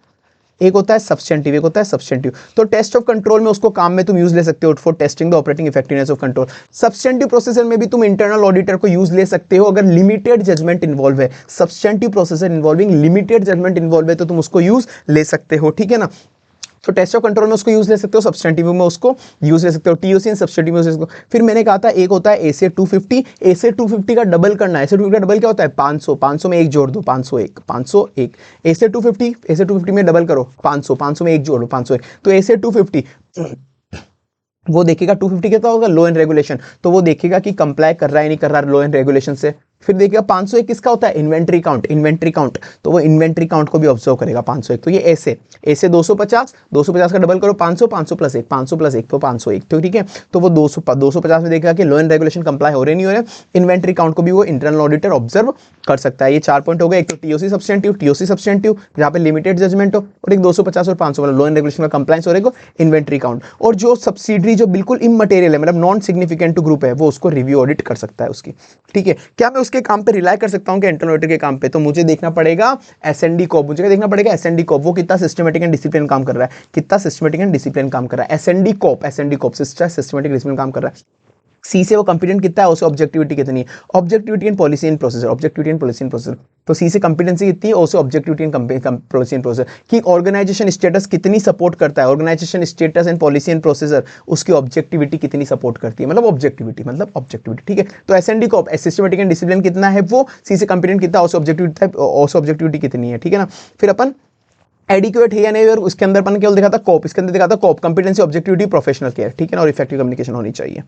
एक होता है सब्सटेंटिव, एक होता है सब्सटेंटिव। तो टेस्ट ऑफ कंट्रोल में उसको काम में तुम यूज ले सकते हो for testing the operating effectiveness of control. Substantive processor में भी तुम इंटरनल ऑडिटर को यूज ले सकते हो अगर लिमिटेड जजमेंट इन्वॉल्व है। Substantive processor involving limited judgment involve है तो तुम उसको यूज ले सकते हो, ठीक है ना। तो टेस्ट ऑफ कंट्रोल में उसको यूज ले सकते हो, सब्सटेंटिव में उसको यूज ले सकते हो, टीओसी एंड सब्सटेंटिव में यूज ले सकते हो। फिर मैंने कहा था एक होता है एसे 250, एसे 250 का डबल करना है। एसे 250 का डबल क्या होता है 500, 500 में एक जोड़ दो 501, 501। एसे 250, एसे 250 में डबल करो 500, 500 में एक जोड़ दो 501। तो एसे 250 वो देखेगा 250 कितना होगा लॉ एंड रेगुलेशन, तो वो देखेगा कि कंप्लाई कर रहा है नहीं कर रहा लॉ एंड रेगुलेशन से। फिर देखिएगा 501 किसका होता है इन्वेंट्री काउंट, इन्वेंट्री काउंट, तो वो इन्वेंट्री काउंट को भी ऑब्जर्व करेगा 501। तो ये ऐसे 250, 250 का डबल करो 500, 500 प्लस 1, 500 प्लस 1 तो 501, तो ठीक है। तो वो 250 में देखेगा कि लॉ एंड रेगुलेशन कंप्लाई हो रहे नहीं हो रहे, इन्वेंट्री काउंट को भी वो इंटरनल ऑडिटर ऑब्जर्व कर सकता है। ये 4 पॉइंट हो गए, एक तो टीओसी सब्सटेंटिव जहां पे लिमिटेड जजमेंट हो, और एक 250 और 500 वाला लॉ एंड रेगुलेशन का कंप्लायंस हो रहेगा, इन्वेंट्री काउंट। और जो सब्सिडरी जो बिल्कुल इमटेरियल है मतलब नॉन सिग्निफिकेंट टू ग्रुप है वो उसको रिव्यू ऑडिट कर सकता है उसकी, ठीक है। क्या मैं उसके काम पे रिलाई कर सकता हूं कि इंटरनल ऑडिटर के काम पे, तो मुझे देखना पड़ेगा एसएनडी कॉप, मुझे देखना पड़ेगा एसएनडी कॉप वो कितना सिस्टमेटिक एंड डिसिप्लिन काम कर रहा है, कितना सिस्टमेटिक एंड डिसिप्लिन काम कर रहा है। एसएनडी कॉप सिस्टमेटिक डिसिप्लिन काम कर रहा है। सी से वो कंपिटेंट कितना है, उसे ऑब्जेक्टिविटी कितनी है, objectivity and policy in processor, objectivity and policy in processor. तो सी से कंपिटेंसी कितनी है, उसे objectivity and policy in processor कि ऑर्गेनाइजेशन स्टेटस कितनी सपोर्ट करता है, organisation status and policy in processor उसकी ऑब्जेक्टिविटी कितनी सपोर्ट करती है, मतलब ऑब्जेक्टिविटी, ठीक है। तो एसएनडी को सिस्टमेटिक एंड डिसिप्लिन कितना है वो, सी से कंपिटेंट कितना है, उसे ऑब्जेक्टिविटी कितनी है, ठीक है ना। फिर अपन एडिक्वेट है या नहीं, और उसके अंदर अपन केवल देखा था कॉप, इसके अंदर देखा था COP competency objectivity professional care, ठीक है ना, और इफेक्टिव कम्युनिकेशन होनी चाहिए।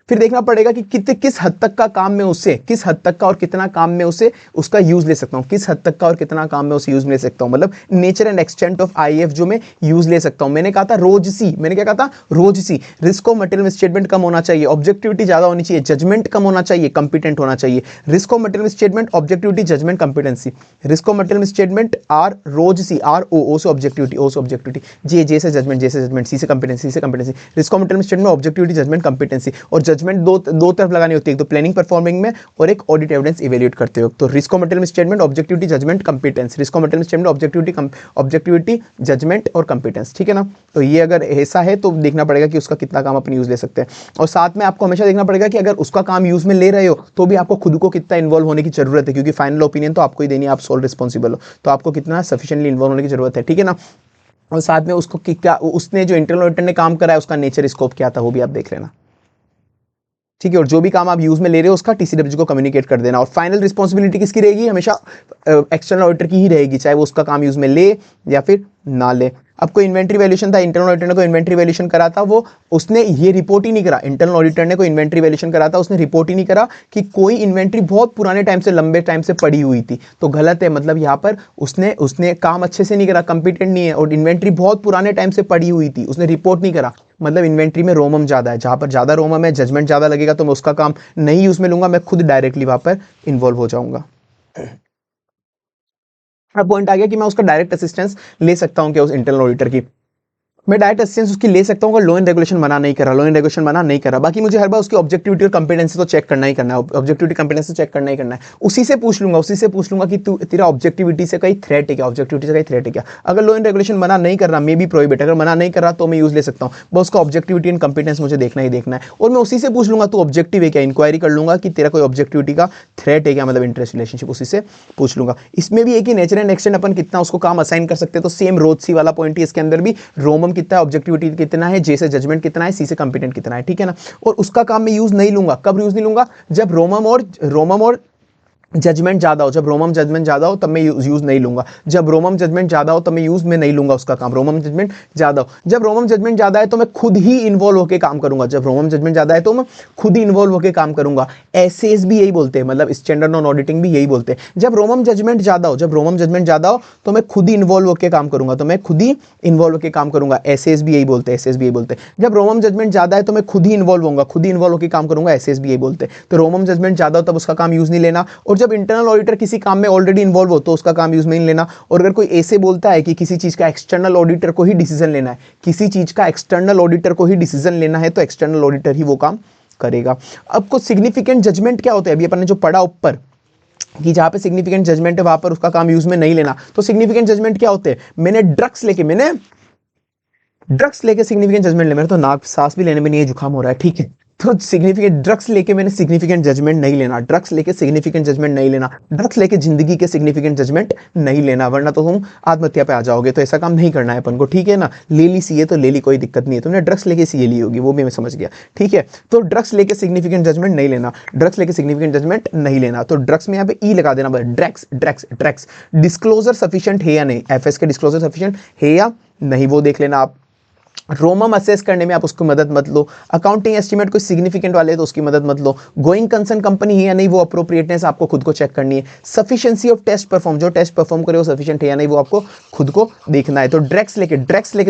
फिर देखना पड़ेगा कि किस हद तक का काम में उससे, किस हद तक का और कितना काम में उसे उसका यूज ले सकता हूं, किस हद तक का और कितना काम में उसे यूज ले सकता हूं, मतलब nature and extent of if जो मैं यूज ले सकता हूं। मैंने कहा था रोज सी, मैंने क्या कहा था रोज सी, रिस्क ऑफ मटेरियल स्टेटमेंट कम होना चाहिए, ऑब्जेक्टिविटी ज्यादा होनी चाहिए, जजमेंट कम होना चाहिए, कंपिटेंट होना चाहिए। Risk of material statement, objectivity, judgment, competency. Risk of material statement R rose C, R O से ऑब्जेक्टिविटी, ओ से ऑब्जेक्टिविटी, जे से जजमेंट, सी से competency, risk of material statement objectivity, judgment, competency. और जजमेंट दो तरफ लगानी होती है, एक तो प्लानिंग परफॉर्मिंग में और एक ऑडिट एविडेंस इवैल्यूएट करते हो। तो risk of material statement, objectivity, judgment, competence, risk of material statement, objectivity, judgment और कंपिटेंस, ठीक है ना। तो ये अगर ऐसा है तो देखना पड़ेगा कि उसका कितना काम अपन यूज ले सकते हैं। और साथ में आपको हमेशा देखना पड़ेगा कि अगर उसका काम यूज में ले रहे हो तो भी आपको खुद को कितना इन्वॉल्व होने की जरूरत है, क्योंकि फाइनल ओपिनियन तो आपको ही देनी है, आप सोल रिस्पॉन्सिबल हो, तो आपको कितना सफिशिएंटली इन्वॉल्व होने की जरूरत है, ठीक है ना। और साथ में उसको क्या उसने जो इंटरनल ऑडिटर ने काम करा है उसका नेचर स्कोप क्या था वो भी आप देख लेना, ठीक है। और जो भी काम आप यूज में ले रहे हो उसका टीसीडब्ल्यू को कम्युनिकेट कर देना। और फाइनल रिस्पांसिबिलिटी किसकी रहेगी, हमेशा एक्सटर्नल ऑडिटर की ही रहेगी, चाहे वो उसका काम यूज में ले या फिर ना ले। अब कोई इन्वेंट्री वैल्यूएशन था, इंटरनल ऑडिटर ने कोई इन्वेंट्री वैल्यूएशन करा था, वो उसने ये रिपोर्ट ही नहीं करा, इंटरनल ऑडिटर ने कोई इन्वेंट्री वैल्यूएशन करा था, उसने रिपोर्ट ही नहीं करा कि कोई इन्वेंट्री बहुत पुराने टाइम से, लंबे टाइम से पड़ी हुई थी, तो गलत है। मतलब यहाँ पर उसने काम अच्छे से नहीं करा, कंपिटेंट नहीं है, और इन्वेंट्री बहुत पुराने टाइम से पड़ी हुई थी, उसने रिपोर्ट नहीं करा, मतलब इन्वेंट्री में रोमम ज्यादा है, जहां पर ज्यादा रोमम है, जजमेंट ज्यादा लगेगा, तो मैं उसका काम नहीं यूज में लूंगा, मैं खुद डायरेक्टली वहां पर इन्वॉल्व हो जाऊंगा। अब पॉइंट आ गया कि मैं उसका डायरेक्ट असिस्टेंस ले सकता हूं क्या उस इंटरनल ऑडिटर की, मैं डायरेक्ट असिस्टेंस उसकी ले सकता हूँ अगर लॉ एंड रेगुलेशन मना नहीं करा, लॉ एंड रेगुलेशन मना नहीं करा। बाकी मुझे हर बार उसकी ऑब्जेक्टिविटी और कंपिटेंसी तो चेक करना ही करना है, ऑब्जेक्टिविटी कंपिटेंसी चेक करना ही करना है। उसी से पूछ लूंगा कि तू तेरा ऑब्जेक्टिविटी से कहीं थ्रेट है क्या, ऑब्जेक्टिविटी से कहीं थ्रेट है क्या। अगर लॉ एंड रेगुलेशन मना नहीं कर रहा, मे बी प्रोहिबिट, अगर मना नहीं कर रहा तो मैं यूज ले सकता हूँ, बस उसका ऑब्जेक्टिविटी एंड कंपिटेंस मुझे देखना ही देखना है। और मैं उसी से पूछ लूंगा तू ऑब्जेक्टिव है क्या, इंक्वायरी कर लूंगा कि तेरा कोई ऑब्जेक्टिविटी का थ्रेट है क्या, मतलब इंटरेस्ट रिलेशनशिप, उसी से पूछ लूंगा। इसमें भी एक ही नेचर एंड एक्सटेंड अपन कितना उसको काम असाइन कर सकते हैं, तो सेम रोज सी वाला पॉइंट ही इसके अंदर भी, रोमम कितना है, ऑब्जेक्टिविटी कितना है, जे से जजमेंट कितना है, सी से कंपिटेंट कितना है, ठीक है ना। और उसका काम मैं यूज नहीं लूंगा, कब यूज नहीं लूंगा, जब रोमम और जजमेंट ज्यादा हो, जब रोमम जजमेंट ज्यादा हो तब मैं यूज नहीं लूंगा, जब रोमम जजमेंट ज्यादा हो तब मैं यूज में नहीं लूंगा उसका काम, रोमम जजमेंट ज्यादा हो। जब रोमम जजमेंट ज्यादा है तो मैं खुद ही इन्वॉल्व होकर काम करूंगा, जब रोमम जजमेंट ज्यादा है तो मैं खुद ही इन्वॉल्व होकर काम करूंगा। एसएस भी यही बोलते हैं, मतलब स्टैंडर्ड नॉन ऑडिटिंग भी यही बोलते हैं, जब रोमम जजमेंट ज्यादा हो, जब रोमम जजमेंट ज्यादा हो तो मैं खुद ही इन्वॉल्व होकर काम करूंगा, तो मैं खुद ही इन्वॉल्व होकर काम करूंगा। एसएस भी यही बोलते हैं, एसएस भी यही बोलते हैं, जब रोमम जजमेंट ज्यादा है तो मैं खुद ही इन्वॉल्व होऊंगा, खुद ही इन्वॉल्व होकर काम करूंगा, एसएस भी यही बोलते हैं। तो रोमम जजमेंट ज्यादा हो तब उसका काम यूज नहीं लेना, और जब इंटरनल ऑडिटर किसी काम में ऑलरेडी इन्वॉल्व हो तो उसका काम यूज में नहीं लेना। और अगर कोई ऐसे बोलता है कि किसी चीज का एक्सटर्नल ऑडिटर को ही डिसीजन लेना है, किसी चीज का एक्सटर्नल ऑडिटर को ही डिसीजन लेना है, तो एक्सटर्नल ऑडिटर ही वो काम करेगा। अब कुछ सिग्निफिकेंट जजमेंट क्या होता है, अभी अपन ने जो पढ़ा ऊपर कि जहां पे सिग्निफिकेंट जजमेंट है वहां पर उसका काम यूज में नहीं लेना, तो सिग्निफिकेंट जजमेंट क्या होते हैं, मैंने ड्रग्स लेके सिग्निफिकेंट जजमेंट ले, मेरे तो नाक सांस भी लेने में नहीं, जुकाम हो रहा है, ठीक है। तो सिग्निफिकेंट ड्रग्स लेके मैंने सिग्निफिकेंट जजमेंट नहीं लेना, ड्रग्स लेके सिग्निफिकेंट जजमेंट नहीं लेना, ड्रग्स लेके जिंदगी के सिग्निफिकेंट जजमेंट नहीं लेना, वरना तो तुम आत्महत्या पे आ जाओगे। तो ऐसा काम नहीं करना है अपन को, ठीक है ना। ले ली सीए तो ले ली, कोई दिक्कत नहीं है, तुमने ड्रग्स लेके सीए ली होगी, वो भी मैं समझ गया, ठीक है। तो ड्रग्स लेके सिग्निफिकेंट जजमेंट नहीं लेना, ड्रग्स लेके सिग्निफिकेंट जजमेंट नहीं लेना, तो ड्रग्स में यहाँ पे ई लगा देना, drugs drugs drugs. Disclosure sufficient है या नहीं, एफएस के डिस्क्लोजर सफिशिएंट है या नहीं वो देख लेना आप। रोमम असेस करने में आप उसको मदद मत लो, अकाउंटिंग एस्टीमेट कोई सिग्निफिकेंट वाले तो उसकी मदद मत लो, गोइंग कंसर्न कंपनी है या नहीं वो अप्रोप्रिएटनेस आपको खुद को चेक करनी है, सफिशिएंसी ऑफ टेस्ट परफॉर्म, जो टेस्ट परफॉर्म करे वो सफिशिएंट है या नहीं वो आपको खुद को देखना है। तो ड्रग्स लेके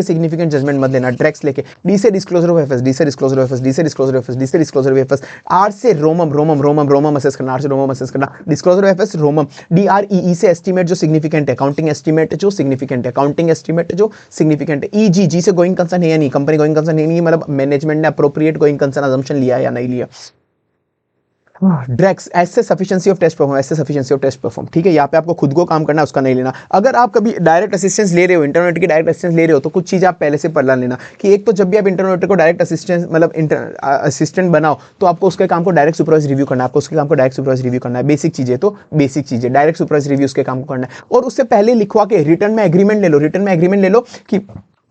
सिग्निफिकेंट जजमेंट मत लेना, ड्रग्स लेके। डी से डिस्क्लोजर ऑफ एफएस, डी से डिस्क्लोजर ऑफ एफएस, डी से डिस्क्लोजर ऑफ एफएस, डी से डिस्क्लोजर ऑफ एफएस। आर से रोमम असेस करना, आर से रोमम असेस करना, डिस्क्लोजर ऑफ एफएस रोमम। डीआरईई से एस्टीमेट जो सिग्निफिकेंट है, अकाउंटिंग एस्टीमेट जो सिग्निफिकेंट है, अकाउंटिंग एस्टीमेट जो सिग्निफिकेंट है। ईजी, जी से गोइंग कंसर्न है या नहीं, कंपनी गोइंग कंसर्न नहीं, मतलब मैनेजमेंट ने अप्रोप्रिएट गोइंग कंसर्न अजम्पशन लिया या नहीं लिया। ड्रग्स, ऐसे सफिशिएंसी ऑफ टेस्ट परफॉर्म, ऐसे सफिशिएंसी ऑफ टेस्ट परफॉर्म, ठीक है। यहाँ पे आपको खुद को काम करना है, उसका नहीं लेना। अगर आप कभी डायरेक्ट असिस्टेंस ले रहे हो, इंटरनेट की डायरेक्ट असिस्टेंस ले रहे हो, तो कुछ चीज़ आप पहले से पढ़ लेना कि एक तो जब भी आप इंटरनेट को डायरेक्ट असिस्टेंस मतलब असिस्टेंट बनाओ तो आपको उसके काम को डायरेक्ट सुपरवाइज रिव्यू करना है, आपको उसके काम को डायरेक्ट सुपरवाइज रिव्यू करना है। बेसिक चीज़ें तो बेसिक चीज़ें, डायरेक्ट सुपरवाइज रिव्यू उसके काम को करना है। और उससे पहले लिखवा के रिटर्न में एग्रीमेंट ले लो, रिटर्न में एग्रीमेंट ले लो कि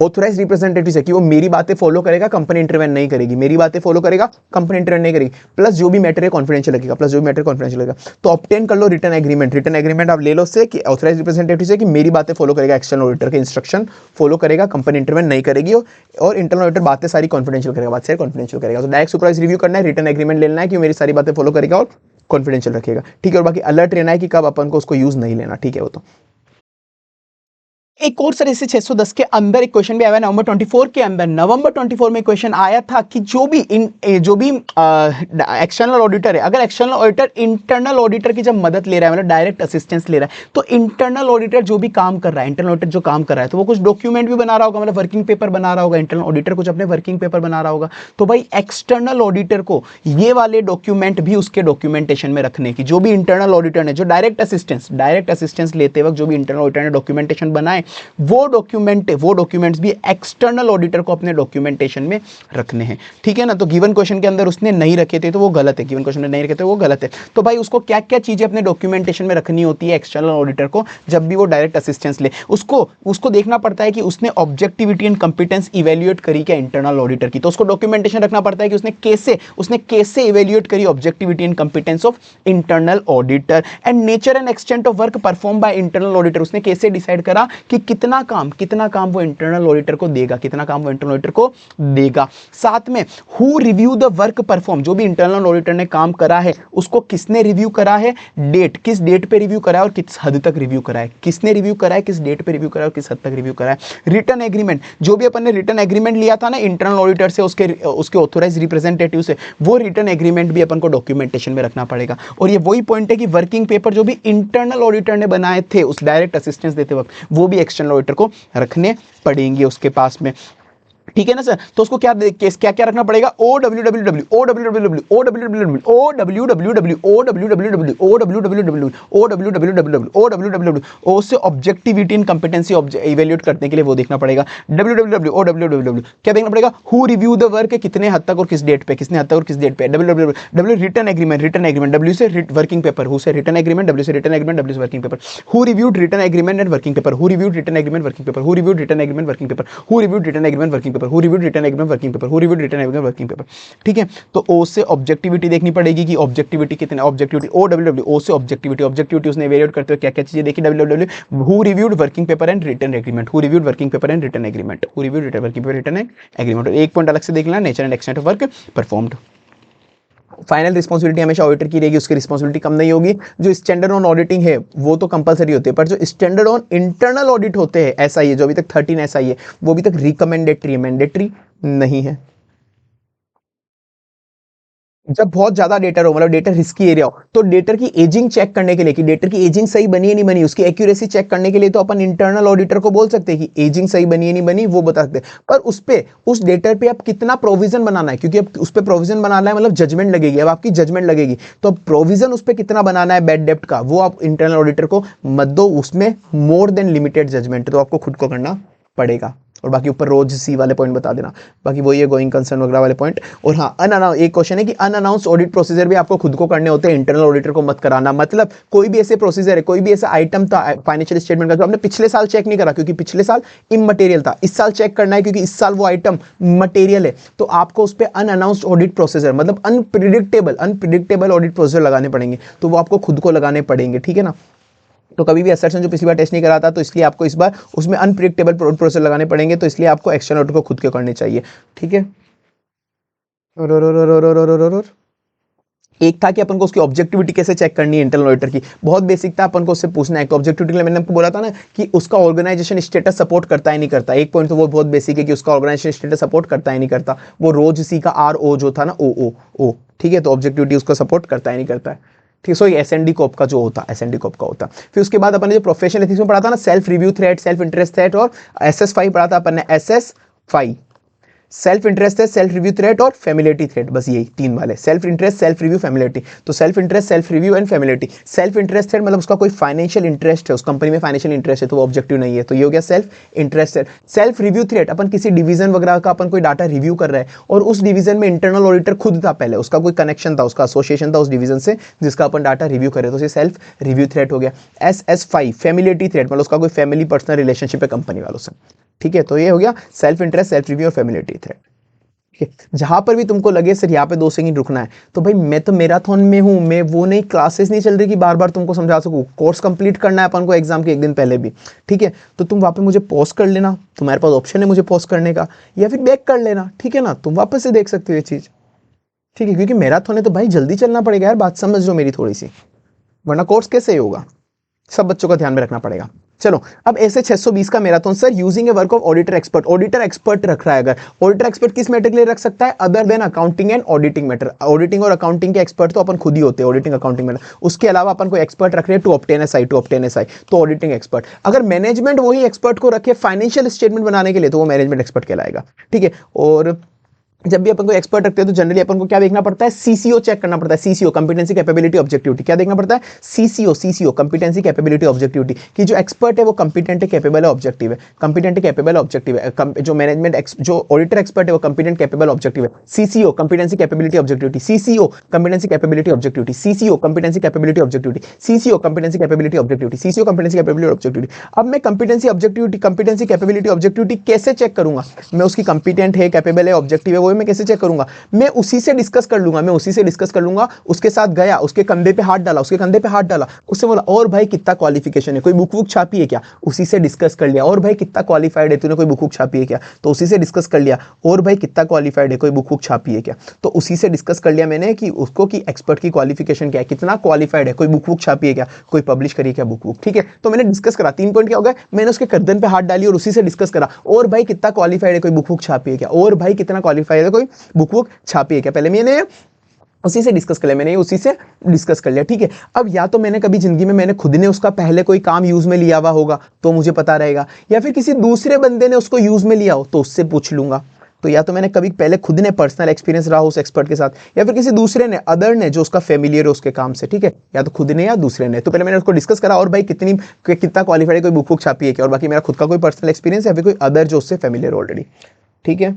ऑथराइज रिप्रेजेंटेटिव से कि वो मेरी बातें फॉलो करेगा, कंपनी इंटरवेंट नहीं करेगी, मेरी बातें फॉलो करेगा, कंपनी इंटरवेंट नहीं करेगी, प्लस जो भी मैटर है कॉन्फिडेंशियल रखेगा, प्लस जो भी मैटर कॉन्फिडेंशियल रखेगा। तो ऑब्टेन कर लो रिटर्न एग्रीमेंट, रिटर्न एग्रीमेंट आप ले लो उससे कि ऑथराइज रिप्रेजेंटेटिव से कि मेरी बातें फॉलो करेगा, एक्सटर्नल ऑडिटर के इंस्ट्रक्शन फॉलो करेगा, कंपनी इंटरवेंट नहीं करेगी, और इंटरनल ऑडिटर बातें सारी कॉन्फिडेंशियल करेगा, बात सारी कॉन्फिडेंशियल करेगा। तो डायरेक्ट सुपरवाइज रिव्यू करना है, रिटर्न एग्रीमेंट लेना है कि मेरी सारी बातें फॉलो करेगा और कॉन्फिडेंशियल रखेगा, ठीक है। और बाकी अलर्ट रहना है कि कब अपन को उसको यूज नहीं लेना, ठीक है। वो तो एक और सर ऐसे 610 के अंदर एक क्वेश्चन भी आया नवंबर 24 के अंदर, नवंबर 24 में क्वेश्चन आया था कि जो भी एक्सटर्नल ऑडिटर है, अगर एक्सटर्नल ऑडिटर इंटरनल ऑडिटर की जब मदद ले रहा है, मतलब डायरेक्ट असिस्टेंस ले रहा है, तो इंटरनल ऑडिटर जो भी काम कर रहा है, इंटरनल ऑडिटर जो काम कर रहा है, तो वो कुछ डॉक्यूमेंट भी बना रहा होगा, मतलब वर्किंग पेपर बना रहा होगा, इंटरनल ऑडिटर कुछ अपने वर्किंग पेपर बना रहा होगा। तो भाई एक्सटर्नल ऑडिटर को ये वाले डॉक्यूमेंट भी उसके डॉक्यूमेंटेशन में रखने की, जो भी इंटरनल ऑडिटर ने जो डायरेक्ट असिस्टेंस लेते वक्त जो भी इंटरनल ऑडिटर ने डॉक्यूमेंटेशन बनाए, वो डॉक्यूमेंट्स भी एक्सटर्नल ऑडिटर को अपने डॉक्यूमेंटेशन में रखने हैं, ठीक है ना। तो गिवन क्वेश्चन के अंदर उसने नहीं रखे थे तो वो गलत है, गिवन क्वेश्चन में नहीं रखे थे वो गलत है। तो भाई उसको क्या क्या चीजें अपने डॉक्यूमेंटेशन में रखनी होती है एक्सटर्नल ऑडिटर को जब भी वो डायरेक्ट असिस्टेंस ले, उसको देखना पड़ता है कि उसने ऑब्जेक्टिविटी एंड कंपिटेंस इवेल्युएट करी क्या इंटरनल ऑडिटर की, तो उसको डॉक्यूमेंटेशन रखना पड़ता है कि उसने कैसे इवेल्युएट करी objectivity and competence of internal auditor, and nature and extent of work perform by internal auditor, उसने कैसे डिसाइड करा कि कि कितना काम वो इंटरनल ऑडिटर को देगा, कितना काम वो इंटरनल ऑडिटर को देगा। साथ में who review the work perform, जो भी इंटरनल ऑडिटर ने काम करा है उसको किसने रिव्यू करा है, डेट, किस डेट पे रिव्यू करा है और किस हद तक रिव्यू करा है, किसने रिव्यू करा है, किस डेट पे रिव्यू करा है और किस हद तक रिव्यू करा है। रिटन एग्रीमेंट, जो भी अपन ने रिटन एग्रीमेंट लिया था ना इंटरनल ऑडिटर से, उसके ऑथोराइज रिप्रेजेंटेटिव से, वो रिटन एग्रीमेंट भी अपन को डॉक्यूमेंटेशन में रखना पड़ेगा। और ये वही पॉइंट है कि वर्किंग पेपर जो भी इंटरनल ऑडिटर ने बनाए थे उस डायरेक्ट असिस्टेंस देते वक्त, वो भी एक्सटर्नल ऑडिटर को रखने पड़ेंगे उसके पास में। ठीक है ना सर। तो उसको क्या क्या क्या रखना पड़ेगा, OWWW OWWW OWWW OWWW OWWW OWWW OWWW OWWW ओ से ऑब्जेक्टिविटी इन कंपिटेंसी इवैल्यूएट करने के लिए वो देखना पड़ेगा। WWW OWWW क्या देखना पड़ेगा, हु रिव्यू द वर्क, कितने हद तक और किस डेट पे, किसने हद तक और किस डेट पे। WWW रिटन एग्रीमेंट W से वर्किंग पेपर, हु से रिटन एग्रीमेंट, W से रिटन एग्रीमेंट, W से working paper. Who reviewed written agreement and working paper, who reviewed written agreement working paper, who reviewed written agreement working paper, who reviewed written agreement working paper, who reviewed written agreement working paper, who reviewed written agreement working paper. ठीक है, तो ओ से ऑब्जेक्टिविटी देखनी पड़ेगी कि ऑब्जेक्टिविटी कितने, ऑब्जेक्टिविटी OWW ओ से ऑब्जेक्टिविटी उसने इवैल्यूएट करते हुए क्या क्या चीजें देखी। WWW who reviewed working paper and written agreement, who reviewed working paper and written agreement, who reviewed written working paper written agreement. और एक पॉइंट अलग से देख लेना, nature and extent of work performed. Final responsibility हमेशा ऑडिटर की रहेगी, उसकी रिस्पांसिबिलिटी कम नहीं होगी। जो स्टैंडर्ड ऑन ऑडिटिंग है वो तो कंपलसरी होते हैं, पर जो स्टैंडर्ड ऑन इंटरनल ऑडिट होते हैं SI है, जो अभी तक 13 SI है, वो अभी तक रिकमेंडेटरी है, मैंडेटरी नहीं है। जब बहुत ज्यादा डेटा हो, मतलब डेटा रिस्की एरिया हो, तो डेटर की एजिंग चेक करने के लिए कि डेटर की एजिंग सही बनी है नहीं बनी, उसकी एक्यूरेसी चेक करने के लिए तो अपन इंटरनल ऑडिटर को बोल सकते हैं कि एजिंग सही बनी है नहीं बनी, वो बता सकते हैं। पर उस डेटर पे अब कितना प्रोविजन बनाना है, क्योंकि अब उस पे प्रोविजन बनाना है, मतलब जजमेंट लगेगी, अब आपकी जजमेंट लगेगी, तो अब प्रोविजन उस पर कितना बनाना है बैड डेप्ट का, वो आप इंटरनल ऑडिटर को मत दो, उसमें मोर देन लिमिटेड जजमेंट तो आपको खुद को करना पड़ेगा। और बाकी ऊपर रोज सी वाले पॉइंट बता देना, बाकी वही है गोइंग कंसर्न वगैरह वाले पॉइंट। और हाँ, एक क्वेश्चन है कि अनअनाउंस ऑडिट प्रोसीजर भी आपको खुद को करने होते हैं, इंटरनल ऑडिटर को मत कराना। मतलब कोई भी ऐसे प्रोसीजर है, कोई भी ऐसा आइटम था फाइनेंशियल स्टेटमेंट का जो आपने पिछले साल चेक नहीं करा, क्योंकि पिछले साल इमटेरियल था, इस साल चेक करना है क्योंकि इस साल वो आइटम मटेरियल है, तो आपको उस पर अनअनाउंस्ड ऑडिट प्रोसीजर, मतलब अनप्रिडिक्टेबल ऑडिट प्रोसीजर लगाने पड़ेंगे, तो वो आपको खुद को लगाने पड़ेंगे। ठीक है ना। तो कभी भी असर्शन जो पिछली बार टेस्ट नहीं करा था, तो इसलिए आपको इस बार उसमें अनप्रिडिक्टेबल प्रोसेस लगाने पड़ेंगे, तो इसलिए आपको एक्सटर्नल ऑडिट को खुद के करने चाहिए। ठीक है। एक था कि अपन को उसकी ऑब्जेक्टिविटी कैसे चेक करनी है इंटरनल ऑडिटर की, बहुत बेसिक था, अपन को उससे पूछना है। तो ऑब्जेक्टिविटी के लिए मैंने आपको बोला था ना कि उसका ऑर्गेनाइजेशन स्टेटस सपोर्ट करता है नहीं करता। एक पॉइंट तो वो बहुत बेसिक है कि उसका ऑर्गेनाइजेशन स्टेटस सपोर्ट करता है नहीं करता, वो रोज सी का RO जो था ना ओ। ठीक है, तो ऑब्जेक्टिविटी उसको सपोर्ट करता है नहीं करता है। ठीक है, सो SND कॉप का जो होता, SND कॉप का होता। फिर उसके बाद अपन ने जो प्रोफेशनल एथिक्स में पढ़ा था ना, self review threat, self interest threat और SS5 पढ़ा था अपन ने, SS5 सेल्फ इंटरेस्ट है, सेल्फ रिव्यू थ्रेट और फैमिलिटी थ्रेट, बस यही 3 वाले, self interest, self review, familiarity. तो self interest, self review and familiarity. Self interest threat मतलब उसका कोई फाइनेंशियल इंटरेस्ट है, उस कंपनी में फाइनेंशियल इंटरेस्ट है, तो वो ऑब्जेक्टिव नहीं है, तो ये हो गया self interest. Self review threat, अपन किसी डिवीजन वगैरह का अपन कोई डाटा रिव्यू कर रहे हैं और उस डिवीजन में इंटरनल ऑडिटर खुद था, पहले उसका कोई कनेक्शन था, उसका एसोसिएशन था उस डिवीजन से जिसका अपन डाटा रिव्यू करे, तो ये सेल्फ रिव्यू थ्रेट हो गया। SS5 फैमिलिटी थ्रेट, मतलब उसका कोई फैमिली पर्सनल रिलेशनशिप है कंपनी वालों से। ठीक है, तो ये हो गया सेल्फ इंटरेस्ट, सेल्फ रिव्यू और फैमिलिटी थ्रेट। जहां पर भी तुमको लगे सर यहाँ पे 2 सेकंड रुकना है, तो भाई मैं तो मैराथन में हूं, मैं वो नहीं, क्लासेस नहीं चल रही कि बार बार तुमको समझा सकूं, कोर्स कंप्लीट करना है अपन को एग्जाम के 1 दिन पहले भी। ठीक है, तो तुम वहां पे मुझे पॉज कर लेना, तुम्हारे पास ऑप्शन है मुझे पॉज करने का, या फिर बैक कर लेना। ठीक है ना, तुम वापस से देख सकते हो ये चीज। ठीक है, क्योंकि मैराथन है तो भाई जल्दी चलना पड़ेगा यार, बात समझ लो मेरी थोड़ी सी, वरना कोर्स कैसे होगा, सब बच्चों का ध्यान में रखना पड़ेगा। चलो, अब ऐसे 620 का marathon sir using A work of auditor expert, auditor expert रख रहा है। अगर ऑडिटर एक्सपर्ट किस मैटर के लिए रख सकता है, other than accounting and auditing matter. Auditing और अकाउंटिंग के एक्सपर्ट तो अपन खुद ही होते हैं, ऑडिटिंग अकाउंटिंग मैटर। उसके अलावा अपन को एक्सपर्ट रख रहे हैं टू ऑब्टेन SI, तो ऑडिटिंग एक्सपर्ट। अगर मैनेजमेंट वही एक्सपर्ट को रखे फाइनेंशियल स्टेटमेंट बनाने के लिए, तो वो मैनेजमेंट एक्सपर्ट कहलाएगा। ठीक है, और जब भी अपन को एक्सपर्ट रखते हैं तो जनरली अपन को क्या देखना पड़ता है, CCO चेक करना पड़ता है, CCO कॉम्पिटेंसी कैपेबिलिटी ऑब्जेक्टिविटी। क्या देखना पड़ता है, CCO कॉम्पिटेंसी कैपेबिलिटी ऑब्जेक्टिविटी, कि जो एक्सपर्ट है वो कॉम्पिटेंट है, कैपेबल है, ऑब्जेक्टिव है, कॉम्पिटेंट है, कैपेबल है, ऑब्जेक्टिव है। जो मैनेजमेंट जो ऑडिटर एक्सपर्ट है वो कॉम्पिटेंट, कैपेबल, ऑब्जेक्टिव है। CCO competency capability objectivity, CCO competency capability objectivity, CCO competency capability objectivity, CCO competency capability objectivity, CCO competency capability objectivity. अब मैं competency objectivity, competency capability objectivity कैसे चेक करूंगा, मैं उसकी कॉम्पिटेंट है, कैपेबल है, ऑब्जेक्टिव है, वो वो मैं कैसे चेक करूंगा? मैं उसी से डिस्कस कर लूंगा, मैं उसी से डिस्कस कर लूंगा। उसके साथ गया, उसके कंधे पे हाथ डाला, उसके कंधे पे हाथ डाला, उससे बोला और भाई कितना क्वालिफिकेशन है, कोई बुक वुक छापी है क्या? उसी से डिस्कस कर लिया। और भाई कितना क्वालिफाइड है, तूने कोई बुक वुक छापी है क्या? तो उसी से डिस्कस कर लिया। और भाई कितना क्वालिफाइड है, कोई बुक वुक छापी है क्या? तो उसी से डिस्कस कर लिया मैंने कि उसको कि एक्सपर्ट की क्वालिफिकेशन क्या है, कितना क्वालिफाइड है, कोई बुक वुक छापी है क्या, कोई पब्लिश करी है क्या बुक वुक। ठीक है, तो मैंने डिस्कस करा। 3 पॉइंट क्या हो गए? मैंने उसके गर्दन पे हाथ डाली और उसी से डिस्कस करा। और भाई कितना क्वालिफाइड है, कोई बुक वुक छापी है क्या? और भाई कितना क्वालिफाइड है, कोई बुक वुक छापी है क्या? पहले मैंने उसी से डिस्कस कर लिया, मैंने उसी से डिस्कस कर लिया। ठीक है, अब या तो मैंने कभी जिंदगी में मैंने खुद ने उसका पहले कोई काम यूज में लिया हुआ होगा तो मुझे पता रहेगा, या फिर किसी दूसरे बंदे ने उसको यूज में लिया हो तो उससे पूछ लूंगा। तो या तो मैंने कभी पहले खुद ने पर्सनल एक्सपीरियंस रहा उस एक्सपर्ट के साथ, या फिर किसी दूसरे ने, अदर ने, जो उसका फेमिलियर है उसके काम से। ठीक है, या तो खुद ने या दूसरे ने। तो पहले मैंने उसको डिस्कस करा और भाई कितना क्वालिफाइड है, कोई बुक वुक छापी है क्या, और बाकी मेरा खुद का कोई पर्सनल एक्सपीरियंस या फिर कोई अदर जो उससे फेमिलियर ऑलरेडी। ठीक है,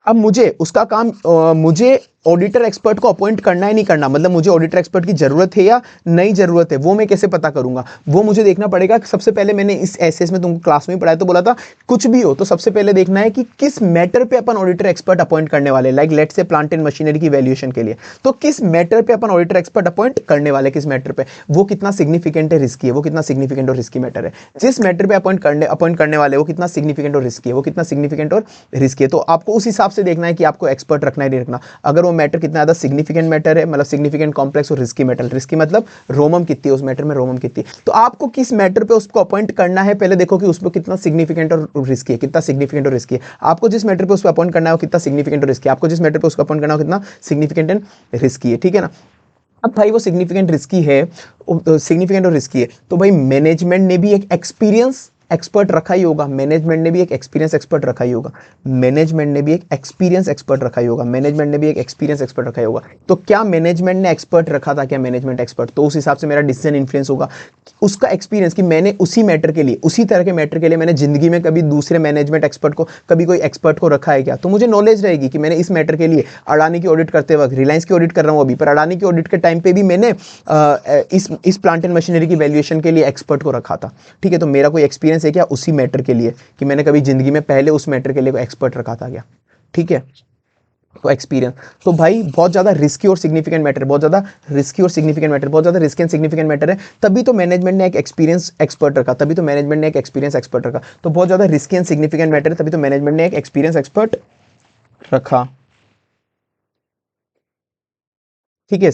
अब मुझे उसका काम मुझे ऑडिटर एक्सपर्ट को अपॉइंट करना है नहीं करना, मतलब मुझे ऑडिटर एक्सपर्ट की जरूरत है या नहीं जरूरत है, वो मैं कैसे पता करूंगा? वो मुझे देखना पड़ेगा। सबसे पहले मैंने इस एसएस में तुमको क्लास में पढ़ाया तो बोला था कुछ भी हो तो सबसे पहले देखना है कि किस मैटर पे अपन ऑडिटर एक्सपर्ट अपॉइंट करने वाले, like let's say plant and machinery की वैल्यूएशन के लिए। तो किस मैटर पे अपन ऑडिटर एक्सपर्ट अपॉइंट करने वाले, किस मैटर पे, वो कितना सिग्निफिकेंट है, रिस्की है, वो कितना सिग्निफिकेंट और रिस्की मैटर है। जिस मैटर पे अपॉइंट करने वाले वो कितना सिग्निफिकेंट और रिस्की है, वो कितना सिग्निफिकेंट और रिस्की है। तो आपको उस हिसाब से देखना है कि आपको एक्सपर्ट रखना है नहीं रखना। अगर वो मैटर कितना ज्यादा सिग्निफिकेंट मैटर है, मतलब सिग्निफिकेंट कॉम्प्लेक्स, और रिस्की मैटर, रिस्की मतलब रोमम कितनी है उस मैटर में, रोमम कितनी। तो आपको किस मैटर पे उसको अपॉइंट करना है, पहले देखो कि उसमें कितना सिग्निफिकेंट और रिस्की है, कितना सिग्निफिकेंट और रिस्की है। आपको जिस मैटर पे उसको अपॉइंट करना है वो कितना सिग्निफिकेंट और रिस्की है, आपको जिस मैटर पे उसको अपॉइंट करना है वो कितना सिग्निफिकेंट एंड रिस्की है। ठीक है ना? अब भाई वो सिग्निफिकेंट रिस्की है, सिग्निफिकेंट और रिस्की है, तो भाई मैनेजमेंट ने भी एक एक्सपीरियंस एक्सपर्ट रखा ही होगा, मैनेजमेंट ने भी एक एक्सपीरियंस एक्सपर्ट रखा ही होगा, मैनेजमेंट ने भी एक एक्सपीरियंस एक्सपर्ट रखा ही होगा, मैनेजमेंट ने भी एक एक्सपीरियंस एक्सपर्ट रखा ही होगा। तो क्या मैनेजमेंट ने एक्सपर्ट रखा था क्या, मैनेजमेंट एक्सपर्ट? तो उस हिसाब से मेरा डिसीजन इन्फ्लुएंस होगा उसका एक्सपीरियंस, कि मैंने उसी मैटर के लिए, उसी तरह के मैटर के लिए मैंने जिंदगी में कभी दूसरे मैनेजमेंट एक्सपर्ट को, कभी कोई एक्सपर्ट को रखा है क्या? तो मुझे नॉलेज रहेगी कि मैंने इस मैटर के लिए अडानी की ऑडिट करते वक्त, रिलायंस की ऑडिट कर रहा हूं अभी, पर अडानी की ऑडिट के टाइम पे भी मैंने इस प्लांट एंड मशीनरी की वैल्यूएशन के लिए एक्सपर्ट को रखा था। ठीक है, तो मेरा कोई एक्सपीरियंस है क्या उसी मैटर के लिए, कि मैंने कभी जिंदगी में पहले उस मैटर के लिए कोई एक्सपर्ट रखा था क्या? ठीक है, तो एक्सपीरियंस। तो भाई बहुत ज्यादा रिस्की और सिग्निफिकेंट मैटर, बहुत ज्यादा रिस्की और सिग्निफिकेंट मैटर, बहुत ज्यादा रिस्की एंड सिग्निफिकेंट मैटर है, तभी तो मैनेजमेंट ने एक एक्सपीरियंस एक्सपर्ट रखा, तभी तो मैनेजमेंट ने एक एक्सपीरियंस एक्सपर्ट रखा। तो बहुत ज्यादा रिस्की एंड सिग्निफिकेंट मैटर है, तभी तो मैनेजमेंट ने एक एक्सपीरियंस एक्सपर्ट रखा। ठीक है,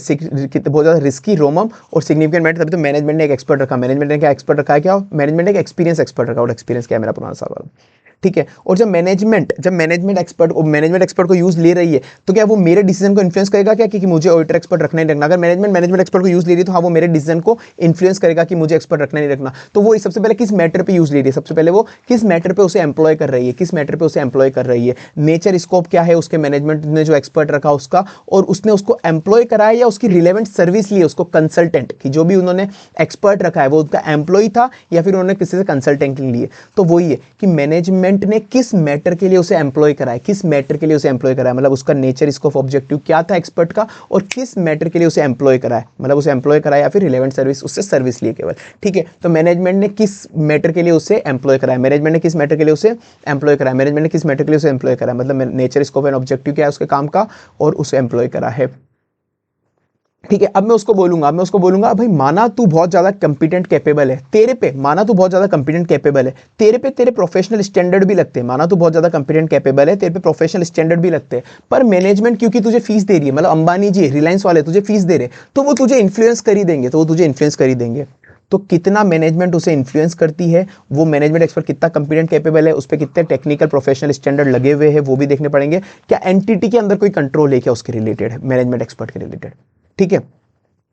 बहुत ज्यादा रिस्की, रोमम और सिग्निफिकेंट मैटर, तभी तो मैनेजमेंट ने एक एक्सपर्ट रखा। मैनेजमेंट ने क्या एक्सपर्ट रखा है, क्या मैनेजमेंट ने एक एक्सपीरियंस एक्सपर्ट रखा, और एक्सपीरियंस क्या है मेरा पुराना साल वाला। ठीक है, और जब मैनेजमेंट एक्सपर्ट को यूज ले रही है तो क्या वो मेरे डिसीजन को इन्फ्लुएंस करेगा क्या, कि मुझे ऑडिटर एक्सपर्ट रखना ही रखना? अगर मैनेजमेंट एक्सपर्ट को यूज ले रही है तो हाँ वो मेरे डिसीजन को इन्फ्लुएंस करेगा कि मुझे एक्सपर्ट रखना नहीं रखना। तो वो सबसे पहले किस मैटर पे यूज ले रही है, सबसे पहले वो किस मैटर पे उसे एम्प्लॉय कर रही है, किस मैटर पे उसे एम्प्लॉय कर रही है, नेचर स्कोप क्या है उसके मैनेजमेंट ने जो एक्सपर्ट रखा उसका, और उसने उसको एम्प्लॉय करा है या उसकी रिलेवेंट सर्विस ली, उसको कंसल्टेंट की, जो भी उन्होंने एक्सपर्ट रखा है वो उसका एम्प्लॉय था या फिर उन्होंने किसी से कंसल्टेंट लिए। तो वही है कि मैनेजमेंट ने किस मैटर के लिए उसे एम्प्लॉय करा है, किस मैटर के लिए उसे एम्प्लॉय करा है, मतलब उसका नेचर स्कोप ऑब्जेक्टिव क्या था एक्सपर्ट का, और किस मैटर के लिए उसे एम्प्लॉय करा है, मतलब उसे एम्प्लॉय करा है या फिर रिलेवेंट सर्विस, उससे सर्विस लिए केवल। ठीक है, तो मैनेजमेंट ने किस मैटर के लिए उसे एम्प्लॉय करा है, मैनेजमेंट ने किस मैटर के लिए उसे एम्प्लॉय करा है, मैनेजमेंट ने किस मैटर के लिए उसे एम्प्लॉय करा है, मतलब नेचर स्कोप एंड ऑब्जेक्टिव क्या है उसके काम का, और उसे एम्प्लॉय करा है। ठीक है, अब मैं उसको बोलूंगा भाई माना तू बहुत ज्यादा कंपिटेंट कैपेबल है, तेरे पे माना तू बहुत ज्यादा कंपिटेंट कैपेबल है, तेरे पे तेरे प्रोफेशनल स्टैंडर्ड भी लगते हैं, माना तू बहुत ज्यादा कंपिटेंट कैपेबल है, तेरे पे प्रोफेशनल स्टैंडर्ड भी लगते हैं, पर मैनेजमेंट क्योंकि तुझे फीस दे रही है, मतलब अंबानी जी रिलायंस वाले तुझे फीस दे रहे, तो वो तुझे इन्फ्लुएंस कर ही देंगे, तो वो तुझे इन्फ्लुएंस कर ही देंगे। तो कितना मैनेजमेंट उसे इन्फ्लुएंस करती है, वो मैनेजमेंट एक्सपर्ट कितना कंपिटेंट कैपेबल है, उस पर कितने टेक्निकल प्रोफेशनल स्टैंडर्ड लगे हुए हैं वो भी देखने पड़ेंगे। क्या एंटिटी के अंदर कोई कंट्रोल है क्या उसके रिलेटेड, मैनेजमेंट एक्सपर्ट के रिलेटेड। ठीक है,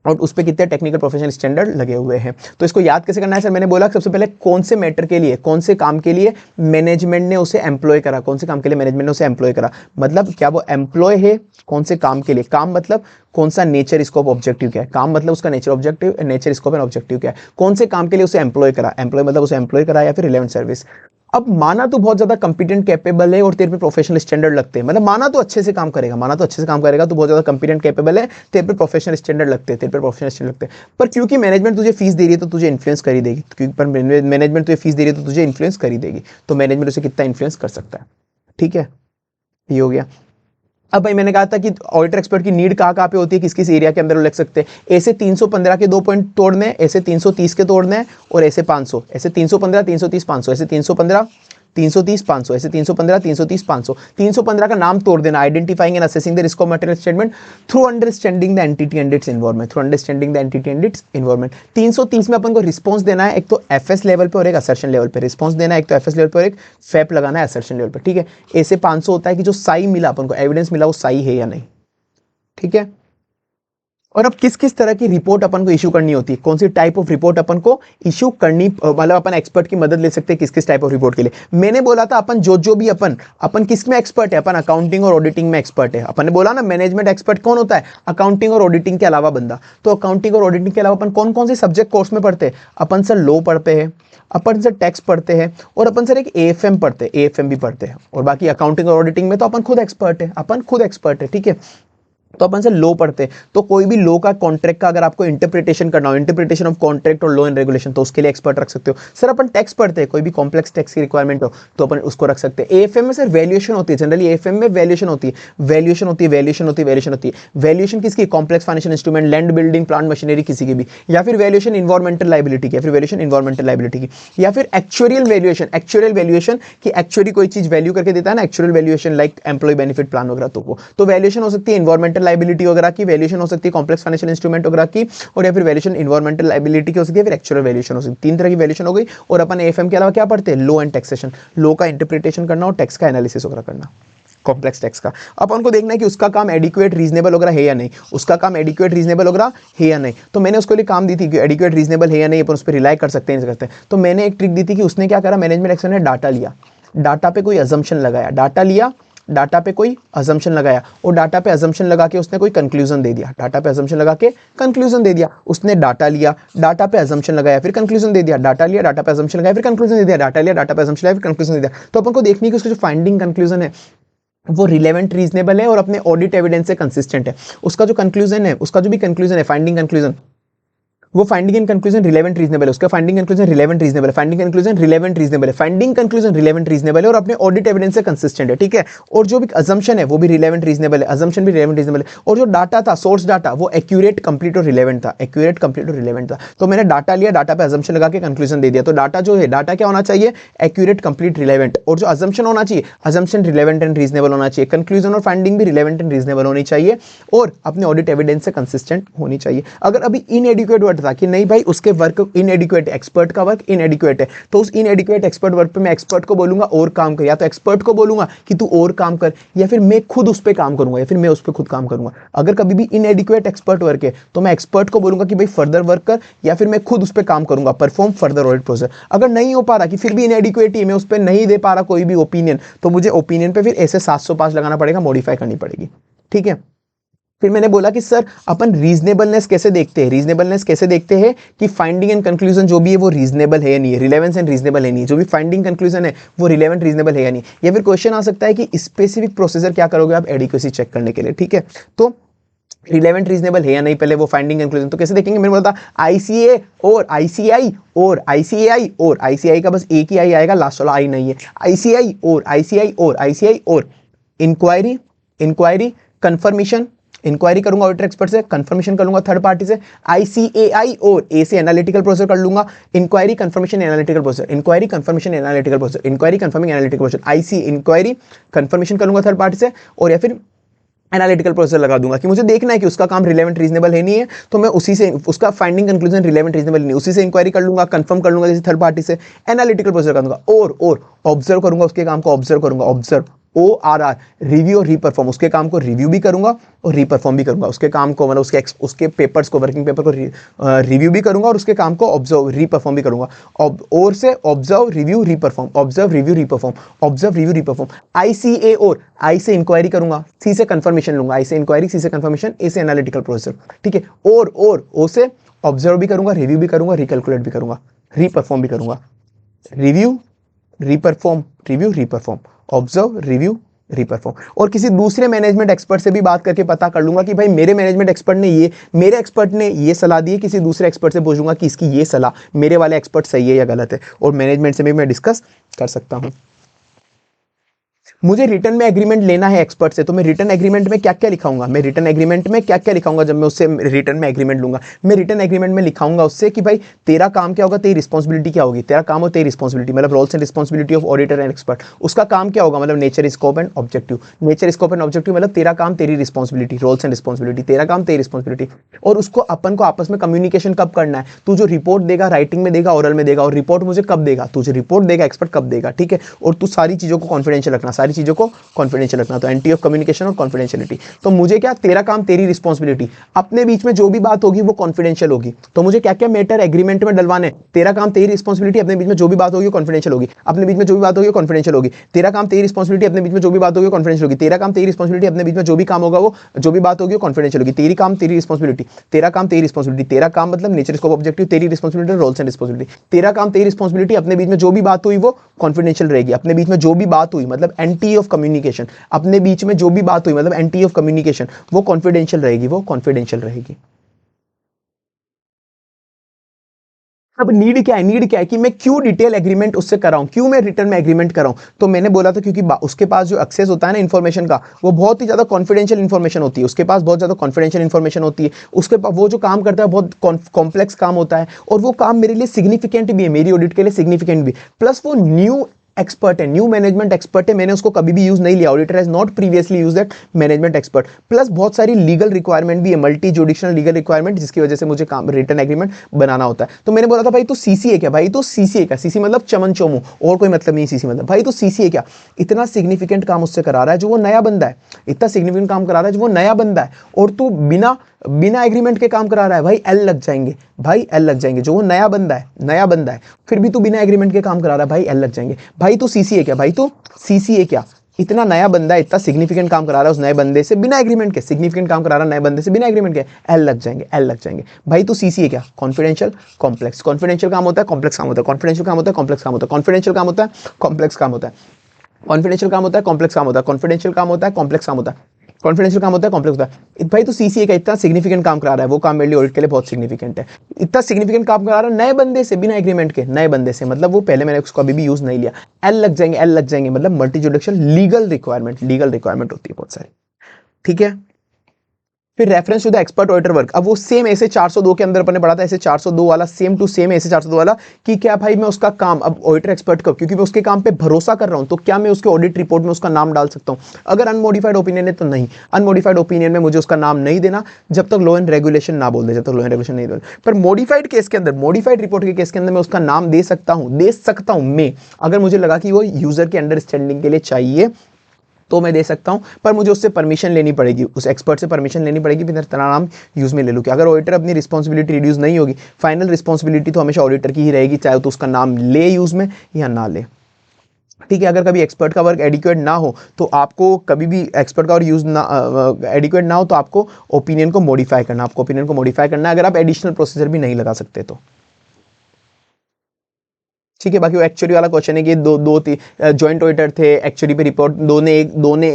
और उस पर कितने टेक्निकल प्रोफेशनल स्टैंडर्ड लगे हुए हैं। तो इसको याद कैसे करना है सर, मैंने बोला सबसे पहले कौन से मैटर के लिए, कौन से काम के लिए मैनेजमेंट ने उसे एम्प्लॉय करा, कौन से काम के लिए मैनेजमेंट ने उसे एम्प्लॉय करा, मतलब क्या वो एम्प्लॉय है, कौन से काम के लिए, काम मतलब कौन सा नेचर स्कोप ऑब्जेक्टिव क्या है, काम मतलब उसका नेचर स्कोप एंड ऑब्जेक्टिव क्या है, कौन से काम के लिए उसे एम्प्लॉय करा, एम्प्लॉय मतलब उसे एम्प्लॉय करा या फिर रिलेवेंट सर्विस। अब माना तो बहुत ज्यादा कंपिटेंट कैपेबल है और तेरे पे प्रोफेशनल स्टैंडर्ड लगते हैं, मतलब माना तो अच्छे से काम करेगा, तो बहुत ज्यादा कंपिटेंट कैपेबल है, तेरे पे प्रोफेशनल स्टैंडर्ड लगते हैं, पर क्योंकि मैनेजमेंट तुझे फीस दे रही है तो तुझे इन्फ्लुएंस कर ही देगी, क्योंकि पर मैनेजमेंट तुझे फीस दे रही है तो तुझे इन्फ्लुएंस कर ही देगी, तो मैनेजमेंट उसे कितना इन्फ्लुएंस कर सकता है। ठीक है, ये हो गया। अब भाई मैंने कहा था कि ऑडिटर एक्सपर्ट की नीड कहाँ पे होती है, किस किस एरिया के अंदर वो लिख सकते हैं। ऐसे 315 के 2 पॉइंट तोड़ने हैं, ऐसे 330 के तोड़ने हैं, और ऐसे 500, ऐसे 315 330 500, ऐसे 315 330 500, ऐसे 315 330 500। 315 का नाम तोड़ देना, identifying and assessing the risk of material statement through understanding the entity and it's environment, through understanding the entity and it's environment. 330 में अपन को रिस्पॉन्स देना है, एक तो एफएस लेवल पे और एक असर्शन लेवल पे रिस्पॉन्स देना है, एक तो एफएस लेवल पे और एक फैप लगाना है असर्शन लेवल पे, ठीक है। ऐसे 500 होता है कि जो साई मिला अपन को, एविडेंस मिला, वो साई है या नहीं, ठीक है। और अब किस किस तरह की रिपोर्ट अपन को इशू करनी होती है, कौन सी टाइप ऑफ रिपोर्ट अपन को इशू करनी, मतलब अपन एक्सपर्ट की मदद ले सकते हैं किस किस टाइप ऑफ रिपोर्ट के लिए। मैंने बोला था अपन जो भी अपन किस में एक्सपर्ट है, अपन अकाउंटिंग और ऑडिटिंग में एक्सपर्ट है। अपन ने बोला ना मैनेजमेंट एक्सपर्ट कौन होता है, अकाउंटिंग और ऑडिटिंग के अलावा बंदा। तो अकाउंटिंग और ऑडिटिंग के अलावा अपन कौन कौन से सब्जेक्ट कोर्स में पढ़ते हैं, अपन सर लॉ पढ़ते हैं, अपन सर टैक्स पढ़ते हैं, और अपन सर एक एएफएम पढ़ते हैं, एएफएम भी पढ़ते हैं। और बाकी अकाउंटिंग और ऑडिटिंग में तो अपन खुद एक्सपर्ट है, अपन खुद एक्सपर्ट है, ठीक है। तो अपन से लॉ पढ़ते हैं, तो कोई भी लॉ का कॉन्ट्रैक्ट का अगर आपको इंटरप्रिटेशन करना हो, इंटरप्रिटेशन ऑफ कॉन्ट्रैक्ट और लॉ एंड रेगुलेशन, तो उसके लिए एक्सपर्ट रख सकते हो। सर अपन टैक्स पढ़ते हैं, कोई भी कॉम्प्लेक्स टैक्स की रिक्वायरमेंट हो तो अपन उसको रख सकते हैं। एएफएम में सर वैल्यूएशन होती है, जनरली एएफएम में वैल्यूएशन होती है, वैल्यूएशन होती है, वैल्यूएशन होती है, वैल्यूएशन होती है। वैल्यूएशन किसकी, complex financial instrument, land building plant machinery किसी की भी, या फिर वैल्यूएशन इन्वायरमेंटल लायबिलिटी की, या फिर वैल्यूएशन इन्वायरमेंटल लायबिलिटी की, या फिर एक्चुअरियल वैल्यूएशन, एक्चुअरियल वैल्यूएशन की एक्चुअली कोई चीज वैल्यू करके देता है ना, actuarial valuation like employ benefit plan वगैरह, तो वो तो वैल्यूएशन हो सकती है इन्वायरमेंटल लायबिलिटी वगैरह की, वैल्यूएशन हो सकती है कॉम्प्लेक्स फाइनेंशियल इंस्ट्रूमेंट वगैरह की, और या फिर वैल्यूएशन इन्वायरमेंटल लायबिलिटी की हो सकती है, फिर एक्चुअल वैल्यूएशन हो सकती है। तीन तरह की वैल्यूएशन हो गई। और अपन एएफएम के अलावा क्या पढ़ते हैं, लॉ एंड टैक्सेशन, लॉ का इंटरप्रिटेशन करना और टैक्स का एनालिसिस वगैरह करना, कॉम्प्लेक्स टैक्स का। अब उनको देखना है कि उसका काम एडिक्वेट रीजनेबल वगैरह है या नहीं, उसका काम एडिक्वेट रीजनेबल वगैरह है या नहीं। तो मैंने उसके लिए काम दी थी कि एडिक्वेट रीजनेबल है या नहीं, अपन उस पर रिलाई कर सकते हैं नहीं करते। तो मैंने एक ट्रिक दी थी कि उसने क्या करा, मैनेजमेंट एक्सपर्ट ने डाटा लिया, डाटा पे कोई अजम्पशन लगाया, डाटा लिया, डाटा पे कोई अजम्पशन लगाया, और डाटा पे अजम्पशन लगा के उसने कोई कंक्लूजन दे दिया, डाटा पे अजम्पशन लगा के कंक्लूजन दे दिया। उसने डाटा लिया, डाटा पे अजम्पशन लगाया, फिर कंक्लूजन दे दिया, डाटा लिया, डाटा पे अजम्पशन लगाया, फिर कंक्लूजन दे दिया, डाटा लिया, डाटा पे अजम्पशन लगाया, फिर कंक्लूजन दे दिया। तो अपन को देखनी है कि उसका जो फाइंडिंग कंक्लूजन है वो रिलेवेंट रीजनेबल है और अपने ऑडिट एविडेंस से कंसिस्टेंट है। उसका जो कंक्लूजन है, उसका जो भी कंक्लूजन है, फाइंडिंग कंक्लूजन, वो finding and conclusion relevant reasonable है, उसका फाइंडिंग कंक्लूजन रिलेवेंट रीजनेबल है, फाइंडिंग कंक्लूजन रिलेवेंट रीजनेबल है, फाइंडिंग कंक्लूजन रिलेवेंट रीजनेबल है और अपने ऑडिट एविडेंस से कंसिस्टेंट है, ठीक है। और जो भी अजम्पशन है वो भी रिलेवेंट रीजनेबल है, अजम्पशन भी रिलेवेंट रीजनेबल है। और जो डाटा था, सोर्स डाटा, वो एक्यूरेट, कंप्लीट और रिलेवेंट था, एक्यूरेट, कंप्लीट और रिलेवेंट था। तो मैंने डाटा लिया, डाटा पे अजम्पशन लगा के कंक्लूजन दे दिया। तो डाटा जो है, डाटा क्या होना चाहिए, एक्यूरेट, कंप्लीट, रिलेवेंट। और जो अजम्पशन होना चाहिए, अजम्पशन रिलेवेंट एंड रीजनेबल होना चाहिए, कंक्लूजन और फाइंडिंग भी रिलेवेंट एंड रीजनेबल होनी चाहिए और अपने ऑडिट एविडेंस से कंसिस्टेंट होनी चाहिए। अगर अभी इनएडिक्वेट वर्ड था कि नहीं भाई उसके वर्क इनएडिक्वेट, एक्सपर्ट का वर्क इनएडिक्वेट है, तो उस इनएडिक्वेट एक्सपर्ट वर्क पे मैं एक्सपर्ट को बोलूंगा और काम कर, या तो एक्सपर्ट को बोलूंगा कि तू और काम कर, या फिर मैं खुद उस पे काम करूंगा, या फिर मैं उस पे खुद काम करूंगा। अगर कभी भी इनएडिक्वेट एक्सपर्ट वर्क है तो मैं एक्सपर्ट को बोलूंगा कि भाई फर्दर वर्क कर, या फिर मैं खुद उस पे काम करूंगा, परफॉर्म फर्दर ऑडिट प्रोसेस। अगर नहीं हो पा रहा कि फिर भी इनएडिक्वेट ही मैं उस पर नहीं दे पा रहा कोई भी ओपिनियन, तो मुझे ओपिनियन पे फिर ऐसे 705 लगाना पड़ेगा, मॉडिफाई करनी पड़ेगी, ठीक है। फिर मैंने बोला कि सर अपन रीजनेबलनेस कैसे देखते हैं, रीजनेबलनेस कैसे देखते हैं कि फाइंडिंग एंड कंक्लूजन जो भी है वो रीजनेबल है या नहीं है, रिलेवेंस एंड रीजनेबल है नहीं, जो भी फाइंडिंग कंक्लूजन है वो रिलेवेंट रीजनेबल है या नहीं। या फिर क्वेश्चन आ सकता है कि स्पेसिफिक प्रोसीजर क्या करोगे आप एडिक्वेसी चेक करने के लिए, ठीक है। तो रिलेवेंट रीजनेबल है या नहीं, पहले वो फाइंडिंग कंक्लूजन तो कैसे देखेंगे, मैंने बोला था आईसीए और आईसीआई और आईसीएआई और आईसीआई का बस एक ही आई आएगा, लास्ट वाला आई नहीं है। आईसीआई और आईसीआई और आईसीआई और इंक्वायरी, इंक्वायरी कंफर्मेशन, इंक्वायरी करूंगा ऑडिटर एक्सपर्ट से, कंफर्मेशन कर लूंगा थर्ड पार्टी से। आईसीएआई और ए से एनालिटिकल प्रोसेस कर लूंगा, inquiry confirmation analytical process, inquiry confirmation analytical process, inquiry confirming analytical process, IC inquiry confirmation कर लूंगा थर्ड पार्टी से, और या फिर एनालिटिकल प्रोसेस लगा दूंगा कि मुझे देखना है कि उसका काम रिलेवेंट रीजनेबल है नहीं है, तो मैं उसी से उसका फाइंडिंग कंक्लूजन रिलेवेंट रीजनेबल नहीं, उसी से इंक्वायरी कर लूंगा, कंफर्म कर लूंगा जैसे थर्ड पार्टी से, एनालिटिकल प्रोसेस कर दूंगा। और ऑब्जर्व करूंगा, उसके काम को ऑब्जर्व करूंगा, ऑब्जर्व ORR, रिव्यू और रीपरफॉर्म, उसके काम को रिव्यू भी करूंगा और रीपरफॉर्म भी करूंगा, उसके काम को मतलब उसके पेपर्स को, वर्किंग पेपर को रिव्यू भी करूंगा और उसके काम को ऑब्जर्व रीपरफॉर्म भी करूंगा। और से observe review reperform, observe review reperform, observe review reperform. ICA और आई से इंक्वायरी करूंगा, सी से कंफर्मेशन लूंगा, आई से इंक्वायरी, सी से कंफर्मेशन, ए से एनालिटिकल प्रोसेस, ठीक है। और ओ से ऑब्जर्व भी करूंगा, रिव्यू भी करूंगा, रिकैलकुलेट भी करूंगा, रीपरफॉर्म भी करूंगा। Review reperform, review reperform, observe review reperform. और किसी दूसरे मैनेजमेंट एक्सपर्ट से भी बात करके पता कर लूंगा कि भाई मेरे मैनेजमेंट एक्सपर्ट ने ये, मेरे एक्सपर्ट ने ये सलाह दी है, किसी दूसरे एक्सपर्ट से पूछूंगा कि इसकी ये सलाह मेरे वाले एक्सपर्ट सही है या गलत है, और मैनेजमेंट से भी मैं डिस्कस कर सकता हूं। मुझे रिटर्न में एग्रीमेंट लेना है एक्सपर्ट से, तो मैं रिटर्न एग्रीमेंट में क्या क्या लिखाऊंगा, मैं रिटर्न एग्रीमेंट में क्या क्या लिखाऊंगा जब मैं उससे रिटर्न में एग्रीमेंट लूंगा, मैं रिटर्न एग्रीमेंट में लिखाऊंगा उससे कि भाई तेरा काम क्या होगा, तेरी रिस्पॉन्सिबिलिटी क्या होगी, तेरा काम और तेरी रिस्पॉन्सिबिलिटी, मतलब roles and responsibility of auditor and expert, उसका काम क्या होगा, मतलब nature scope and objective, nature scope and objective मतलब तेरा काम तेरी रिस्पॉन्सिबिलिटी, रोल्स एंड रिस्पॉन्सिबिलिटी, तेरा काम तेरी रिस्पॉन्सिबिलिटी। और उसको अपन को आपस में कम्युनिकेशन कब करना है, तू जो रिपोर्ट देगा राइटिंग में देगा, ओरल में देगा, और रिपोर्ट मुझे कब देगा, तुझे रिपोर्ट देगा एक्सपर्ट कब देगा, ठीक है। और तू सारी चीजों को कॉन्फिडेंशियल रखना, सारी चीजों को कॉन्फिडेंशियल रखना, तो एंटी ऑफ कम्युनिकेशन और कॉन्फिडेंशियलिटी। तो मुझे क्या, तेरा काम तेरी रिस्पॉन्सिबिलिटी, अपने बीच में जो भी बात होगी वो कॉन्फिडेंशियल होगी। तो मुझे क्या क्या मैटर एग्रीमेंट में डलवाने, तेरा काम तेरी रिस्पॉन्सिबिलिटी, अपने बीच में जो भी बात होगी कॉन्फिडेंशियल होगी, अपने बीच में जो भी बात होगी कॉन्फिडेंशियल होगी, तेरा काम तेरी रिस्पॉन्सिबिलिटी, अपने बीच में जो भी बात होगी कॉन्फिडेंशियल होगी, तेरा काम तेरी रिस्पॉन्सिबिलिटी, अपने बीच में जो भी काम होगा वो जो भी बात होगी कॉन्फिडेंशियल होगी, तेरी काम तेरी रिस्पॉन्सिबिलिटी, तेरा काम तेरी रिस्पॉन्सिबिलिटी, तेरा काम मतलब नेचर स्कोप ऑब्जेक्टिव, तेरी रिस्पॉन्सिबिलिटी रोल्स एंड रिस्पॉन्सिबिलिटी, तेरा काम तेरी रिस्पॉन्सिबिलिटी, अपने बीच में जो भी बात हुई वो कॉन्फिडेंशियल रहेगी, अपने बीच में जो भी बात हुई मतलब एंटी ऑफ कम्युनिकेशन, अपने बीच में जो भी बात हुई मतलब एंटी ऑफ कम्युनिकेशन, वो कॉन्फिडेंशियल रहेगी, वो कॉन्फिडेंशियल रहेगी। अब नीड क्या है, नीड क्या है कि मैं क्यों डिटेल एग्रीमेंट उससे कर रहा हूं, क्यों मैं रिटर्न में एग्रीमेंट कर रहा हूं। तो मैंने बोला था क्योंकि उसके पास जो एक्सेस होता है ना इन्फॉर्मेशन का, वो बहुत ही ज्यादा कॉन्फिडेंशियल इन्फॉर्मेशन होती है, उसके पास बहुत ज्यादा कॉन्फिडेंशियल इन्फॉर्मेशन होती है, उसके पास वो जो काम करता है बहुत कॉम्प्लेक्स काम होता है, और वो काम मेरे लिए सिग्निफिकेंट भी है, मेरी ऑडिट के लिए सिग्निफिकेंट भी, प्लस वो न्यू एक्सपर्ट है, न्यू मैनेजमेंट एक्सपर्ट है, मैंने उसको कभी भी यूज नहीं लिया, auditor has not previously use that management expert, plus बहुत सारी लीगल रिक्वायरमेंट भी है, मल्टी जुडिशनल लीगल रिक्वायरमेंट, जिसकी वजह से मुझे काम रिटर्न एग्रीमेंट बनाना होता है। तो मैंने बोला था भाई तो सीसीए क्या, भाई तो सीसीए क्या, सीसी मतलब चमन चोमू, और कोई मतलब नहीं, सीसी मतलब भाई तो सीसीए क्या, इतना सिग्निफिकेंट काम उससे करा रहा है जो वो नया बंदा है, इतना सिग्निफिकेंट काम करा रहा है जो वो नया बंदा है, और तू बिना बिना एग्रीमेंट के काम करा रहा है, भाई एल लग जाएंगे, भाई एल लग जाएंगे, जो वो नया बंदा है, नया बंदा है, फिर भी तू बिना एग्रीमेंट के काम करा रहा है, भाई एल लग जाएंगे। भाई तो सीसीए क्या, भाई तो सीसीए क्या, इतना नया बंदा है, इतना सिग्निफिकेंट काम करा रहा है उस नए बंदे से बिना एग्रीमेंट के, सिग्निफिकेंट काम करा रहा है नए बंदे से बिना एग्रीमेंट के, एल लग जाएंगे, एल लग जाएंगे। भाई तो सीसीए क्या, कॉन्फिडेंशियल कॉम्प्लेक्स, कॉन्फिडेंशियल काम होता है, कॉम्प्लेक्स काम होता है, कॉन्फिडेंशियल काम होता है, कॉम्प्लेक्स काम होता है, कॉन्फिडेंशियल काम होता है, कॉम्प्लेक्स काम होता है, कॉन्फिडेंशियल काम होता है, कॉम्प्लेक्स काम होता है, कॉन्फिडेंशियल काम होता है, कॉम्प्लेक्स काम होता है, कॉन्फिडेंशियल काम होता है, कॉम्प्लेक्स होता है। भाई तो सीसीए का इतना सिग्निफिकेंट काम करा रहा है, वो काम मेरे लिए ऑडिट के लिए बहुत सिग्निफिकेंट है, इतना सिग्निफिकेंट काम करा रहा है नए बंदे से बिना एग्रीमेंट के, नए बंदे से मतलब वो पहले मैंने उसको अभी भी यूज नहीं लिया, एल लग जाएंगे, एल लग जाएंगे मतलब मल्टी जुडिशियल लीगल रिक्वायरमेंट होती है बहुत सारी, ठीक है। फिर reference to the expert auditor work, अब वो सेम ऐसे 402 के अंदर अपन ने पढ़ा था, ऐसे 402 वाला सेम टू सेम ऐसे 402 वाला कि क्या भाई मैं उसका काम, अब ऑडिटर एक्सपर्ट का क्योंकि मैं उसके काम पे भरोसा कर रहा हूं, तो क्या मैं उसके ऑडिट रिपोर्ट में उसका नाम डाल सकता हूं, अगर अनमोडिफाइड ओपिनियन है तो नहीं, अनमोडिफाइड ओपिनियन में मुझे उसका नाम नहीं देना जब तक लॉ एंड रेगुलेशन ना बोल दे, जब तक लॉ एंड रेगुलेशन नहीं बोल। पर मॉडिफाइड केस के अंदर, मॉडिफाइड रिपोर्ट के केस के अंदर मैं उसका नाम दे सकता हूं मैं, अगर मुझे लगा कि वो यूजर के अंडरस्टैंडिंग के लिए चाहिए तो मैं दे सकता हूं, पर मुझे उससे परमिशन लेनी पड़ेगी, उस एक्सपर्ट से परमिशन लेनी पड़ेगी, फिर तेरा नाम यूज में ले लूँ। अगर ऑडिटर अपनी रिस्पॉन्सिबिलिटी रिड्यूस नहीं होगी, फाइनल रिस्पॉन्सिबिलिटी तो हमेशा ऑडिटर की ही रहेगी, चाहे तो उसका नाम ले यूज में या ना ले, ठीक है। अगर कभी एक्सपर्ट का वर्क एडिक्वेट ना हो तो आपको कभी भी एक्सपर्ट का और यूज ना एडिक्वेट ना हो तो आपको ओपिनियन को मॉडिफाई करना, आपको ओपिनियन को मॉडिफाई करना है, अगर आप एडिशनल प्रोसीजर भी नहीं लगा सकते तो, ठीक है। बाकी वो एक्चुअली वाला क्वेश्चन है कि दो जॉइंट ऑडिटर थे, एक्चुअली पे रिपोर्ट दो ने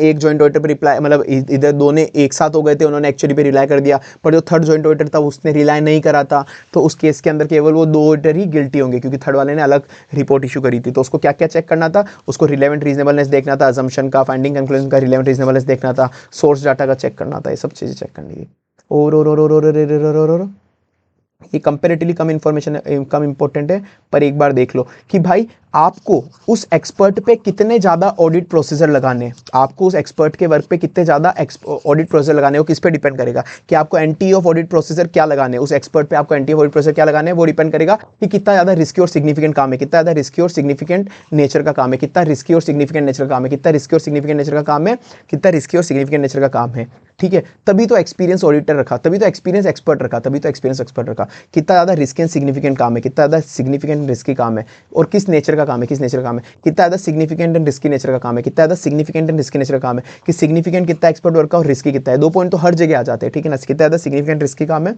एक जॉइंट ऑडिटर पे रिप्लाई, मतलब इधर दो ने एक साथ हो गए थे, उन्होंने एक्चुअली पे रिलाई कर दिया, पर जो थर्ड जॉइंट ऑडिटर था उसने रिलाई नहीं करा था, तो उस केस के अंदर केवल वो दो ऑडिटर ही गिल्टी होंगे, क्योंकि थर्ड वाले ने अलग रिपोर्ट इशू करी थी। तो उसको क्या क्या चेक करना था, उसको रिलेवेंट रीजनेबलनेस देखना था, अजम्पशन का, फाइंडिंग कंक्लूजन का रिलेवेंट रीजनेबलनेस देखना था, सोर्स डाटा का चेक करना था, ये सब चीज़ें चेक करनी थी। और ये कंपेरेटिवली कम इंफॉर्मेशन कम इंपॉर्टेंट है, पर एक बार देख लो कि भाई आपको उस एक्सपर्ट पे कितने ज़्यादा ऑडिट प्रोसीजर लगाने हैं, आपको उस एक्सपर्ट के वर्क पे कितने ज़्यादा ऑडिट प्रोसीजर लगाने हैं, वो किस पे डिपेंड करेगा कि आपको एंटी ऑफ ऑडिट प्रोसीजर क्या लगाने हैं, उस एक्सपर्ट पे आपको एंटी ऑफ ऑडिट प्रोसीजर क्या लगाने हैं, वो डिपेंड करेगा कि कितना ज़्यादा रिस्की और सिग्निफिकेंट काम है, कितना ज़्यादा रिस्की और सिग्निफिकेंट नेचर का काम है, कितना रिस्की और सिग्निफिकेंट नेचर का काम है, कितना रिस्की और सिग्निफिकेंट नेचर का काम है, कितना रिस्की और सिग्निफिकेंट नेचर का काम है, ठीक है। तभी तो एक्सपीरियंस ऑडिटर रखा, तभी तो एक्सपीरियंस एक्सपर्ट रखा, तभी तो एक्सपीरियंस एक्सपर्ट रखा, कितना ज़्यादा रिस्की एंड सिग्निफिकेंट काम है, कितना ज़्यादा सिग्निफिकेंट रिस्की काम है, और किस नेचर का काम है, किस नेचर का काम है, कितना ज़्यादा सिग्निफिकेंट एंड रिस्की नेचर का काम है, कितना ज़्यादा सिग्निफिकेंट एंड रिस्की नेचर का काम है, कि सिग्निफिकेंट कितना एक्सपर्ट वर्क का और रिस्की कितना है, 2 पॉइंट तो हर जगह आ जाते हैं, ठीक है ना। कितना ज़्यादा सिग्निफिकेंट रिस्की काम है,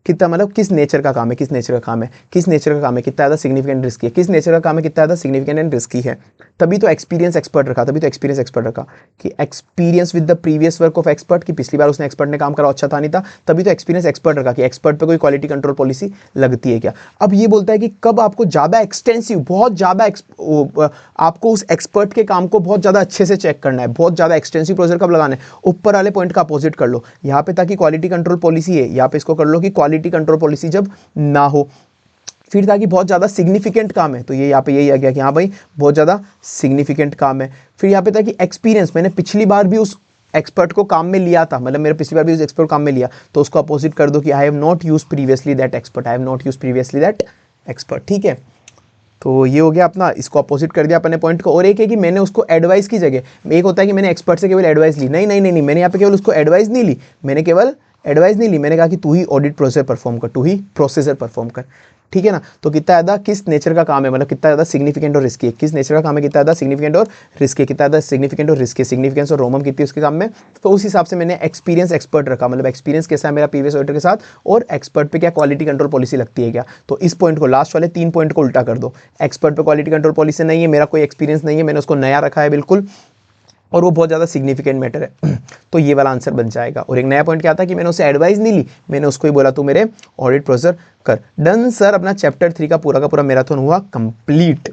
कितना मतलब किस नेचर का काम है, किस नेचर का काम है, किस नेचर का काम है, कितना ज़्यादा सिग्निफिकेंट रिस्की है, किस नेचर का काम है, कितना ज़्यादा सिग्निफिकेंट एंड रिस्की है। तभी तो एक्सपीरियंस एक्सपर्ट रखा, तभी तो एक्सपीरियंस एक्सपर्ट रखा कि experience with the previous work of expert, कि पिछली बार उसने एक्सपर्ट ने काम करा अच्छा था नहीं था, तभी तो एक्सपीरियंस एक्सपर्ट रखा कि एक्सपर्ट पे कोई क्वालिटी कंट्रोल पॉलिसी लगती है क्या। अब ये बोलता है कि कब आपको ज़्यादा एक्सटेंसिव, बहुत ज़्यादा आपको उस एक्सपर्ट के काम को बहुत ज़्यादा अच्छे से चेक करना है, बहुत ज़्यादा एक्सटेंसिव प्रोसीजर कब लगाना है। ऊपर वाले पॉइंट का अपोजिट कर लो यहाँ पे, ताकि क्वालिटी कंट्रोल पॉलिसी है, यहाँ पे इसको कर लो कि क्वालिटी कंट्रोल पॉलिसी जब ना हो। फिर था कि बहुत ज़्यादा सिग्निफिकेंट काम है, तो ये यहाँ पे यही आ गया कि हाँ भाई बहुत ज़्यादा सिग्निफिकेंट काम है। फिर यहाँ पे था कि एक्सपीरियंस, मैंने पिछली बार भी उस एक्सपर्ट को काम में लिया था, मतलब मेरे पिछली बार भी उस एक्सपर्ट को काम में लिया, तो उसको अपोजिट कर दो कि I have not use previously that expert, I have not use previously that expert. ठीक है, तो ये हो गया अपना, इसको अपोजिट कर दिया अपने पॉइंट को। और एक है कि मैंने उसको एडवाइस की जगह, एक होता है कि मैंने एक्सपर्ट से केवल एडवाइस ली, नहीं नहीं नहीं नहीं, मैंने यहाँ पे केवल उसको एडवाइस नहीं ली, मैंने केवल एडवाइस नहीं ली, मैंने कहा कि तू ही ऑडिट प्रोसेसर परफॉर्म कर, तू ही प्रोसेसर परफॉर्म कर। ठीक है ना, तो कितना ज़्यादा किस नेचर का काम है, मतलब कितना ज़्यादा सिग्निफिकेंट और रिस्की है, किस नेचर का काम है, कितना ज़्यादा सिग्निफिकेंट और रिस्की, कितना ज़्यादा सिग्निफिकेंट और रिस्की, सिग्निफिकेंस और रोमम कितनी उसके काम में। तो उस हिसाब से मैंने एक्सपीरियंस एक्सपर्ट रखा, मतलब एक्सपीरियंस कैसा है मेरा प्रीवियस ऑडिटर के साथ, और एक्सपर्ट पे क्या क्वालिटी कंट्रोल पॉलिसी लगती है क्या। तो इस पॉइंट को, लास्ट वाले 3 पॉइंट को उल्टा कर दो, एक्सपर्ट पे क्वालिटी कंट्रोल पॉलिसी नहीं है, मेरा कोई एक्सपीरियंस नहीं है, मैंने उसको नया रखा है बिल्कुल, और वो बहुत ज़्यादा सिग्निफिकेंट मैटर है, तो ये वाला आंसर बन जाएगा। और एक नया पॉइंट क्या था कि मैंने उसे एडवाइस नहीं ली, मैंने उसको ही बोला तू मेरे ऑडिट प्रोसेसर कर। डन सर, अपना चैप्टर 3 का पूरा मैराथन हुआ कंप्लीट।